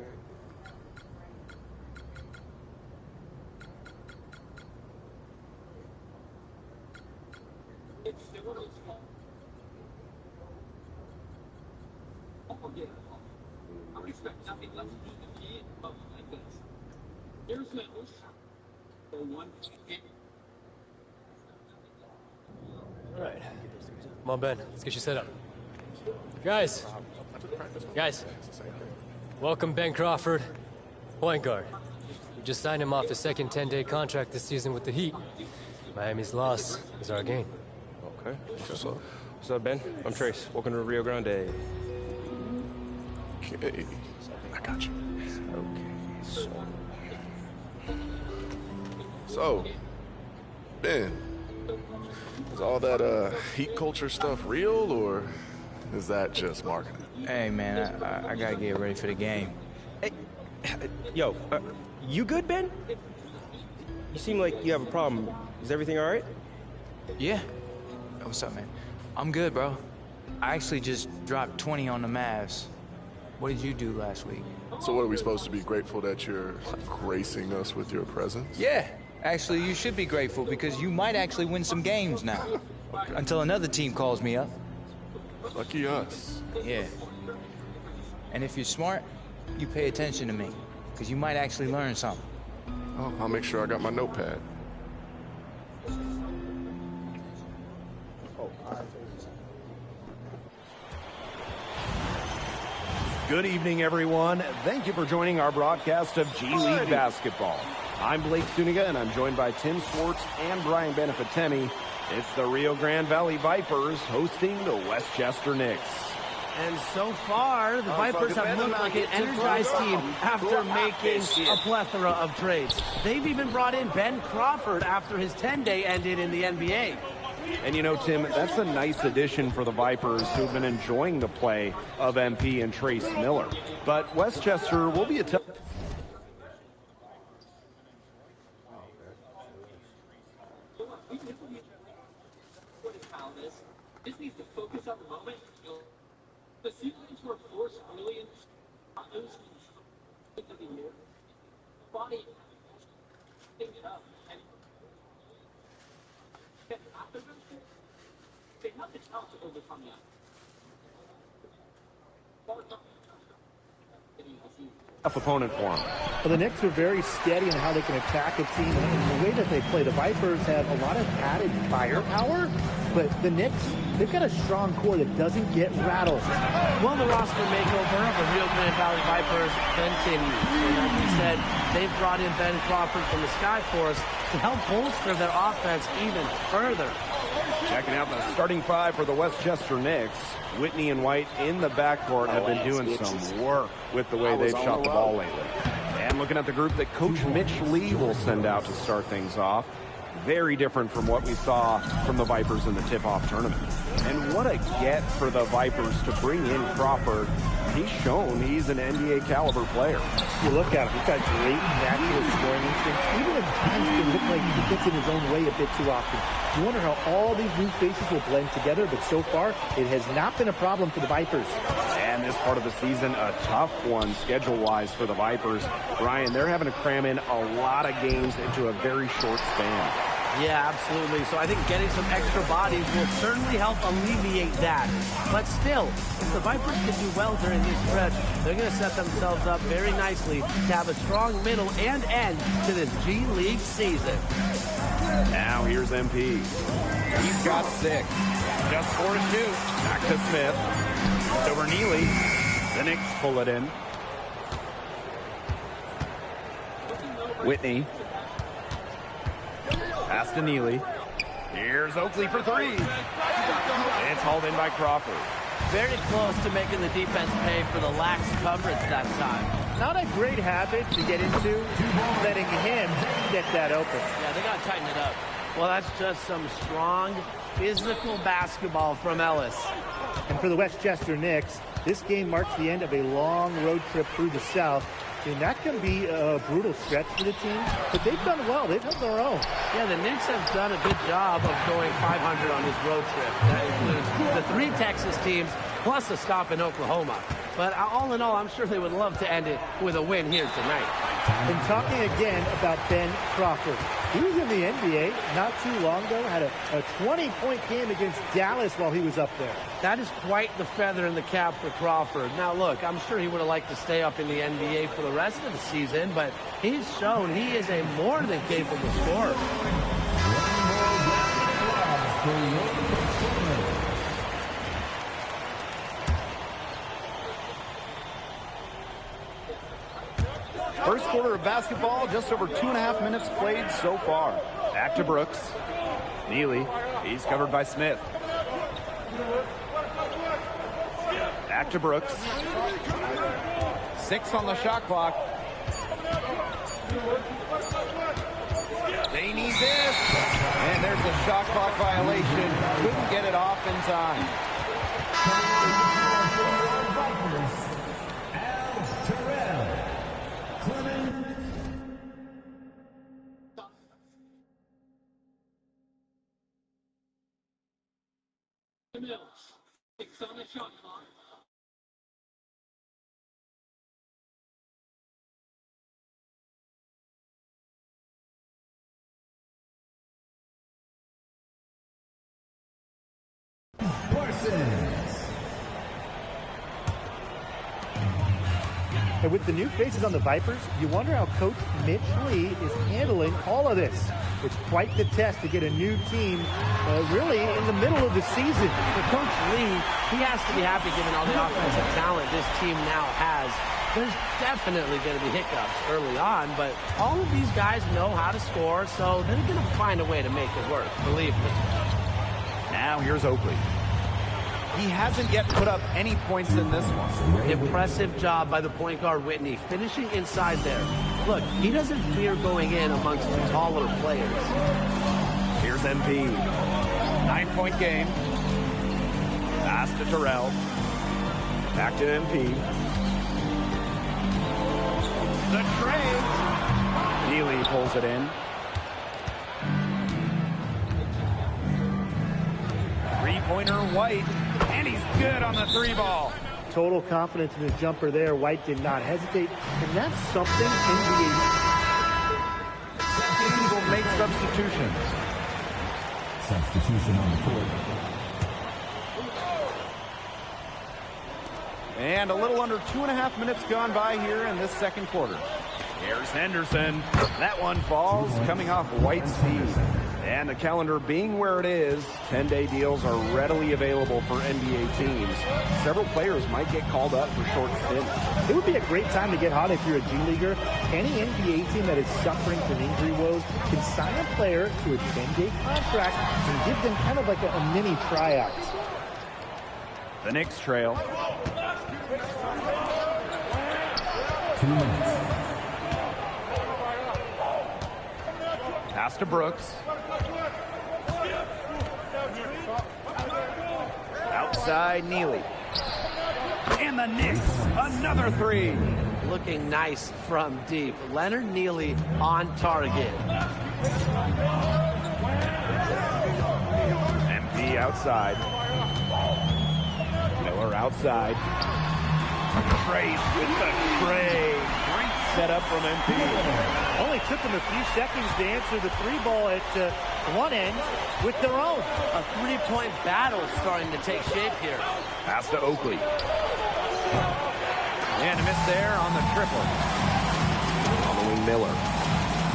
It's the little small. I expect nothing less than to be in love like this. Here's Mills. For 1 game. All right. Come on, Ben. Let's get you set up. Guys. Welcome Ben Crawford, point guard. We just signed him off his second 10-day contract this season with the Heat. Miami's loss is our gain. Okay. What's up, Ben? I'm Trace. Welcome to Rio Grande. Okay. I got you. Okay, So, Ben, is all that heat culture stuff real, or is that just marketing? Hey, man, I gotta get ready for the game. Hey, yo, you good, Ben? You seem like you have a problem. Is everything all right? Yeah. What's up, man? I'm good, bro. I actually just dropped 20 on the Mavs. What did you do last week? So what, are we supposed to be grateful that you're gracing us with your presence? Yeah. Actually, you should be grateful because you might actually win some games now. Until another team calls me up. Lucky us. Yeah. And if you're smart, you pay attention to me. Because you might actually learn something. Oh, I'll make sure I got my notepad. Good evening, everyone. Thank you for joining our broadcast of G League basketball. I'm Blake Suniga, and I'm joined by Tim Swartz and Brian Benefitemi. It's the Rio Grande Valley Vipers hosting the Westchester Knicks. And so far, the Vipers have looked like an energized team after making a plethora of trades. They've even brought in Ben Crawford after his 10-day ended in the NBA. And you know, Tim, that's a nice addition for the Vipers, who've been enjoying the play of MP and Trace Miller. But Westchester will be a tough... Just needs to focus on the moment. The sequence were forced early in the year. Body pick it up and after they have the talent to overcome that. Tough opponent for him. Well, the Knicks are very steady in how they can attack a team. And the way that they play, the Vipers have a lot of added firepower, but the Knicks, they've got a strong core that doesn't get rattled. Well, the roster makeover of the Rio Grande Valley Vipers continues. And as we said, they've brought in Ben Crawford from the Skyforce to help bolster their offense even further. Checking out the starting five for the Westchester Knicks. Whitney and White in the backcourt have been doing some work with the way they've shot the ball lately. And looking at the group that Coach Mitch Lee will send out to start things off. Very different from what we saw from the Vipers in the tip-off tournament. And what a get for the Vipers to bring in Crawford. He's shown he's an NBA caliber player. You look at him, he's got great natural scoring instincts. Even at times it look like he gets in his own way a bit too often. You wonder how all these new faces will blend together, but so far it has not been a problem for the Vipers. And this part of the season, a tough one schedule-wise for the Vipers. Brian, they're having to cram in a lot of games into a very short span. Yeah, absolutely. So I think getting some extra bodies will certainly help alleviate that. But still, if the Vipers can do well during this stretch, they're going to set themselves up very nicely to have a strong middle and end to this G League season. Now here's MP. He's got 6. Just 4 to shoot. Back to Smith. It's over Neely. The Knicks pull it in. Whitney. Pass to Neely. Here's Oakley for 3. It's hauled in by Crawford. Very close to making the defense pay for the lax coverage that time. Not a great habit to get into, letting him get that open. Yeah, they got to tighten it up. Well, that's just some strong, physical basketball from Ellis. And for the Westchester Knicks, this game marks the end of a long road trip through the South. And that can be a brutal stretch for the team, but they've done well. They've held their own. Yeah, the Knicks have done a good job of going 500 on this road trip. That includes the 3 Texas teams plus a stop in Oklahoma. But all in all, I'm sure they would love to end it with a win here tonight. And talking again about Ben Crawford. He was in the NBA not too long ago, had a 20-point game against Dallas while he was up there. That is quite the feather in the cap for Crawford. Now, look, I'm sure he would have liked to stay up in the NBA for the rest of the season, but he's shown he is a more than capable scorer. First quarter of basketball, just over 2.5 minutes played so far. Back to Brooks. Neely, he's covered by Smith. Back to Brooks. 6 on the shot clock. They need this. And there's a shot clock violation. Couldn't get it off in time. Mills, 6 on the shot clock. And with the new faces on the Vipers, you wonder how Coach Mitch Lee is handling all of this. It's quite the test to get a new team really in the middle of the season. For Coach Lee, he has to be happy given all the offensive talent this team now has. There's definitely going to be hiccups early on, but all of these guys know how to score, so they're going to find a way to make it work, believe me. Now here's Oakley. he hasn't yet put up any points in this one. Impressive job by the point guard, Whitney, finishing inside there. Look, he doesn't fear going in amongst taller players. Here's MP. 9-point game. Pass to Terrell. Back to MP. The trade. Neely pulls it in. Three-pointer White, and he's good on the three ball. Total confidence in his jumper there. White did not hesitate, and that's something NBA teams will make substitutions. Substitution on the court. And a little under 2.5 minutes gone by here in this second quarter. Here's Henderson. That one falls, coming off White's speed. And the calendar being where it is, 10-day deals are readily available for NBA teams. Several players might get called up for short stints. It would be a great time to get hot if you're a G Leaguer. Any NBA team that is suffering from injury woes can sign a player to a 10-day contract and give them kind of like a mini tryout. The Knicks trail. 2 minutes. Pass to Brooks. Outside Neely. And the Knicks, another three. Looking nice from deep. Leonard Neely on target. MP outside. Miller outside. Trace with the tray. Great setup from MP. Only took them a few seconds to answer the three ball at one end with their own. A three-point battle starting to take shape here. Pass to Oakley. And a miss there on the triple. Following Miller.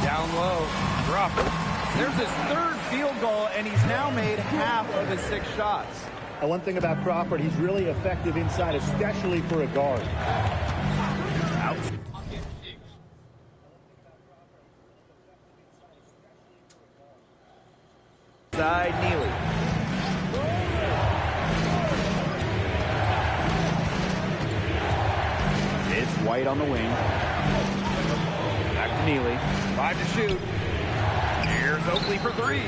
Down low. Crawford. There's his third field goal, and he's now made half of his 6 shots. And one thing about Crawford, he's really effective inside, especially for a guard. Outside Neely. It's White on the wing. Back to Neely. 5 to shoot. Here's Oakley for 3.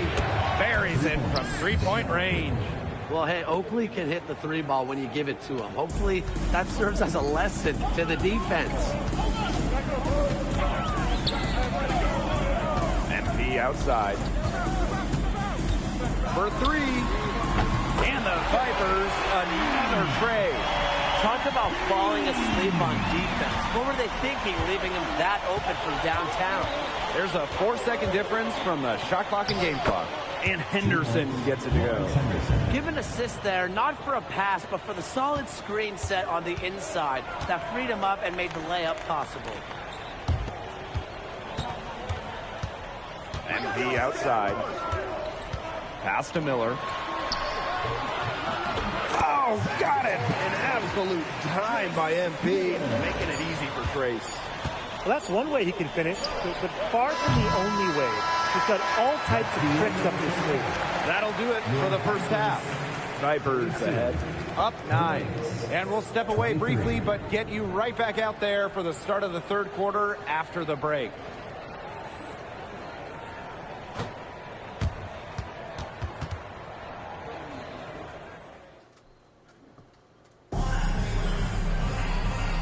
Buries it from 3-point range. Well, hey, Oakley can hit the three ball when you give it to him. Hopefully that serves as a lesson to the defense. MP outside. For 3. And the Vipers, another trade. Talk about falling asleep on defense. What were they thinking, leaving him that open from downtown? There's a 4-second difference from the shot clock and game clock. And Henderson gets it to go. Give an assist there, not for a pass, but for the solid screen set on the inside that freed him up and made the layup possible. MP outside. Pass to Miller. Oh, got it! An absolute dime by MP, making it easy for Trace. Well, that's one way he can finish, but far from the only way. He's got all types of tricks up his sleeve. That'll do it for the first half. Vipers ahead. Up 9. And we'll step away briefly, but get you right back out there for the start of the third quarter after the break.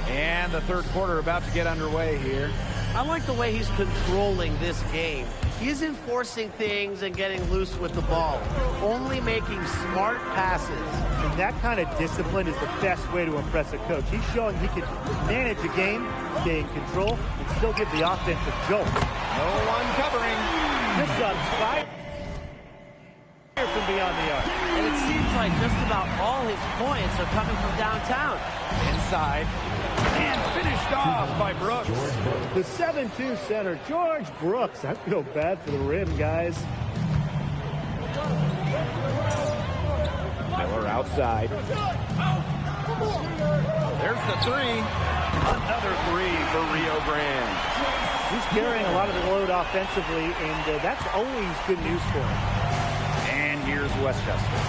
And the third quarter about to get underway here. I like the way he's controlling this game. He isn't forcing things and getting loose with the ball, only making smart passes. And that kind of discipline is the best way to impress a coach. He's showing he can manage a game, stay in control, and still give the offense a jolt. No one covering. This gun's fired from beyond the arc. And it seems like just about all his points are coming from downtown. Inside. And finished off by Brooks. The 7-2 center, George Brooks. I feel bad for the rim, guys. Miller outside. There's the 3. Another 3 for Rio Grande. He's carrying a lot of the load offensively, and that's always good news for him. And here's Westchester.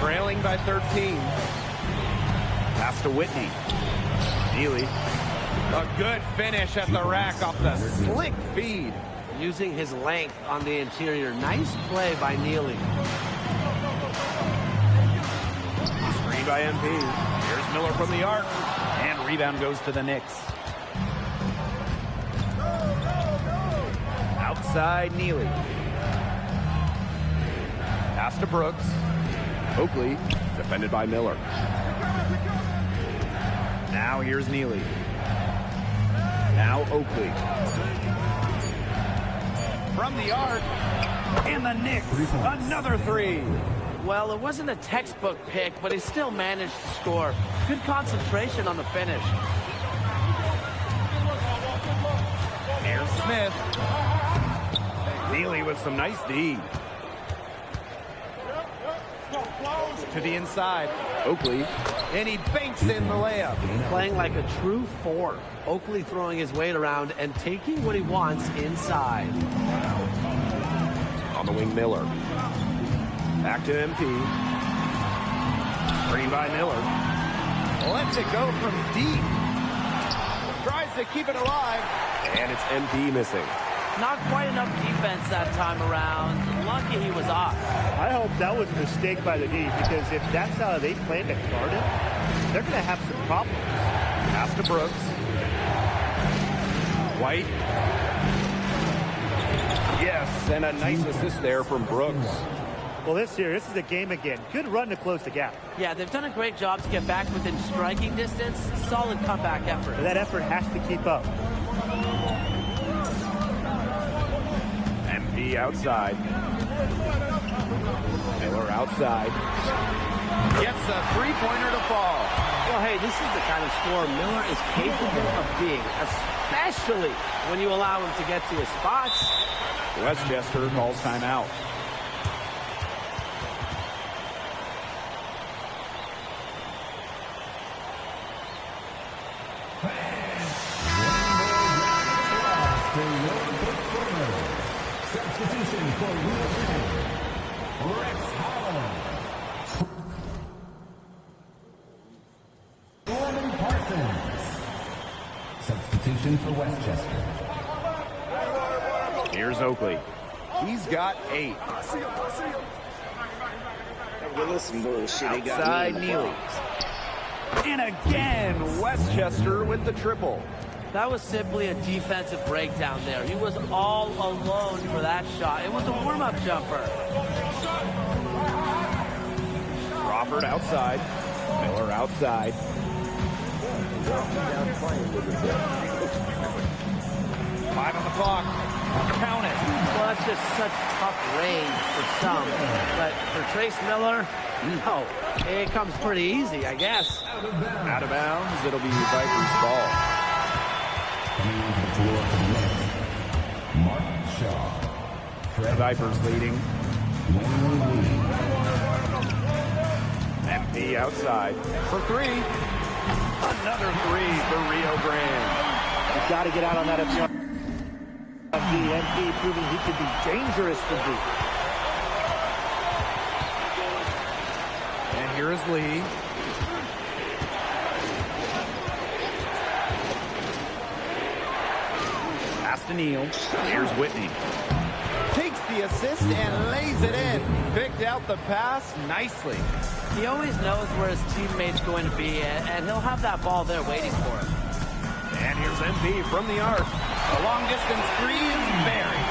Trailing by 13. Pass to Whitney. Neely. A good finish at the rack off the slick feed. Using his length on the interior. Nice play by Neely. Screen by MP. Here's Miller from the arc. And rebound goes to the Knicks. Outside Neely. Pass to Brooks. Oakley, defended by Miller. Now here's Neely. Now Oakley. From the arc. And the Knicks, another three. Well, it wasn't a textbook pick, but he still managed to score. Good concentration on the finish. Here's Smith. Neely with some nice D. To the inside. Oakley. And he banks in the layup. Playing like a true 4. Oakley throwing his weight around and taking what he wants inside. On the wing, Miller. Back to MP. Screen by Miller. Lets it go from deep. Tries to keep it alive. And it's MP missing. Not quite enough defense that time around. Lucky he was off. I hope that was a mistake by the D, because if that's how they plan to guard him, they're going to have some problems. Pass to Brooks. White. Yes, and a nice assist there from Brooks. Well, this is a game again. Good run to close the gap. Yeah, they've done a great job to get back within striking distance. Solid comeback effort. But that effort has to keep up. MP outside. Miller outside. Gets a three-pointer to fall. Well, hey, this is the kind of score Miller is capable of being, especially when you allow him to get to his spots. Westchester calls timeout. Substitution for Rio Grande, Rex Holland. Norman Parsons. Substitution for Westchester. Here's Oakley. He's got 8. Outside Neely. And again, Westchester with the triple. That was simply a defensive breakdown there. He was all alone for that shot. It was a warm-up jumper. Crawford outside. Miller outside. 5 on the clock. Count it. Well, that's just such tough range for some. But for Trace Miller, no. It comes pretty easy, I guess. Out of bounds. It'll be Vikings ball. Coming onto the floor for the Knicks, Mark Shaw. The Vipers leading. MP outside for 3. Another 3 for Rio Grande. You've got to get out on that up. MP proving he could be dangerous from deep. And here is Lee. Pass to Neal. Here's Whitney. Takes the assist and lays it in. Picked out the pass nicely. He always knows where his teammate's going to be, and he'll have that ball there waiting for him. And here's MP from the arc. The long distance 3 is buried.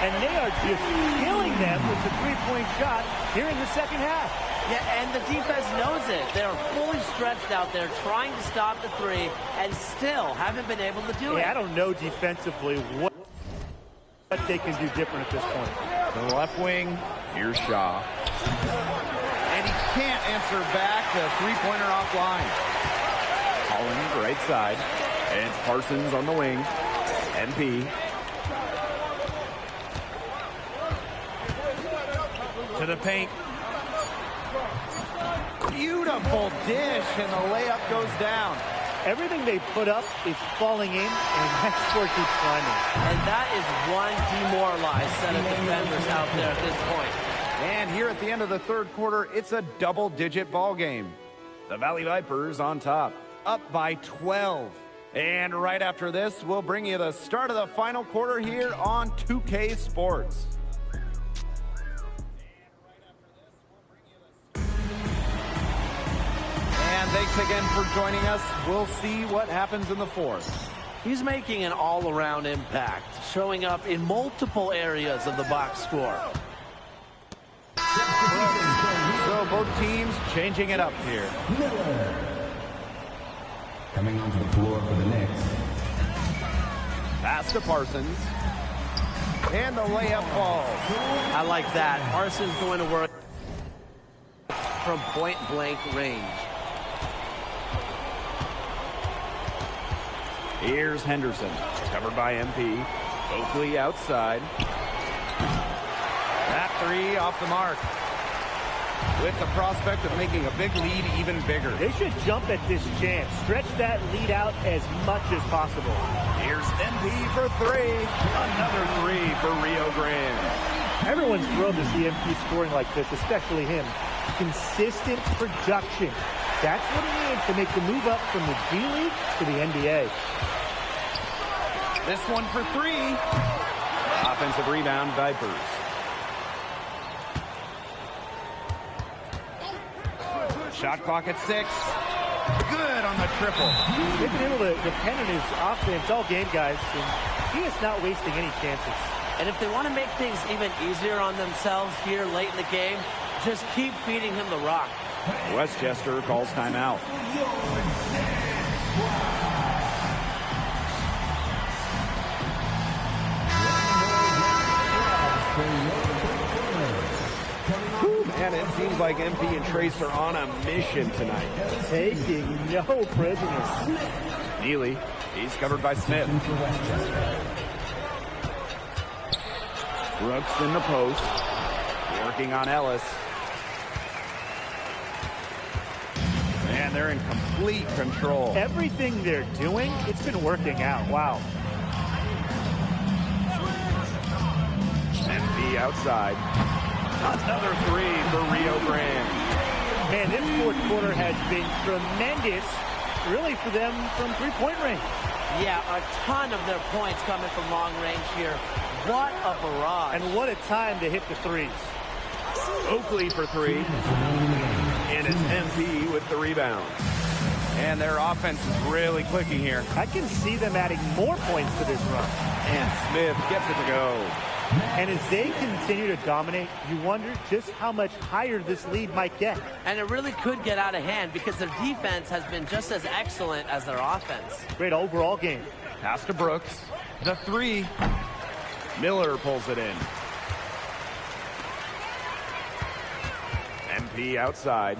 And they are just killing them with the three-point shot here in the second half. Yeah, and the defense knows it. They're fully stretched out there trying to stop the 3 and still haven't been able to do it. I don't know defensively what they can do different at this point. To the left wing, here's Shaw. And he can't answer back. The three-pointer offline. Holland right side. And it's Parsons on the wing. MP. To the paint. Beautiful dish, and the layup goes down. Everything they put up is falling in, and that score keeps climbing. And that is one demoralized set of defenders out there at this point. And here at the end of the third quarter, it's a double-digit ball game. The Valley Vipers on top, up by 12. And right after this, we'll bring you the start of the final quarter here on 2K Sports. And thanks again for joining us. We'll see what happens in the fourth. He's making an all-around impact, showing up in multiple areas of the box score. So both teams changing it up here. Coming onto the floor for the Knicks. Pass to Parsons. And the layup falls. I like that. Parsons going to work from point-blank range. Here's Henderson, covered by MP. Oakley outside. That three off the mark. With the prospect of making a big lead even bigger. They should jump at this chance. Stretch that lead out as much as possible. Here's MP for three. Another three for Rio Grande. Everyone's thrilled to see MP scoring like this, especially him. Consistent production. That's what he needs to make the move up from the G League to the NBA. This one for three. Offensive rebound, Vipers. Shot clock at 6. Good on the triple. They've been able to depend on his offense all game, guys, and he is not wasting any chances. And if they want to make things even easier on themselves here late in the game, just keep feeding him the rock. Westchester calls timeout. Man, it seems like MP and Trace are on a mission tonight. Taking no prisoners. Neely, he's covered by Smith. Brooks in the post, working on Ellis. And they're in complete control. Everything they're doing, it's been working out. Wow. MP outside. Another three for Rio Grande. Man, this fourth quarter has been tremendous, really, for them from three-point range. Yeah, a ton of their points coming from long range here. What a barrage. And what a time to hit the threes. Oakley for three. And it's MP with the rebound. And their offense is really clicking here. I can see them adding more points to this run. And Smith gets it to go. And as they continue to dominate, you wonder just how much higher this lead might get. And it really could get out of hand because their defense has been just as excellent as their offense. Great overall game. Pass to Brooks. The three. Miller pulls it in. MP outside.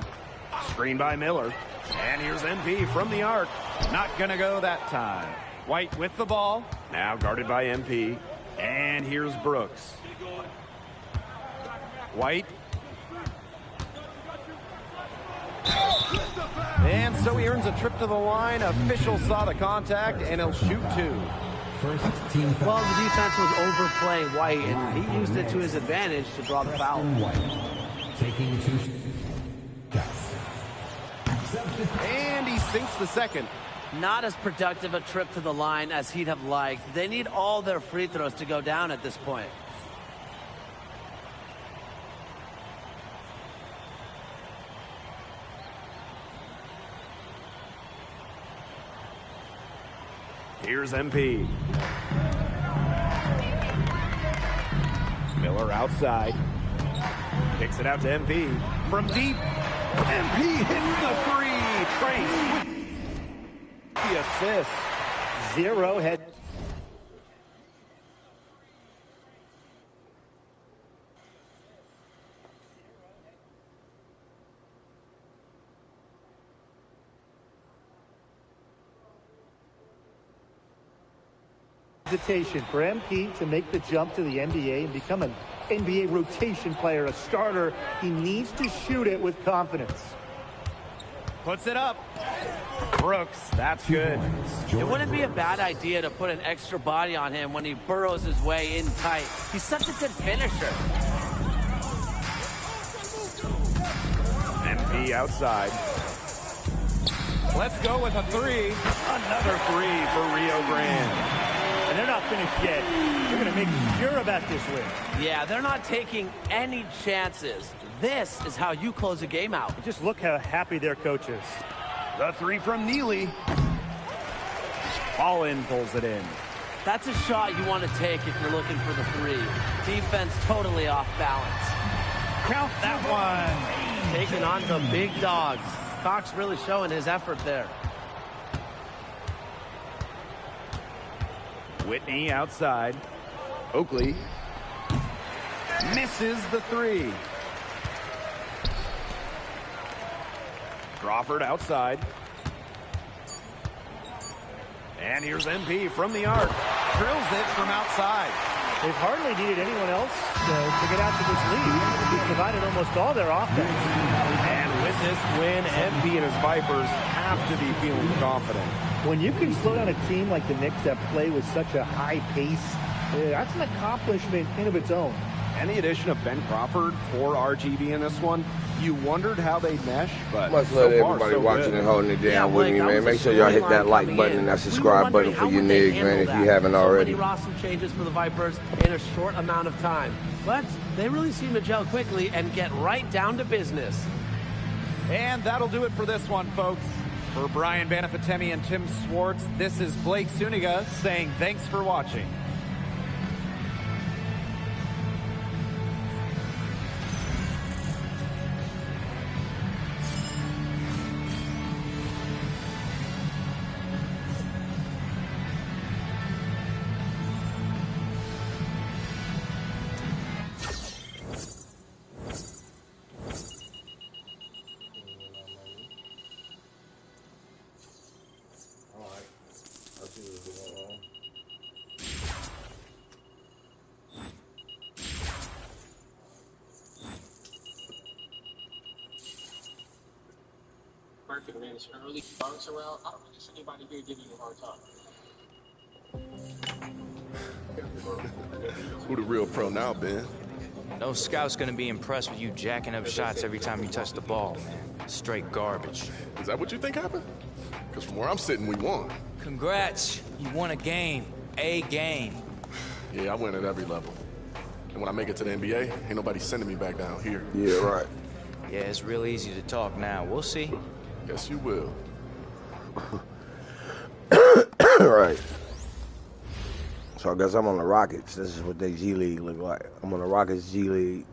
Screen by Miller. And here's MP from the arc. Not gonna go that time. White with the ball. Now guarded by MP. And here's Brooks. White. And so he earns a trip to the line. Official saw the contact, and he'll shoot two. First team foul. Well, the defense was overplaying White, and he used it to his advantage to draw the foul. White taking two shots. And he sinks the second. Not as productive a trip to the line as he'd have liked. They need all their free throws to go down at this point. Here's MP. Miller outside. Kicks it out to MP. From deep. MP hits the three. Trace with the assist. Zero head. Hesitation for MP to make the jump to the NBA and become an NBA rotation player, a starter. He needs to shoot it with confidence. Puts it up. Brooks, that's good. It wouldn't be a bad idea to put an extra body on him when he burrows his way in tight. He's such a good finisher. MP outside. Let's go with a three. Another three for Rio Grande. And they're not finished yet. They're going to make sure about this win. Yeah, they're not taking any chances. This is how you close a game out. Just look how happy their coach is. The three from Neely. Ballin pulls it in. That's a shot you want to take if you're looking for the three. Defense totally off balance. Count that one. Taking on the big dogs. Cox really showing his effort there. Whitney outside. Oakley misses the three. Crawford outside. And here's MP from the arc. Drills it from outside. They've hardly needed anyone else to get out to this lead. He's provided almost all their offense. And with this win, MP and his Vipers have to be feeling confident. When you can slow down a team like the Knicks that play with such a high pace, that's an accomplishment in of its own. And the addition of Ben Crawford for RGV in this one, you wondered how they'd mesh, but much so love far, everybody so watching good. and holding it down with me, man. Make sure y'all hit that like button and that subscribe button for your niggas, man, if you haven't already. So many roster changes for the Vipers in a short amount of time. But they really seem to gel quickly and get right down to business. And that'll do it for this one, folks. For Brian Banafitemi and Tim Swartz, this is Blake Suniga saying thanks for watching. Perfect, man. It's early. Bounce around. I don't really see anybody here giving you a hard time. Who the real pro now, Ben? No scout's gonna be impressed with you jacking up shots every time you touch the ball, man. Straight garbage. Is that what you think happened? Because from where I'm sitting, we won. Congrats. You won a game. A game. Yeah, I win at every level. And when I make it to the NBA, ain't nobody sending me back down here. Yeah, right. Yeah, it's real easy to talk now. We'll see. Guess you will. Right. So I guess I'm on the Rockets. This is what they G League look like. I'm on the Rockets G League.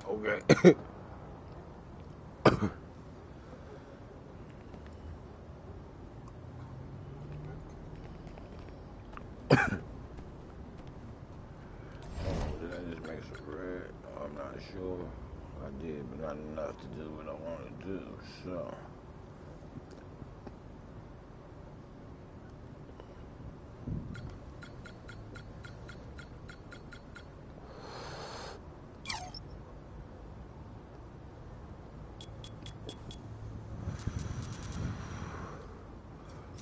Okay. Did I just make some bread? I'm not sure. I did, but not enough to do what I want to do, so.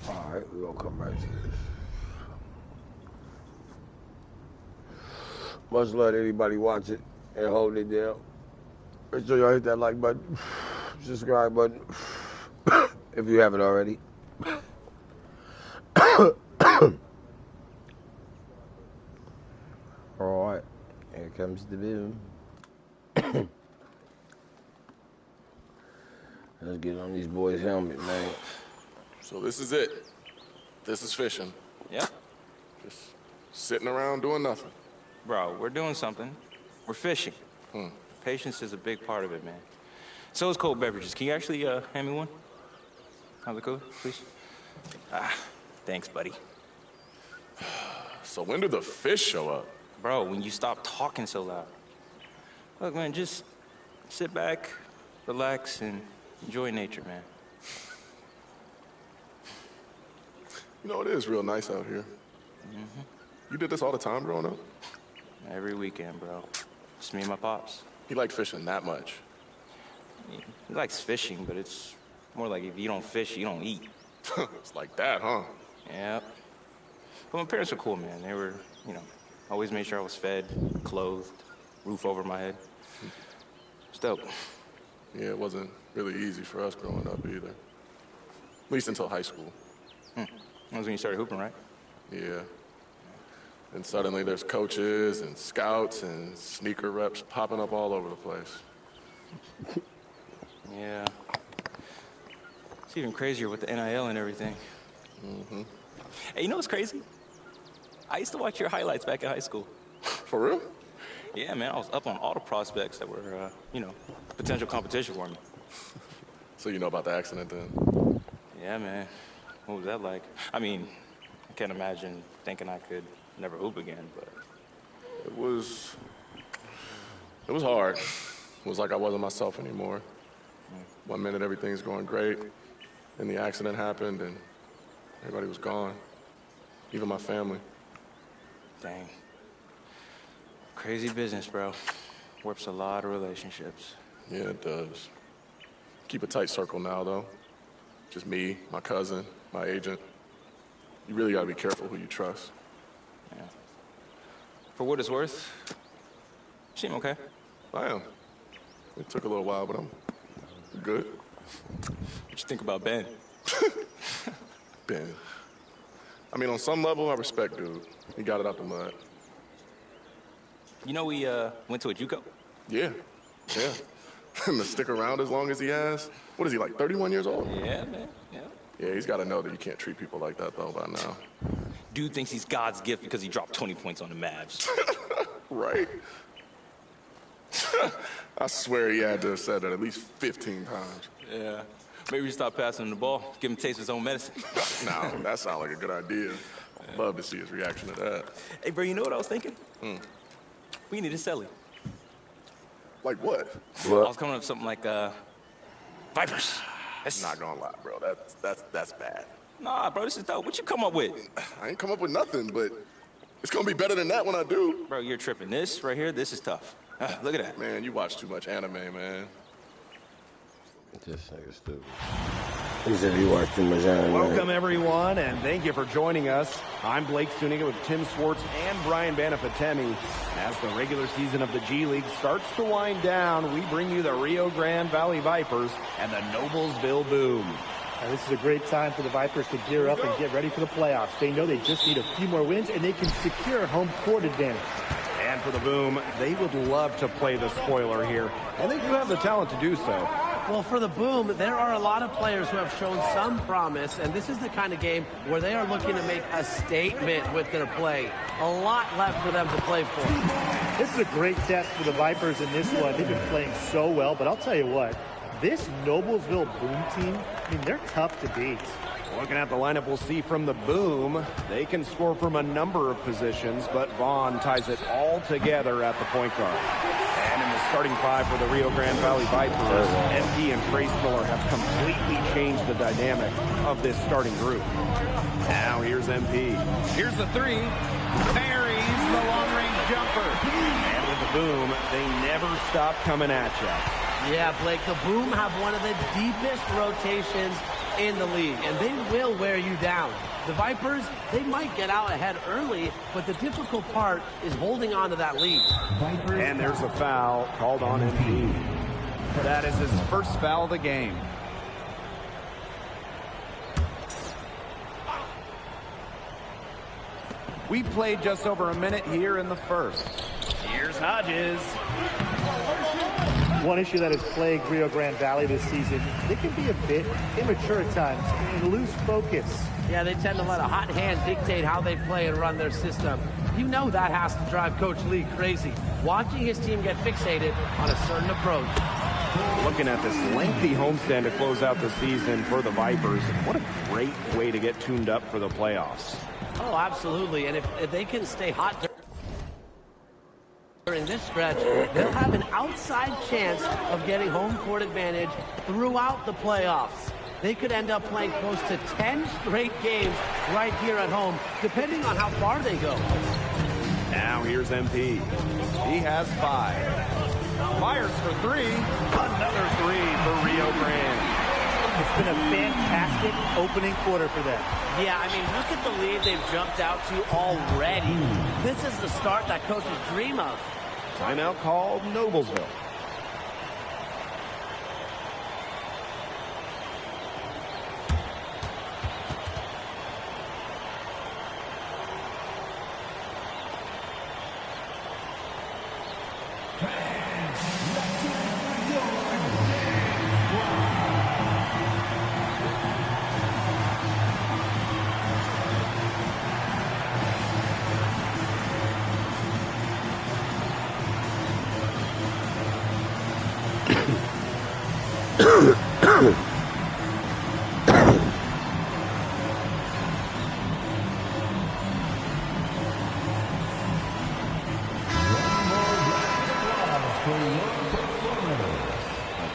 Alright, we're gonna come back to this. Much love to anybody watching and holding it down. Make sure y'all hit that like button, subscribe button, if you haven't already. Alright, here comes the boom. Let's get on these boys' helmet, man. So this is it. This is fishing. Yeah. Just sitting around doing nothing. Bro, we're doing something. We're fishing. Patience is a big part of it, man. So is cold beverages. Can you actually hand me one? How's it go, please? Ah, thanks, buddy. So when do the fish show up? Bro, when you stop talking so loud. Look, man, just sit back, relax, and enjoy nature, man. You know, it is real nice out here. Mm-hmm. You did this all the time growing up? Every weekend, bro. Just me and my pops. He liked fishing that much? He likes fishing, but it's more like if you don't fish, you don't eat. It's like that, huh? Yep. But my parents were cool, man. They were, you know, always made sure I was fed, clothed, roof over my head. It's dope. Yeah, it wasn't really easy for us growing up either. At least until high school. That was when you started hooping, right? Yeah. And suddenly there's coaches and scouts and sneaker reps popping up all over the place. Yeah. It's even crazier with the NIL and everything. Mm-hmm. Hey, you know what's crazy? I used to watch your highlights back in high school. For real? Yeah, man, I was up on all the prospects that were, you know, potential competition for me. So you know about the accident then? Yeah, man. What was that like? I mean, I can't imagine thinking I could never hoop again, but... It was hard. It was like I wasn't myself anymore. 1 minute everything's going great, and the accident happened, and everybody was gone. Even my family. Dang. Crazy business, bro. Warps a lot of relationships. Yeah, it does. Keep a tight circle now, though. Just me, my cousin, my agent. You really gotta be careful who you trust. Yeah. For what it's worth, you seem okay. I am. It took a little while, but I'm good. What you think about Ben? Ben. I mean, on some level, I respect dude. He got it out the mud. You know we went to a JUCO? Yeah. And to stick around as long as he has. What is he, like 31 years old? Yeah, man. Yeah. Yeah, he's got to know that you can't treat people like that, though, by now. Dude thinks he's God's gift because he dropped 20 points on the Mavs. Right? I swear he had to have said that at least 15 times. Yeah. Maybe we stop passing him the ball, give him a taste of his own medicine. No, that sounds like a good idea. I'd love to see his reaction to that. Hey, bro, you know what I was thinking? We need a celly. Like what? I was coming up with something like, Vipers. That's not gonna lie, bro. That's bad. Nah, bro, this is dope. What you come up with? I ain't come up with nothing, but it's gonna be better than that when I do. Bro, you're tripping. This right here, this is tough. Look at that. Man, you watch too much anime, man. This nigga stupid. He said he watched too much anime. Welcome, everyone, and thank you for joining us. I'm Blake Suniga with Tim Swartz and Brian Banafatemi. As the regular season of the G League starts to wind down, we bring you the Rio Grande Valley Vipers and the Noblesville Boom. Now, this is a great time for the Vipers to gear up and get ready for the playoffs. They know they just need a few more wins, and they can secure home court advantage. And for the Boom, they would love to play the spoiler here, and they do have the talent to do so. Well, for the Boom, there are a lot of players who have shown some promise, and this is the kind of game where they are looking to make a statement with their play. A lot left for them to play for. This is a great test for the Vipers in this one. They've been playing so well, but I'll tell you what, this Noblesville Boom team, I mean, they're tough to beat. Looking at the lineup we'll see from the Boom, they can score from a number of positions, but Vaughn ties it all together at the point guard. And in the starting five for the Rio Grande Valley Vipers, MP and Trace Miller have completely changed the dynamic of this starting group. Now here's MP. Here's the three. Buries the long-range jumper. And with the Boom, they never stop coming at you. Yeah, Blake, the Boom have one of the deepest rotations in the league, and they will wear you down. The Vipers, they might get out ahead early, but the difficult part is holding on to that lead. And there's a foul called on MP. That is his first foul of the game. We played just over a minute here in the first. Here's Hodges. One issue that has plagued Rio Grande Valley this season, they can be a bit immature at times and lose focus. Yeah, they tend to let a hot hand dictate how they play and run their system. You know that has to drive Coach Lee crazy. Watching his team get fixated on a certain approach. Looking at this lengthy homestand to close out the season for the Vipers, what a great way to get tuned up for the playoffs. Oh, absolutely. And if they can stay hot. during this stretch, they'll have an outside chance of getting home court advantage throughout the playoffs. They could end up playing close to 10 straight games right here at home, depending on how far they go. Now here's MP. He has 5. Fires for 3. Another 3 for Rio Grande. It's been a fantastic opening quarter for them. Yeah, I mean, look at the lead they've jumped out to already. This is the start that coaches dream of. Timeout called Noblesville.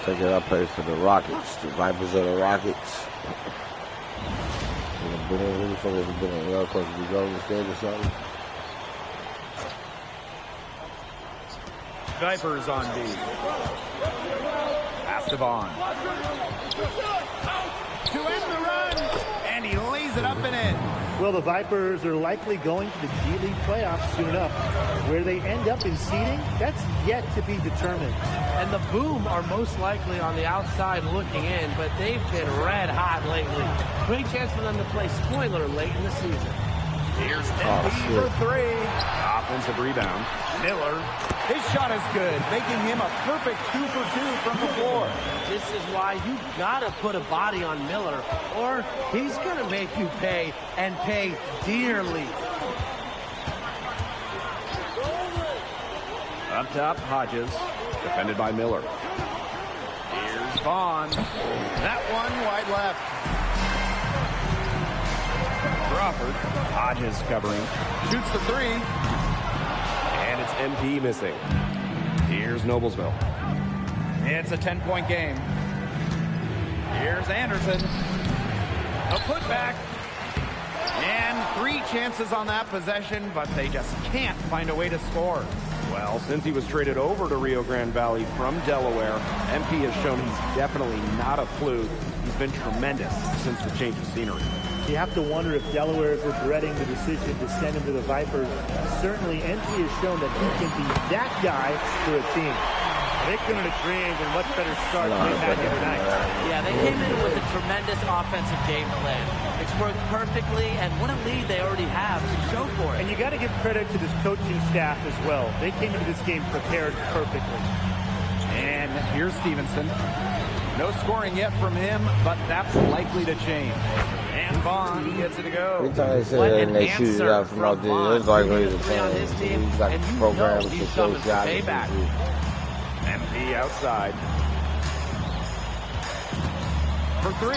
Take it, I play for the Rockets, the Vipers of the Rockets. Who the fuck has been on the other course? We Golden State or something? Vipers on D. Pass to Vaughn. To end the run, and he lays it up and in. Well, the Vipers are likely going to the G League playoffs soon enough. Where they end up in seeding, that's yet to be determined. And the Boom are most likely on the outside looking in, but they've been red hot lately. Great chance for them to play spoiler late in the season. Here's MP for 3. Offensive rebound. Miller. His shot is good, making him a perfect 2 for 2 from the floor. This is why you gotta put a body on Miller, or he's gonna make you pay, and pay dearly. Up top, Hodges. Defended by Miller. Here's Vaughn. That one wide left. Crawford. Hodges covering. Shoots the 3. And it's MP missing. Here's Noblesville. It's a 10-point game. Here's Anderson. A putback. And 3 chances on that possession, but they just can't find a way to score. Well, since he was traded over to Rio Grande Valley from Delaware, MP has shown he's definitely not a fluke. He's been tremendous since the change of scenery. You have to wonder if Delaware is regretting the decision to send him to the Vipers. Certainly, MP has shown that he can be that guy for a team. They couldn't have dreamed a much better start than they had the other night. Yeah, they came in with a tremendous offensive game plan. It's worked perfectly, and what a lead they already have to show for it. And you got to give credit to this coaching staff as well. They came into this game prepared perfectly. And here's Stevenson. No scoring yet from him, but that's likely to change. And Vaughn gets it to go. Every time they say that and they shoot it out from out there, it's like he's a fan. He's like programmed to show shots. MP outside. For 3.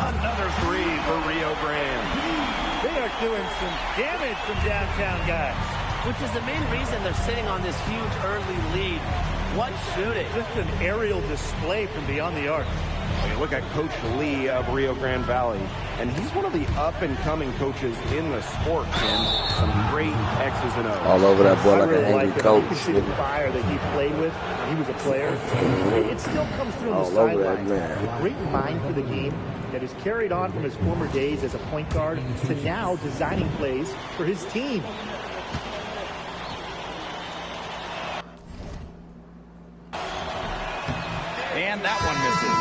Another 3 for Rio Grande. They are doing some damage from downtown, guys. Which is the main reason they're sitting on this huge early lead. What shooting? Just an aerial display from beyond the arc. Well, you look at Coach Lee of Rio Grande Valley, and he's one of the up-and-coming coaches in the sport, and some great X's and O's. All over that boy like an angry coach. You can see the fire that he played with when he was a player. It still comes through on the sidelines. A great mind for the game that is carried on from his former days as a point guard to now designing plays for his team. And that one misses.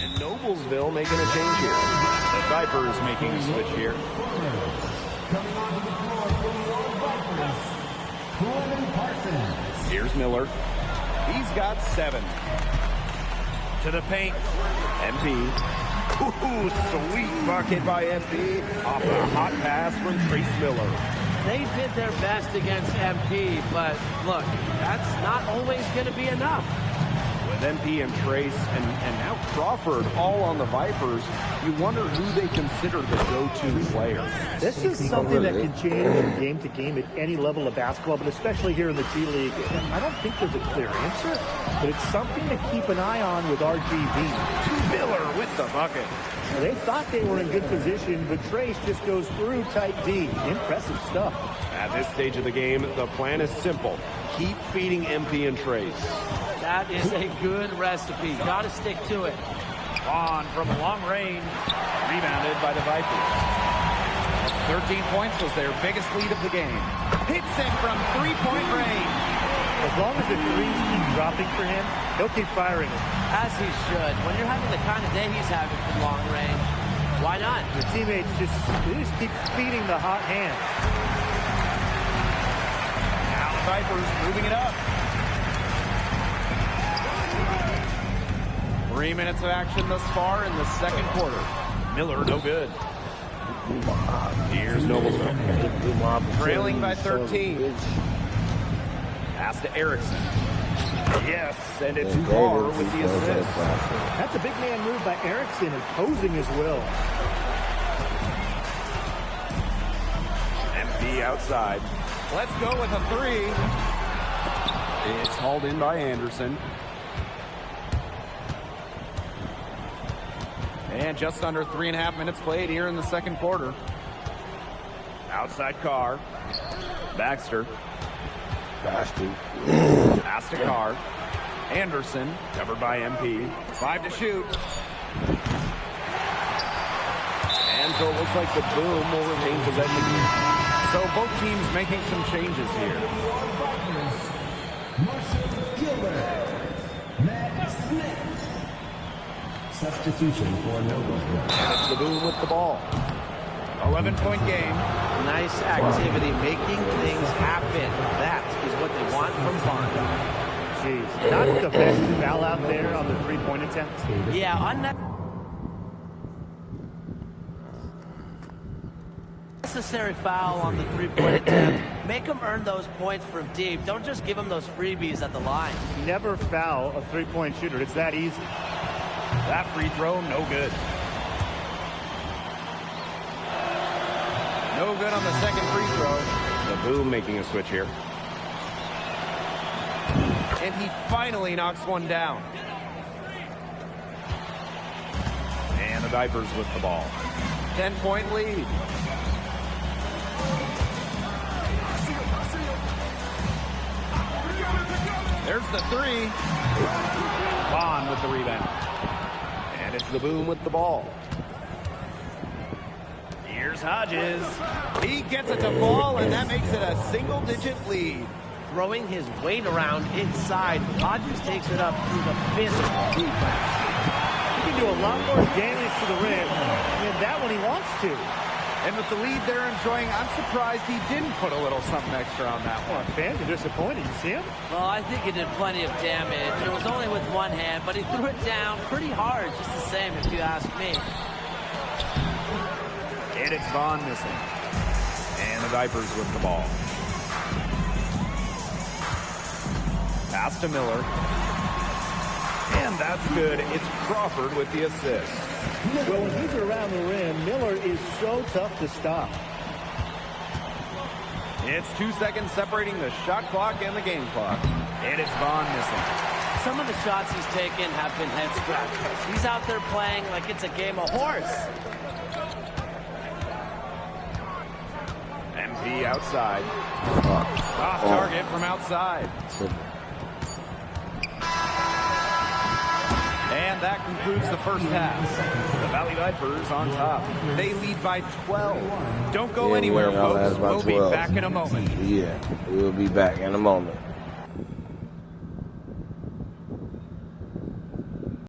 And Noblesville making a change here. The Vipers making a switch here. Here's Miller. He's got 7. To the paint. MP. Ooh, sweet bucket by MP. Off a hot pass from Trace Miller. They did their best against MP, but look, that's not always going to be enough. With MP and Trace and now Crawford all on the Vipers, you wonder who they consider the go-to player. This is something that can change from game to game at any level of basketball, but especially here in the G League. I don't think there's a clear answer, but it's something to keep an eye on with RGV. Miller with the bucket. Well, they thought they were in good position, but Trace just goes through tight D. Impressive stuff. At this stage of the game, the plan is simple. Keep feeding MP and Trace. That is a good recipe. Got to stick to it. On from long range. Rebounded by the Vipers. 13 points was their biggest lead of the game. Hits it from three-point range. As long as the threes keep dropping for him, he'll keep firing them. As he should. When you're having the kind of day he's having from long range, why not? The teammates just keep feeding the hot hands. Now the Vipers moving it up. 3 minutes of action thus far in the second quarter. Miller, no good. Here's Noblesville. Trailing by 13. Pass to Erickson. Yes, and it's Carr with the assist. That's a big man move by Erickson, imposing his will. MP outside. Let's go with a three. It's hauled in by Anderson. And just under 3.5 minutes played here in the second quarter. Outside Carr. Baxter. Pass to Carr. Anderson, covered by MP. 5 to shoot. And so it looks like the Boom will retain possession here. So both teams making some changes here. Marshall Gilbert. Matt Smith. Substitution for Noblesville. And it's the Boom with the ball. 11-point game. Nice activity, making things happen. That is what they want from Vaughn. Jeez, not the best foul out there on the three-point attempt. Yeah, unnecessary foul on the three-point attempt. Make them earn those points from deep. Don't just give them those freebies at the line. Never foul a three-point shooter. It's that easy. That free throw, no good. No good on the second free throw. The Boom making a switch here. And he finally knocks one down. And the Vipers with the ball. 10-point lead. There's the three. Vaughn with the rebound. And it's the Boom with the ball. Here's Hodges. He gets it to fall, and that makes it a single-digit lead. Throwing his weight around inside, Hodges takes it up through the physical defense. He can do a lot more damage to the rim than that when he wants to. And with the lead they're enjoying, I'm surprised he didn't put a little something extra on that one. Fans are disappointed. You see him? Well, I think he did plenty of damage. It was only with one hand, but he threw it down pretty hard, just the same, if you ask me. And it's Vaughn missing. And the Vipers with the ball. Pass to Miller. And that's good. It's Crawford with the assist. Well, when he's around the rim, Miller is so tough to stop. It's 2 seconds separating the shot clock and the game clock. And it's Vaughn missing. Some of the shots he's taken have been head scratchers. He's out there playing like it's a game of horse. MP outside. Off target from outside. And that concludes the first half. The Valley Vipers on top. They lead by 12. Don't go anywhere, folks. We'll be back in a moment. Yeah, we'll be back in a moment.